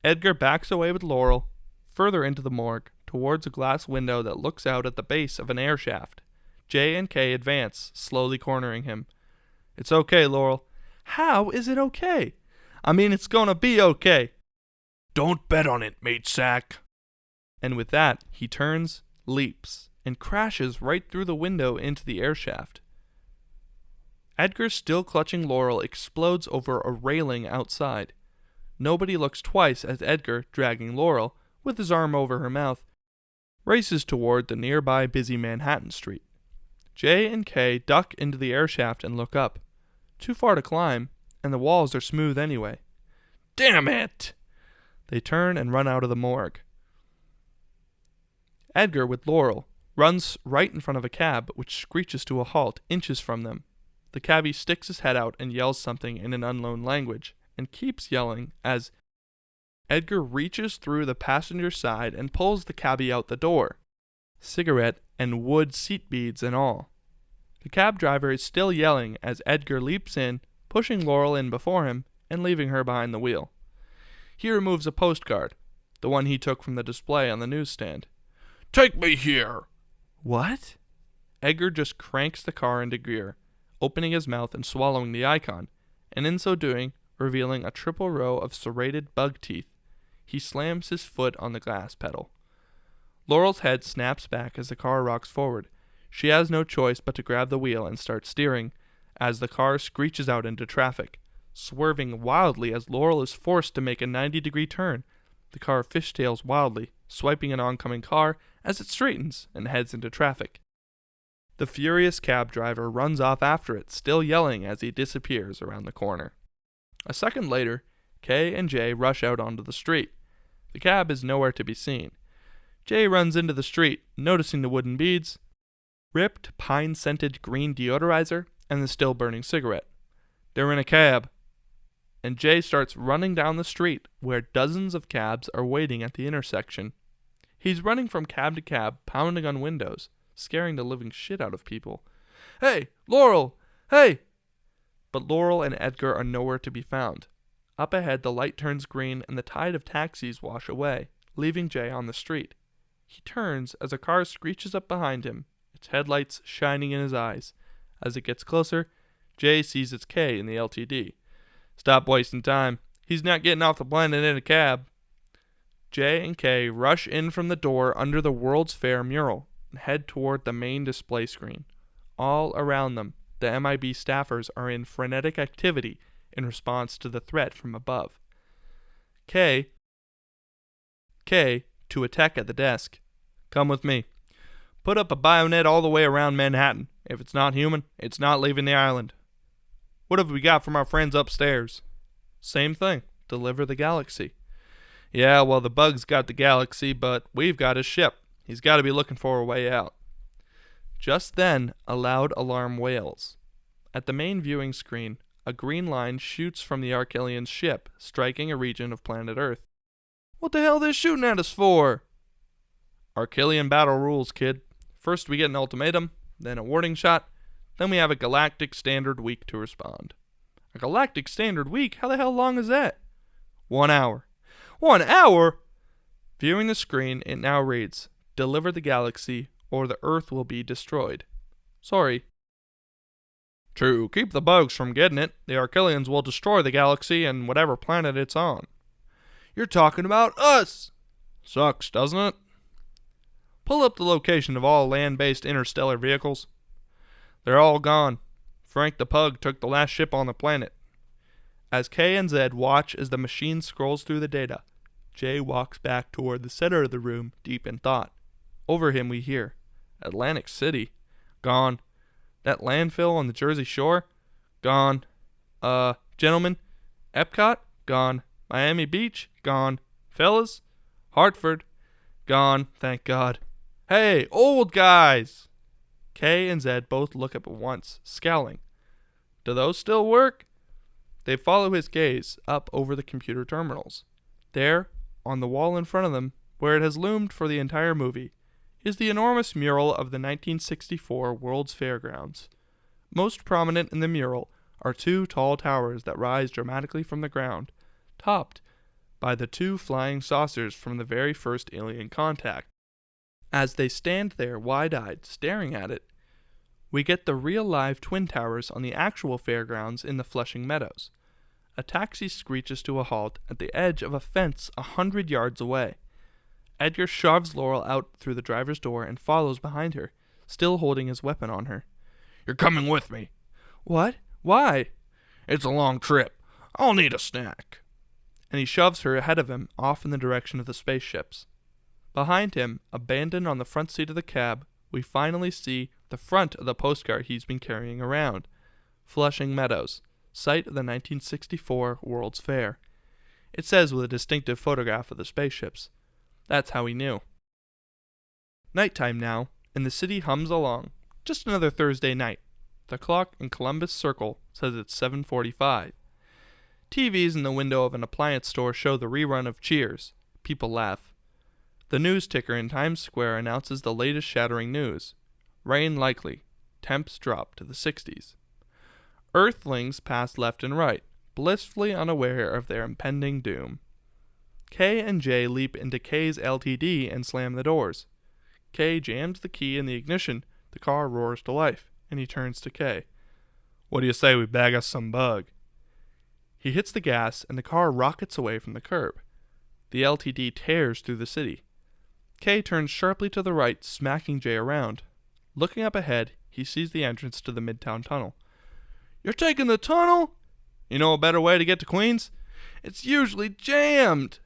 Edgar backs away with Laurel, further into the morgue, towards a glass window that looks out at the base of an air shaft. J and K advance, slowly cornering him. It's okay, Laurel. How is it okay? I mean, it's gonna be okay. Don't bet on it, mate sack. And with that, he turns, leaps, and crashes right through the window into the air shaft. Edgar, still clutching Laurel, explodes over a railing outside. Nobody looks twice as Edgar, dragging Laurel, with his arm over her mouth, races toward the nearby busy Manhattan street. J and K duck into the air shaft and look up. Too far to climb, and the walls are smooth anyway. Damn it! They turn and run out of the morgue. Edgar, with Laurel, runs right in front of a cab, which screeches to a halt inches from them. The cabbie sticks his head out and yells something in an unknown language, and keeps yelling as Edgar reaches through the passenger side and pulls the cabbie out the door, cigarette and wood seat beads and all. The cab driver is still yelling as Edgar leaps in, pushing Laurel in before him and leaving her behind the wheel. He removes a postcard, the one he took from the display on the newsstand. Take me here. What? Edgar just cranks the car into gear, opening his mouth and swallowing the icon, and in so doing, revealing a triple row of serrated bug teeth. He slams his foot on the gas pedal. Laurel's head snaps back as the car rocks forward. She has no choice but to grab the wheel and start steering, as the car screeches out into traffic, swerving wildly as Laurel is forced to make a 90-degree turn. The car fishtails wildly, swiping an oncoming car as it straightens and heads into traffic. The furious cab driver runs off after it, still yelling as he disappears around the corner. A second later, K and J rush out onto the street. The cab is nowhere to be seen. J runs into the street, noticing the wooden beads, ripped pine-scented green deodorizer, and the still-burning cigarette. They're in a cab. And J starts running down the street, where dozens of cabs are waiting at the intersection. He's running from cab to cab, pounding on windows, scaring the living shit out of people. Hey, Laurel! Hey! But Laurel and Edgar are nowhere to be found. Up ahead, the light turns green and the tide of taxis wash away, leaving Jay on the street. He turns as a car screeches up behind him, its headlights shining in his eyes. As it gets closer, Jay sees it's K in the LTD. Stop wasting time. He's not getting off the planet in a cab. J and K rush in from the door under the World's Fair mural and head toward the main display screen. All around them, the MIB staffers are in frenetic activity in response to the threat from above. K, to attack at the desk. Come with me. Put up a bayonet all the way around Manhattan. If it's not human, it's not leaving the island. What have we got from our friends upstairs? Same thing. Deliver the galaxy. Yeah, well, the bug's got the galaxy, but we've got his ship. He's got to be looking for a way out. Just then, a loud alarm wails. At the main viewing screen, a green line shoots from the Arquillian's ship, striking a region of planet Earth. What the hell are they shooting at us for? Arquillian battle rules, kid. First we get an ultimatum, then a warning shot, then we have a galactic standard week to respond. A galactic standard week? How the hell long is that? 1 hour. 1 hour? Viewing the screen, it now reads, Deliver the galaxy, or the Earth will be destroyed. Sorry. To keep the bugs from getting it, the Arquillians will destroy the galaxy and whatever planet it's on. You're talking about us! Sucks, doesn't it? Pull up the location of all land-based interstellar vehicles. They're all gone. Frank the Pug took the last ship on the planet. As K and Z watch as the machine scrolls through the data, Jay walks back toward the center of the room, deep in thought. Over him we hear, Atlantic City. Gone. That landfill on the Jersey Shore? Gone. Gentlemen, Epcot? Gone. Miami Beach? Gone. Fellas? Hartford? Gone, thank God. Hey, old guys! Kay and Zed both look up at once, scowling. Do those still work? They follow his gaze up over the computer terminals. There, on the wall in front of them, where it has loomed for the entire movie, is the enormous mural of the 1964 World's Fairgrounds. Most prominent in the mural are two tall towers that rise dramatically from the ground, topped by the two flying saucers from the very first alien contact. As they stand there wide-eyed, staring at it, we get the real-live twin towers on the actual fairgrounds in the Flushing Meadows. A taxi screeches to a halt at the edge of a fence 100 yards away. Edgar shoves Laurel out through the driver's door and follows behind her, still holding his weapon on her. You're coming with me. What? Why? It's a long trip. I'll need a snack. And he shoves her ahead of him off in the direction of the spaceships. Behind him, abandoned on the front seat of the cab, we finally see the front of the postcard he's been carrying around. Flushing Meadows, site of the 1964 World's Fair. It says with a distinctive photograph of the spaceships. That's how he knew. Nighttime now, and the city hums along. Just another Thursday night. The clock in Columbus Circle says it's 7:45. TVs in the window of an appliance store show the rerun of Cheers. People laugh. The news ticker in Times Square announces the latest shattering news. Rain likely. Temps drop to the 60s. Earthlings pass left and right, blissfully unaware of their impending doom. Kay and Jay leap into Kay's LTD and slam the doors. Kay jams the key in the ignition, the car roars to life, and he turns to Kay. What do you say we bag us some bug? He hits the gas, and the car rockets away from the curb. The LTD tears through the city. Kay turns sharply to the right, smacking Jay around. Looking up ahead, he sees the entrance to the Midtown Tunnel. You're taking the tunnel? You know a better way to get to Queens? It's usually jammed.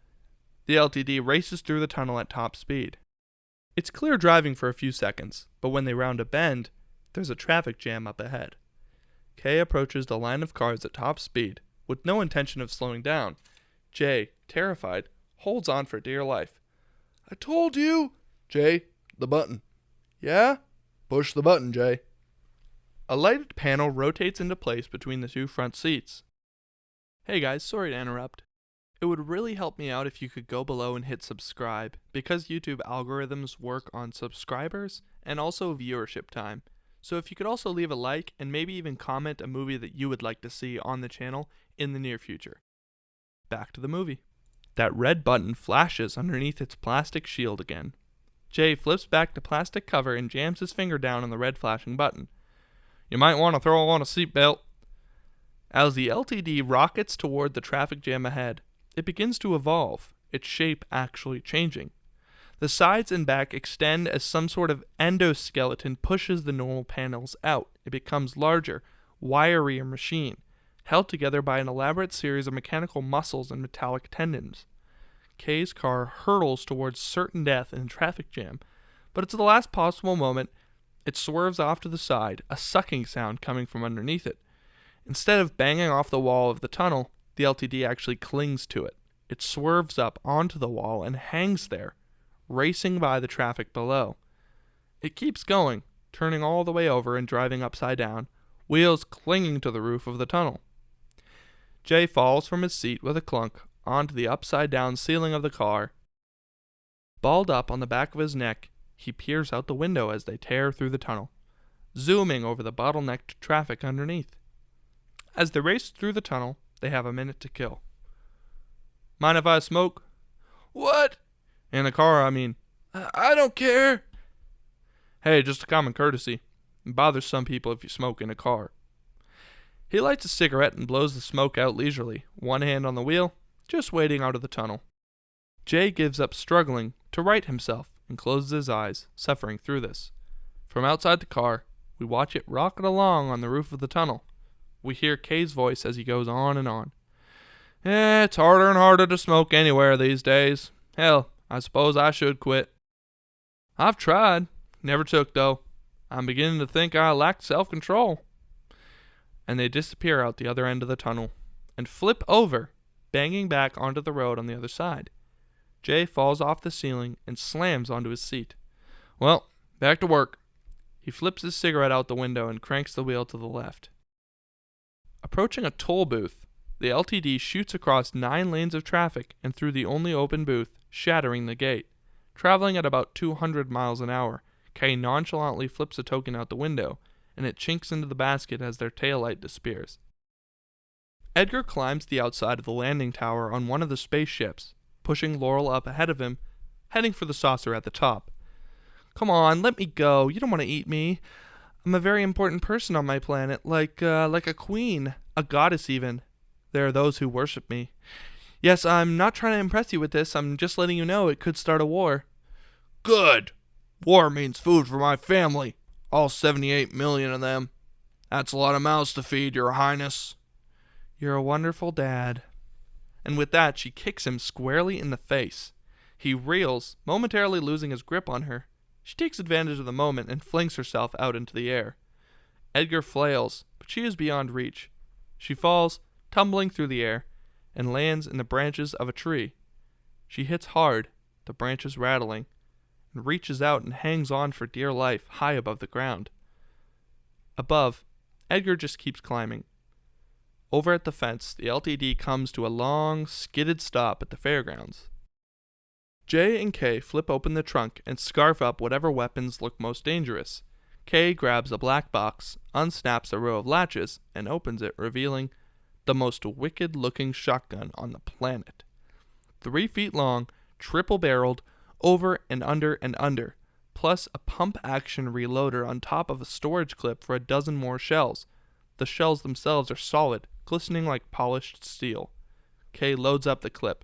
The LTD races through the tunnel at top speed. It's clear driving for a few seconds, but when they round a bend, there's a traffic jam up ahead. Kay approaches the line of cars at top speed, with no intention of slowing down. Jay, terrified, holds on for dear life. I told you! Jay, the button. Yeah? Push the button, Jay. A lighted panel rotates into place between the two front seats. Hey guys, sorry to interrupt. It would really help me out if you could go below and hit subscribe, because YouTube algorithms work on subscribers and also viewership time. So if you could also leave a like and maybe even comment a movie that you would like to see on the channel in the near future. Back to the movie. That red button flashes underneath its plastic shield again. Jay flips back the plastic cover and jams his finger down on the red flashing button. You might want to throw on a seatbelt. As the LTD rockets toward the traffic jam ahead, it begins to evolve, its shape actually changing. The sides and back extend as some sort of endoskeleton pushes the normal panels out. It becomes larger, wirier machine, held together by an elaborate series of mechanical muscles and metallic tendons. Kay's car hurtles towards certain death in a traffic jam, but at the last possible moment, it swerves off to the side, a sucking sound coming from underneath it. Instead of banging off the wall of the tunnel, the LTD actually clings to it. It swerves up onto the wall and hangs there, racing by the traffic below. It keeps going, turning all the way over and driving upside down, wheels clinging to the roof of the tunnel. Jay falls from his seat with a clunk onto the upside-down ceiling of the car. Balled up on the back of his neck, he peers out the window as they tear through the tunnel, zooming over the bottlenecked traffic underneath. As they race through the tunnel, they have a minute to kill. Mind if I smoke? What? In the car, I mean. I don't care. Hey, just a common courtesy. It bothers some people if you smoke in a car. He lights a cigarette and blows the smoke out leisurely, one hand on the wheel, just waiting out of the tunnel. Jay gives up struggling to right himself and closes his eyes, suffering through this. From outside the car, we watch it rocket along on the roof of the tunnel. We hear Kay's voice as he goes on and on. It's harder and harder to smoke anywhere these days. Hell, I suppose I should quit. I've tried. Never took, though. I'm beginning to think I lack self-control. And they disappear out the other end of the tunnel and flip over, banging back onto the road on the other side. Jay falls off the ceiling and slams onto his seat. Well, back to work. He flips his cigarette out the window and cranks the wheel to the left. Approaching a toll booth, the LTD shoots across 9 lanes of traffic and through the only open booth, shattering the gate. Traveling at about 200 miles an hour, Kay nonchalantly flips a token out the window, and it chinks into the basket as their taillight disappears. Edgar climbs the outside of the landing tower on one of the spaceships, pushing Laurel up ahead of him, heading for the saucer at the top. Come on, let me go. You don't want to eat me. I'm a very important person on my planet, like a queen, a goddess even. There are those who worship me. Yes, I'm not trying to impress you with this. I'm just letting you know it could start a war. Good. War means food for my family. All 78 million of them. That's a lot of mouths to feed, Your Highness. You're a wonderful dad. And with that, she kicks him squarely in the face. He reels, momentarily losing his grip on her. She takes advantage of the moment and flings herself out into the air. Edgar flails, but she is beyond reach. She falls, tumbling through the air, and lands in the branches of a tree. She hits hard, the branches rattling, and reaches out and hangs on for dear life high above the ground. Above, Edgar just keeps climbing. Over at the fence, the LTD comes to a long, skidded stop at the fairgrounds. J and K flip open the trunk and scarf up whatever weapons look most dangerous. K grabs a black box, unsnaps a row of latches, and opens it, revealing the most wicked-looking shotgun on the planet. 3 feet long, triple-barreled, over and under, plus a pump-action reloader on top of a storage clip for a dozen more shells. The shells themselves are solid, glistening like polished steel. K loads up the clip.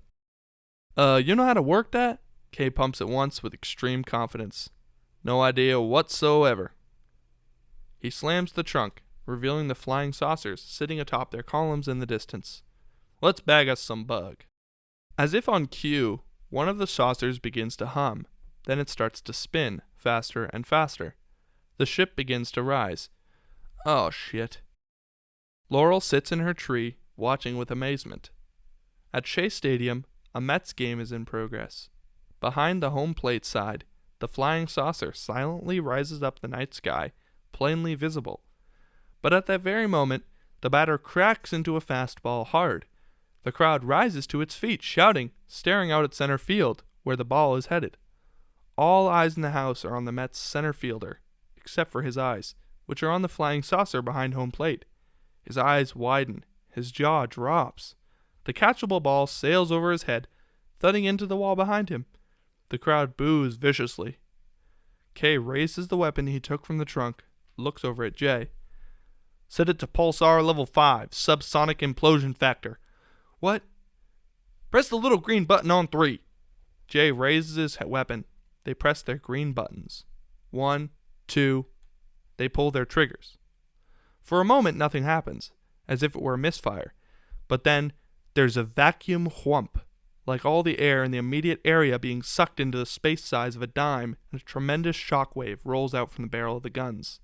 You know how to work that? K pumps it once with extreme confidence. No idea whatsoever. He slams the trunk, revealing the flying saucers sitting atop their columns in the distance. Let's bag us some bug. As if on cue, one of the saucers begins to hum. Then it starts to spin, faster and faster. The ship begins to rise. Oh shit. Laurel sits in her tree, watching with amazement. At Shea Stadium, a Mets game is in progress. Behind the home plate side, the flying saucer silently rises up the night sky, plainly visible. But at that very moment, the batter cracks into a fastball hard. The crowd rises to its feet, shouting, staring out at center field, where the ball is headed. All eyes in the house are on the Mets' center fielder, except for his eyes, which are on the flying saucer behind home plate. His eyes widen, his jaw drops. The catchable ball sails over his head, thudding into the wall behind him. The crowd boos viciously. Kay raises the weapon he took from the trunk, looks over at Jay. Set it to pulsar level 5, subsonic implosion factor. What? Press the little green button on 3. Jay raises his weapon. They press their green buttons. 1, 2. They pull their triggers. For a moment, nothing happens, as if it were a misfire. But then, there's a vacuum whump, like all the air in the immediate area being sucked into the space size of a dime, and a tremendous shockwave rolls out from the barrel of the guns.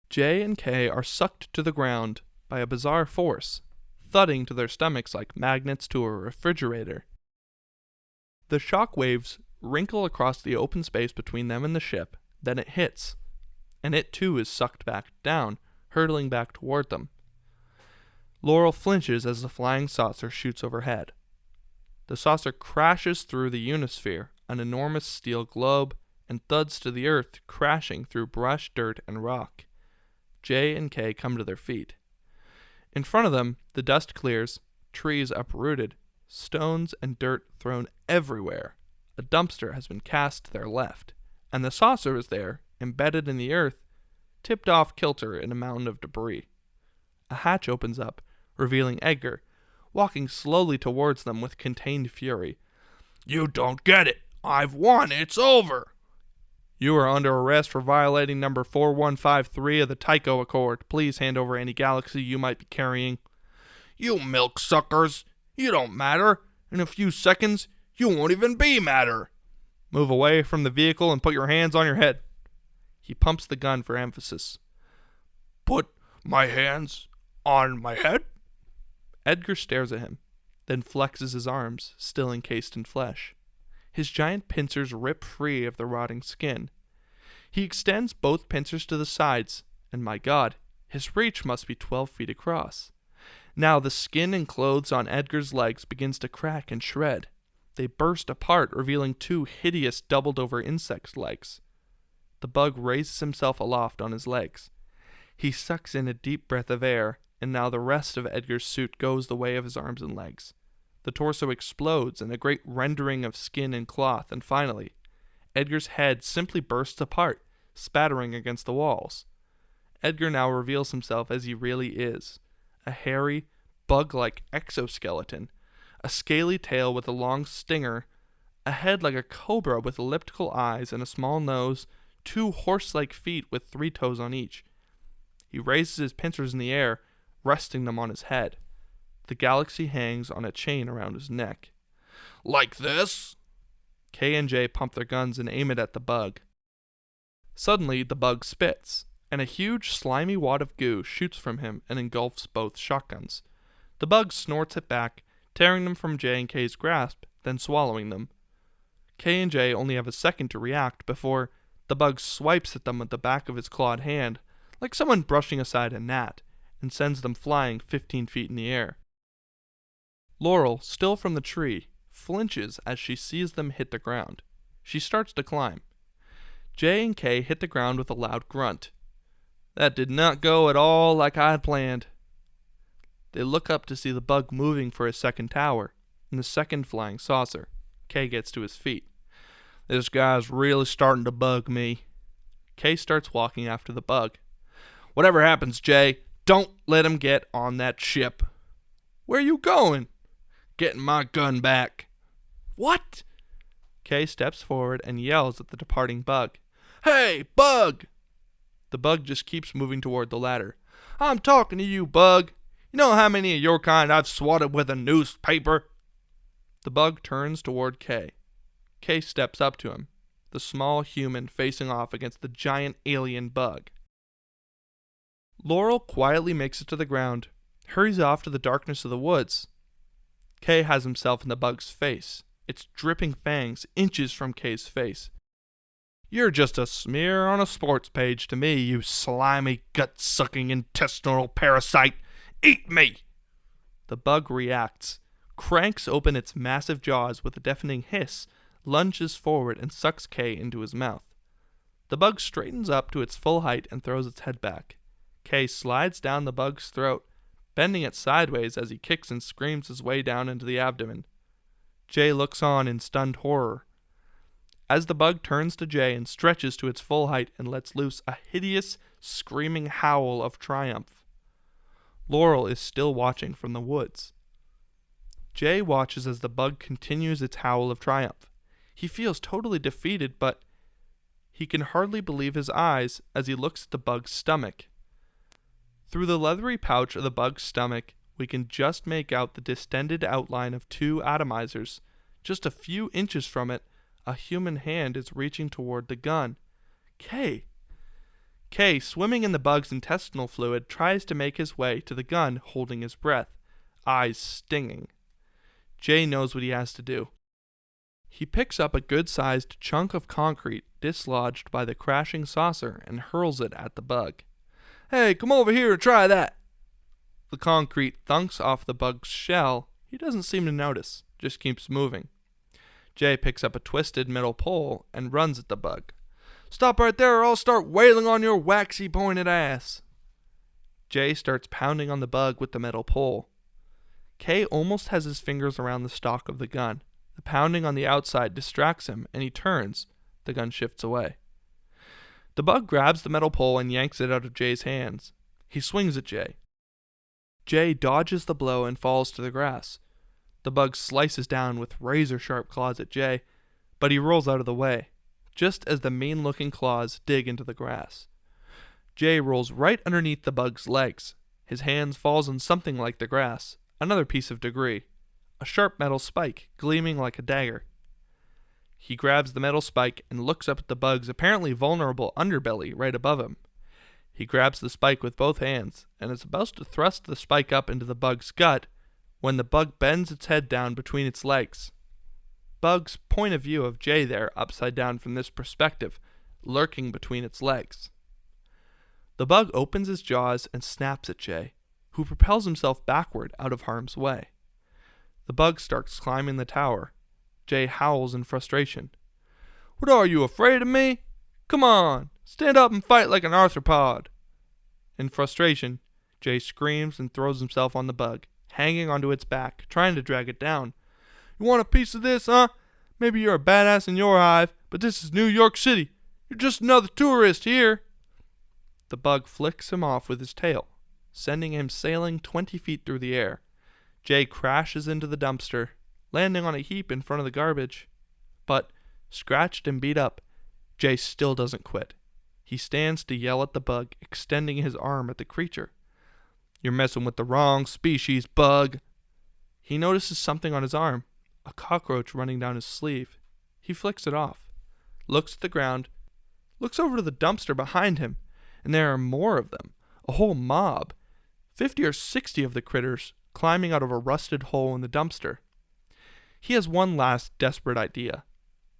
J and K are sucked to the ground by a bizarre force, thudding to their stomachs like magnets to a refrigerator. The shockwaves wrinkle across the open space between them and the ship, then it hits, and it too is sucked back down, hurtling back toward them. Laurel flinches as the flying saucer shoots overhead. The saucer crashes through the Unisphere, an enormous steel globe, and thuds to the earth, crashing through brush, dirt, and rock. J and K come to their feet. In front of them, the dust clears, trees uprooted, stones and dirt thrown everywhere. A dumpster has been cast to their left, and the saucer is there, embedded in the earth, tipped off kilter in a mountain of debris. A hatch opens up, revealing Edgar, walking slowly towards them with contained fury. You don't get it. I've won. It's over. You are under arrest for violating number 4153 of the Tycho Accord. Please hand over any galaxy you might be carrying. You milk suckers. You don't matter. In a few seconds, you won't even be matter. Move away from the vehicle and put your hands on your head. He pumps the gun for emphasis. Put my hands on my head? Edgar stares at him, then flexes his arms, still encased in flesh. His giant pincers rip free of the rotting skin. He extends both pincers to the sides, and my God, his reach must be 12 feet across. Now the skin and clothes on Edgar's legs begins to crack and shred. They burst apart, revealing two hideous doubled-over insect legs. The bug raises himself aloft on his legs. He sucks in a deep breath of air, and now the rest of Edgar's suit goes the way of his arms and legs. The torso explodes in a great rendering of skin and cloth, and finally, Edgar's head simply bursts apart, spattering against the walls. Edgar now reveals himself as he really is, a hairy, bug-like exoskeleton, a scaly tail with a long stinger, a head like a cobra with elliptical eyes and a small nose, two horse-like feet with 3 toes on each. He raises his pincers in the air, resting them on his head. The galaxy hangs on a chain around his neck. Like this? K and J pump their guns and aim it at the bug. Suddenly, the bug spits, and a huge slimy wad of goo shoots from him and engulfs both shotguns. The bug snorts it back, tearing them from J and K's grasp, then swallowing them. K and J only have a second to react before the bug swipes at them with the back of his clawed hand, like someone brushing aside a gnat, and sends them flying 15 feet in the air. Laurel, still from the tree, flinches as she sees them hit the ground. She starts to climb. J and K hit the ground with a loud grunt. That did not go at all like I had planned. They look up to see the bug moving for his second tower, and the second flying saucer. K gets to his feet. This guy's really starting to bug me. K starts walking after the bug. Whatever happens, J, don't let him get on that ship. Where you going? Getting my gun back. What? K steps forward and yells at the departing bug. Hey, bug! The bug just keeps moving toward the ladder. I'm talking to you, bug. You know how many of your kind I've swatted with a newspaper? The bug turns toward K. K steps up to him, the small human facing off against the giant alien bug. Laurel quietly makes it to the ground, hurries off to the darkness of the woods. K has himself in the bug's face, its dripping fangs inches from K's face. You're just a smear on a sports page to me, you slimy, gut-sucking intestinal parasite. Eat me! The bug reacts, cranks open its massive jaws with a deafening hiss, lunges forward and sucks K into his mouth. The bug straightens up to its full height and throws its head back. K slides down the bug's throat, bending it sideways as he kicks and screams his way down into the abdomen. J looks on in stunned horror. As the bug turns to J and stretches to its full height and lets loose a hideous, screaming howl of triumph. Laurel is still watching from the woods. J watches as the bug continues its howl of triumph. He feels totally defeated, but he can hardly believe his eyes as he looks at the bug's stomach. Through the leathery pouch of the bug's stomach, we can just make out the distended outline of 2 atomizers. Just a few inches from it, a human hand is reaching toward the gun. K, swimming in the bug's intestinal fluid, tries to make his way to the gun, holding his breath, eyes stinging. J knows what he has to do. He picks up a good-sized chunk of concrete dislodged by the crashing saucer and hurls it at the bug. Hey, come over here and try that! The concrete thunks off the bug's shell. He doesn't seem to notice, just keeps moving. J picks up a twisted metal pole and runs at the bug. Stop right there or I'll start wailing on your waxy pointed ass. J starts pounding on the bug with the metal pole. K almost has his fingers around the stock of the gun. The pounding on the outside distracts him and he turns. The gun shifts away. The bug grabs the metal pole and yanks it out of J's hands. He swings at J. J dodges the blow and falls to the grass. The bug slices down with razor-sharp claws at J, but he rolls out of the way, just as the mean-looking claws dig into the grass. J rolls right underneath the bug's legs. His hands falls on something like the grass, another piece of debris, a sharp metal spike gleaming like a dagger. He grabs the metal spike and looks up at the bug's apparently vulnerable underbelly right above him. He grabs the spike with both hands and is about to thrust the spike up into the bug's gut when the bug bends its head down between its legs. Bug's point of view of J there, upside down from this perspective, lurking between its legs. The bug opens his jaws and snaps at Jay, who propels himself backward out of harm's way. The bug starts climbing the tower. Jay howls in frustration. "What are you, afraid of me? Come on, stand up and fight like an arthropod." In frustration, Jay screams and throws himself on the bug, hanging onto its back, trying to drag it down. "You want a piece of this, huh? Maybe you're a badass in your hive, but this is New York City. You're just another tourist here." The bug flicks him off with his tail, sending him sailing 20 feet through the air. Jay crashes into the dumpster, landing on a heap in front of the garbage. But, scratched and beat up, Jay still doesn't quit. He stands to yell at the bug, extending his arm at the creature. "You're messing with the wrong species, bug." He notices something on his arm, a cockroach running down his sleeve. He flicks it off, looks at the ground, looks over to the dumpster behind him, and there are more of them, a whole mob, 50 or 60 of the critters climbing out of a rusted hole in the dumpster. He has one last desperate idea.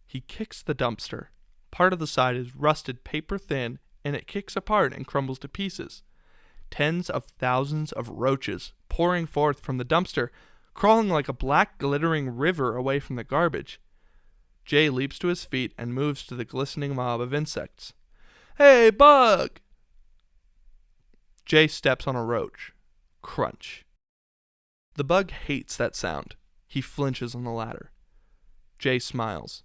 He kicks the dumpster. Part of the side is rusted paper thin, and it kicks apart and crumbles to pieces. Tens of thousands of roaches pouring forth from the dumpster, crawling like a black glittering river away from the garbage. Jay leaps to his feet and moves to the glistening mob of insects. "Hey, bug!" Jay steps on a roach. Crunch. The bug hates that sound. He flinches on the ladder. Jay smiles.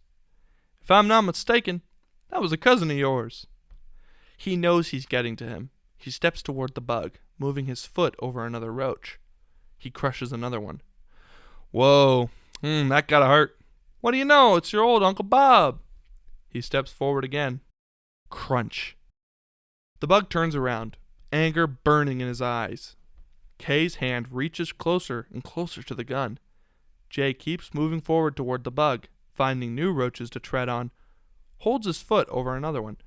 "If I'm not mistaken, that was a cousin of yours." He knows he's getting to him. He steps toward the bug, moving his foot over another roach. He crushes another one. "Whoa, that gotta hurt. What do you know? It's your old Uncle Bob." He steps forward again. Crunch. The bug turns around, anger burning in his eyes. Kay's hand reaches closer and closer to the gun. Jay keeps moving forward toward the bug, finding new roaches to tread on, holds his foot over another one.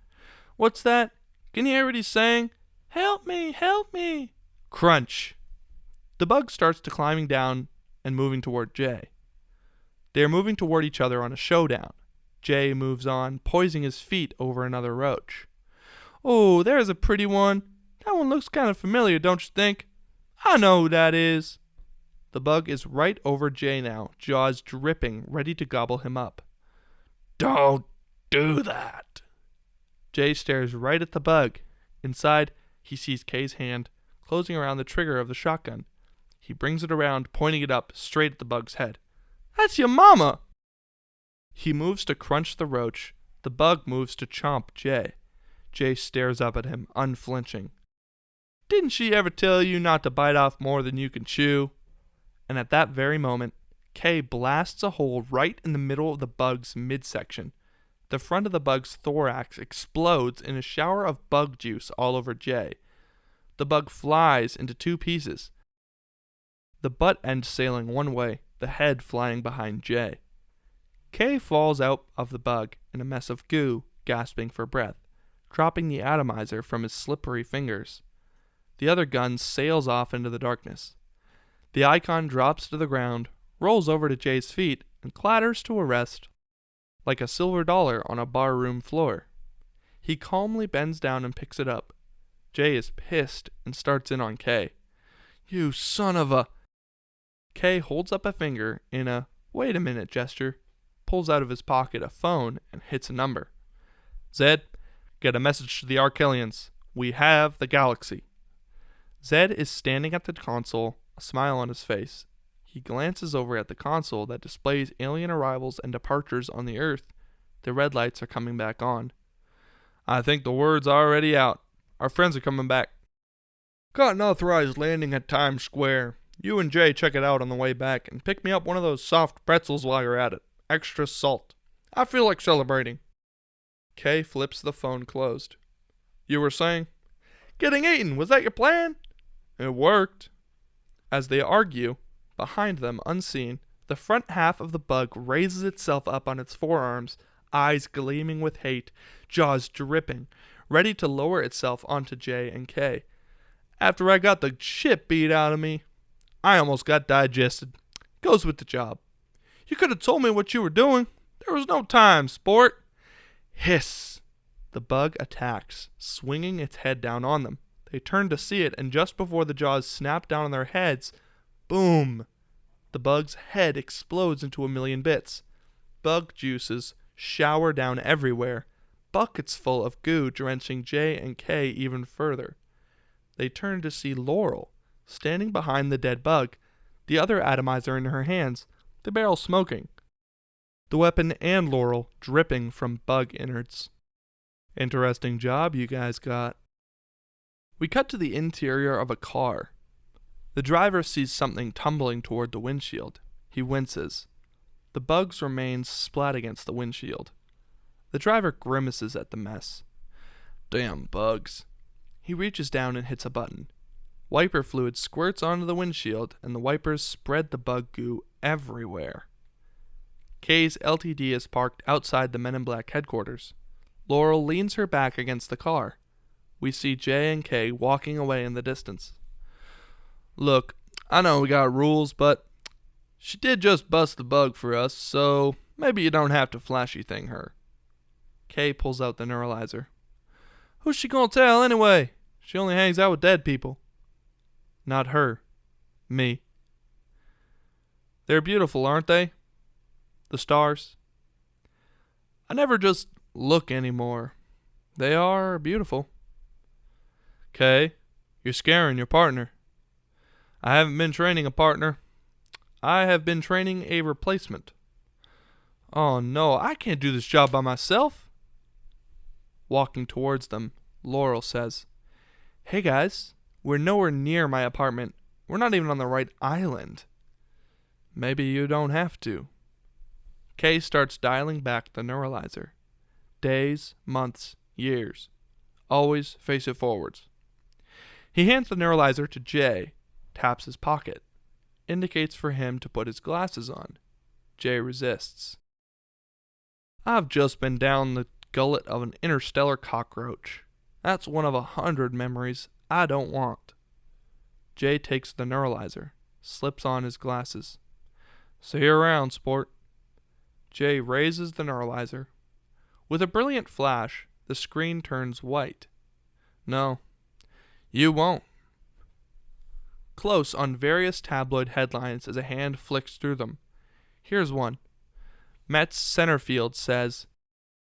"What's that? Can you hear what he's saying? Help me, help me." Crunch. The bug starts to climbing down and moving toward Jay. They are moving toward each other on a showdown. Jay moves on, poising his feet over another roach. "Oh, there's a pretty one. That one looks kind of familiar, don't you think? I know who that is." The bug is right over Jay now, jaws dripping, ready to gobble him up. "Don't do that." Jay stares right at the bug. Inside, he sees Kay's hand closing around the trigger of the shotgun. He brings it around, pointing it up straight at the bug's head. "That's your mama." He moves to crunch the roach. The bug moves to chomp Jay. Jay stares up at him, unflinching. "Didn't she ever tell you not to bite off more than you can chew?" And at that very moment, Kay blasts a hole right in the middle of the bug's midsection. The front of the bug's thorax explodes in a shower of bug juice all over Jay. The bug flies into two pieces, the butt end sailing one way, the head flying behind Jay. Kay falls out of the bug in a mess of goo, gasping for breath, dropping the atomizer from his slippery fingers. The other gun sails off into the darkness. The icon drops to the ground, rolls over to Jay's feet, and clatters to a rest like a silver dollar on a barroom floor. He calmly bends down and picks it up. Jay is pissed and starts in on Kay. "You son of a..." Kay holds up a finger in a "wait a minute" gesture, pulls out of his pocket a phone and hits a number. "Zed, get a message to the Arquillians. We have the galaxy." Zed is standing at the console, a smile on his face. He glances over at the console that displays alien arrivals and departures on the Earth. The red lights are coming back on. "I think the word's already out. Our friends are coming back. Got an authorized landing at Times Square. You and Jay check it out on the way back and pick me up one of those soft pretzels while you're at it. Extra salt. I feel like celebrating." Kay flips the phone closed. "You were saying?" "Getting eaten. Was that your plan?" "It worked." As they argue, behind them, unseen, the front half of the bug raises itself up on its forearms, eyes gleaming with hate, jaws dripping, ready to lower itself onto Jay and Kay. "After I got the shit beat out of me, I almost got digested. Goes with the job. You could have told me what you were doing. There was no time, sport." Hiss. The bug attacks, swinging its head down on them. They turn to see it, and just before the jaws snap down on their heads, boom! The bug's head explodes into a million bits. Bug juices shower down everywhere, buckets full of goo drenching J and K even further. They turn to see Laurel, standing behind the dead bug, the other atomizer in her hands, the barrel smoking. The weapon and Laurel dripping from bug innards. Interesting job you guys got. We cut to the interior of a car. The driver sees something tumbling toward the windshield. He winces. The bug's remains splat against the windshield. The driver grimaces at the mess. Damn bugs. He reaches down and hits a button. Wiper fluid squirts onto the windshield, and the wipers spread the bug goo everywhere. Kay's LTD is parked outside the Men in Black headquarters. Laurel leans her back against the car. We see J and K walking away in the distance. Look, I know we got rules, but she did just bust the bug for us, so maybe you don't have to flashy thing her. Kay pulls out the neuralyzer. Who's she gonna tell anyway? She only hangs out with dead people. Not her. Me. They're beautiful, aren't they? The stars. I never just look anymore. They are beautiful. Kay, you're scaring your partner. I haven't been training a partner. I have been training a replacement. Oh no, I can't do this job by myself. Walking towards them, Laurel says, Hey guys, we're nowhere near my apartment. We're not even on the right island. Maybe you don't have to. Kay starts dialing back the neuralyzer. Days, months, years. Always face it forwards. He hands the neuralyzer to Jay, taps his pocket, indicates for him to put his glasses on. Jay resists. I've just been down the gullet of an interstellar cockroach. That's one of 100 memories I don't want. Jay takes the neuralyzer, slips on his glasses. See you around, sport. Jay raises the neuralyzer. With a brilliant flash, the screen turns white. No, you won't. Close on various tabloid headlines as a hand flicks through them. Here's one. Mets center field says,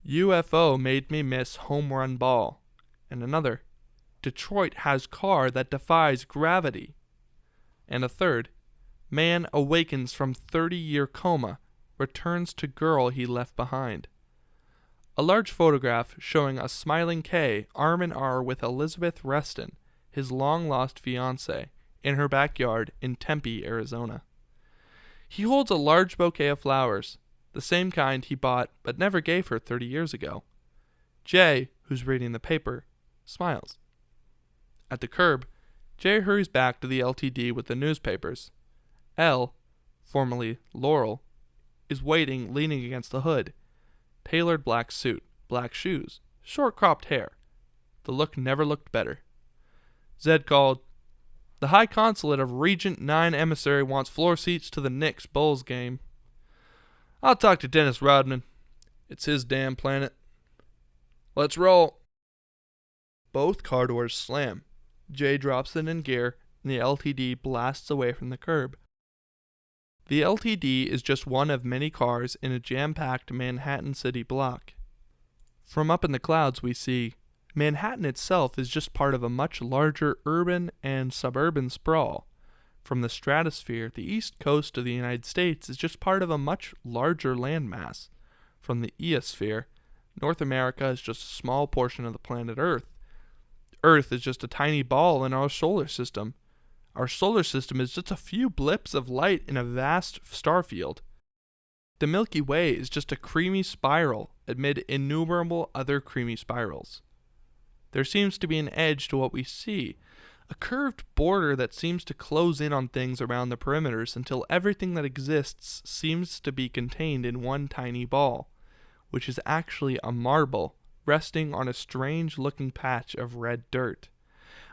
UFO made me miss home run ball. And another, Detroit has car that defies gravity. And a third, man awakens from 30-year coma, returns to girl he left behind. A large photograph showing a smiling Kay arm in arm with Elizabeth Reston, his long-lost fiancée, in her backyard in Tempe, Arizona. He holds a large bouquet of flowers, the same kind he bought but never gave her 30 years ago. Jay, who's reading the paper, smiles. At the curb, Jay hurries back to the LTD with the newspapers. L, formerly Laurel, is waiting, leaning against the hood. Tailored black suit, black shoes, short cropped hair. The look never looked better. Zed called. The High Consulate of Regent 9 Emissary wants floor seats to the Knicks Bulls game. I'll talk to Dennis Rodman. It's his damn planet. Let's roll. Both car doors slam. Jay drops it in gear, and the LTD blasts away from the curb. The LTD is just one of many cars in a jam-packed Manhattan City block. From up in the clouds we see Manhattan itself is just part of a much larger urban and suburban sprawl. From the stratosphere, the east coast of the United States is just part of a much larger landmass. From the eosphere, North America is just a small portion of the planet Earth. Earth is just a tiny ball in our solar system. Our solar system is just a few blips of light in a vast star field. The Milky Way is just a creamy spiral amid innumerable other creamy spirals. There seems to be an edge to what we see, a curved border that seems to close in on things around the perimeters until everything that exists seems to be contained in one tiny ball, which is actually a marble resting on a strange-looking patch of red dirt.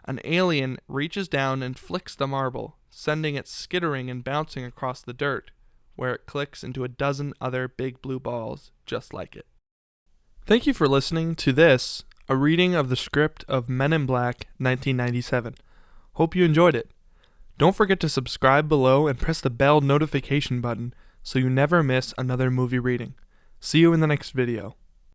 An alien reaches down and flicks the marble, sending it skittering and bouncing across the dirt, where it clicks into a dozen other big blue balls just like it. Thank you for listening to this, a reading of the script of Men in Black 1997. Hope you enjoyed it. Don't forget to subscribe below and press the bell notification button so you never miss another movie reading. See you in the next video.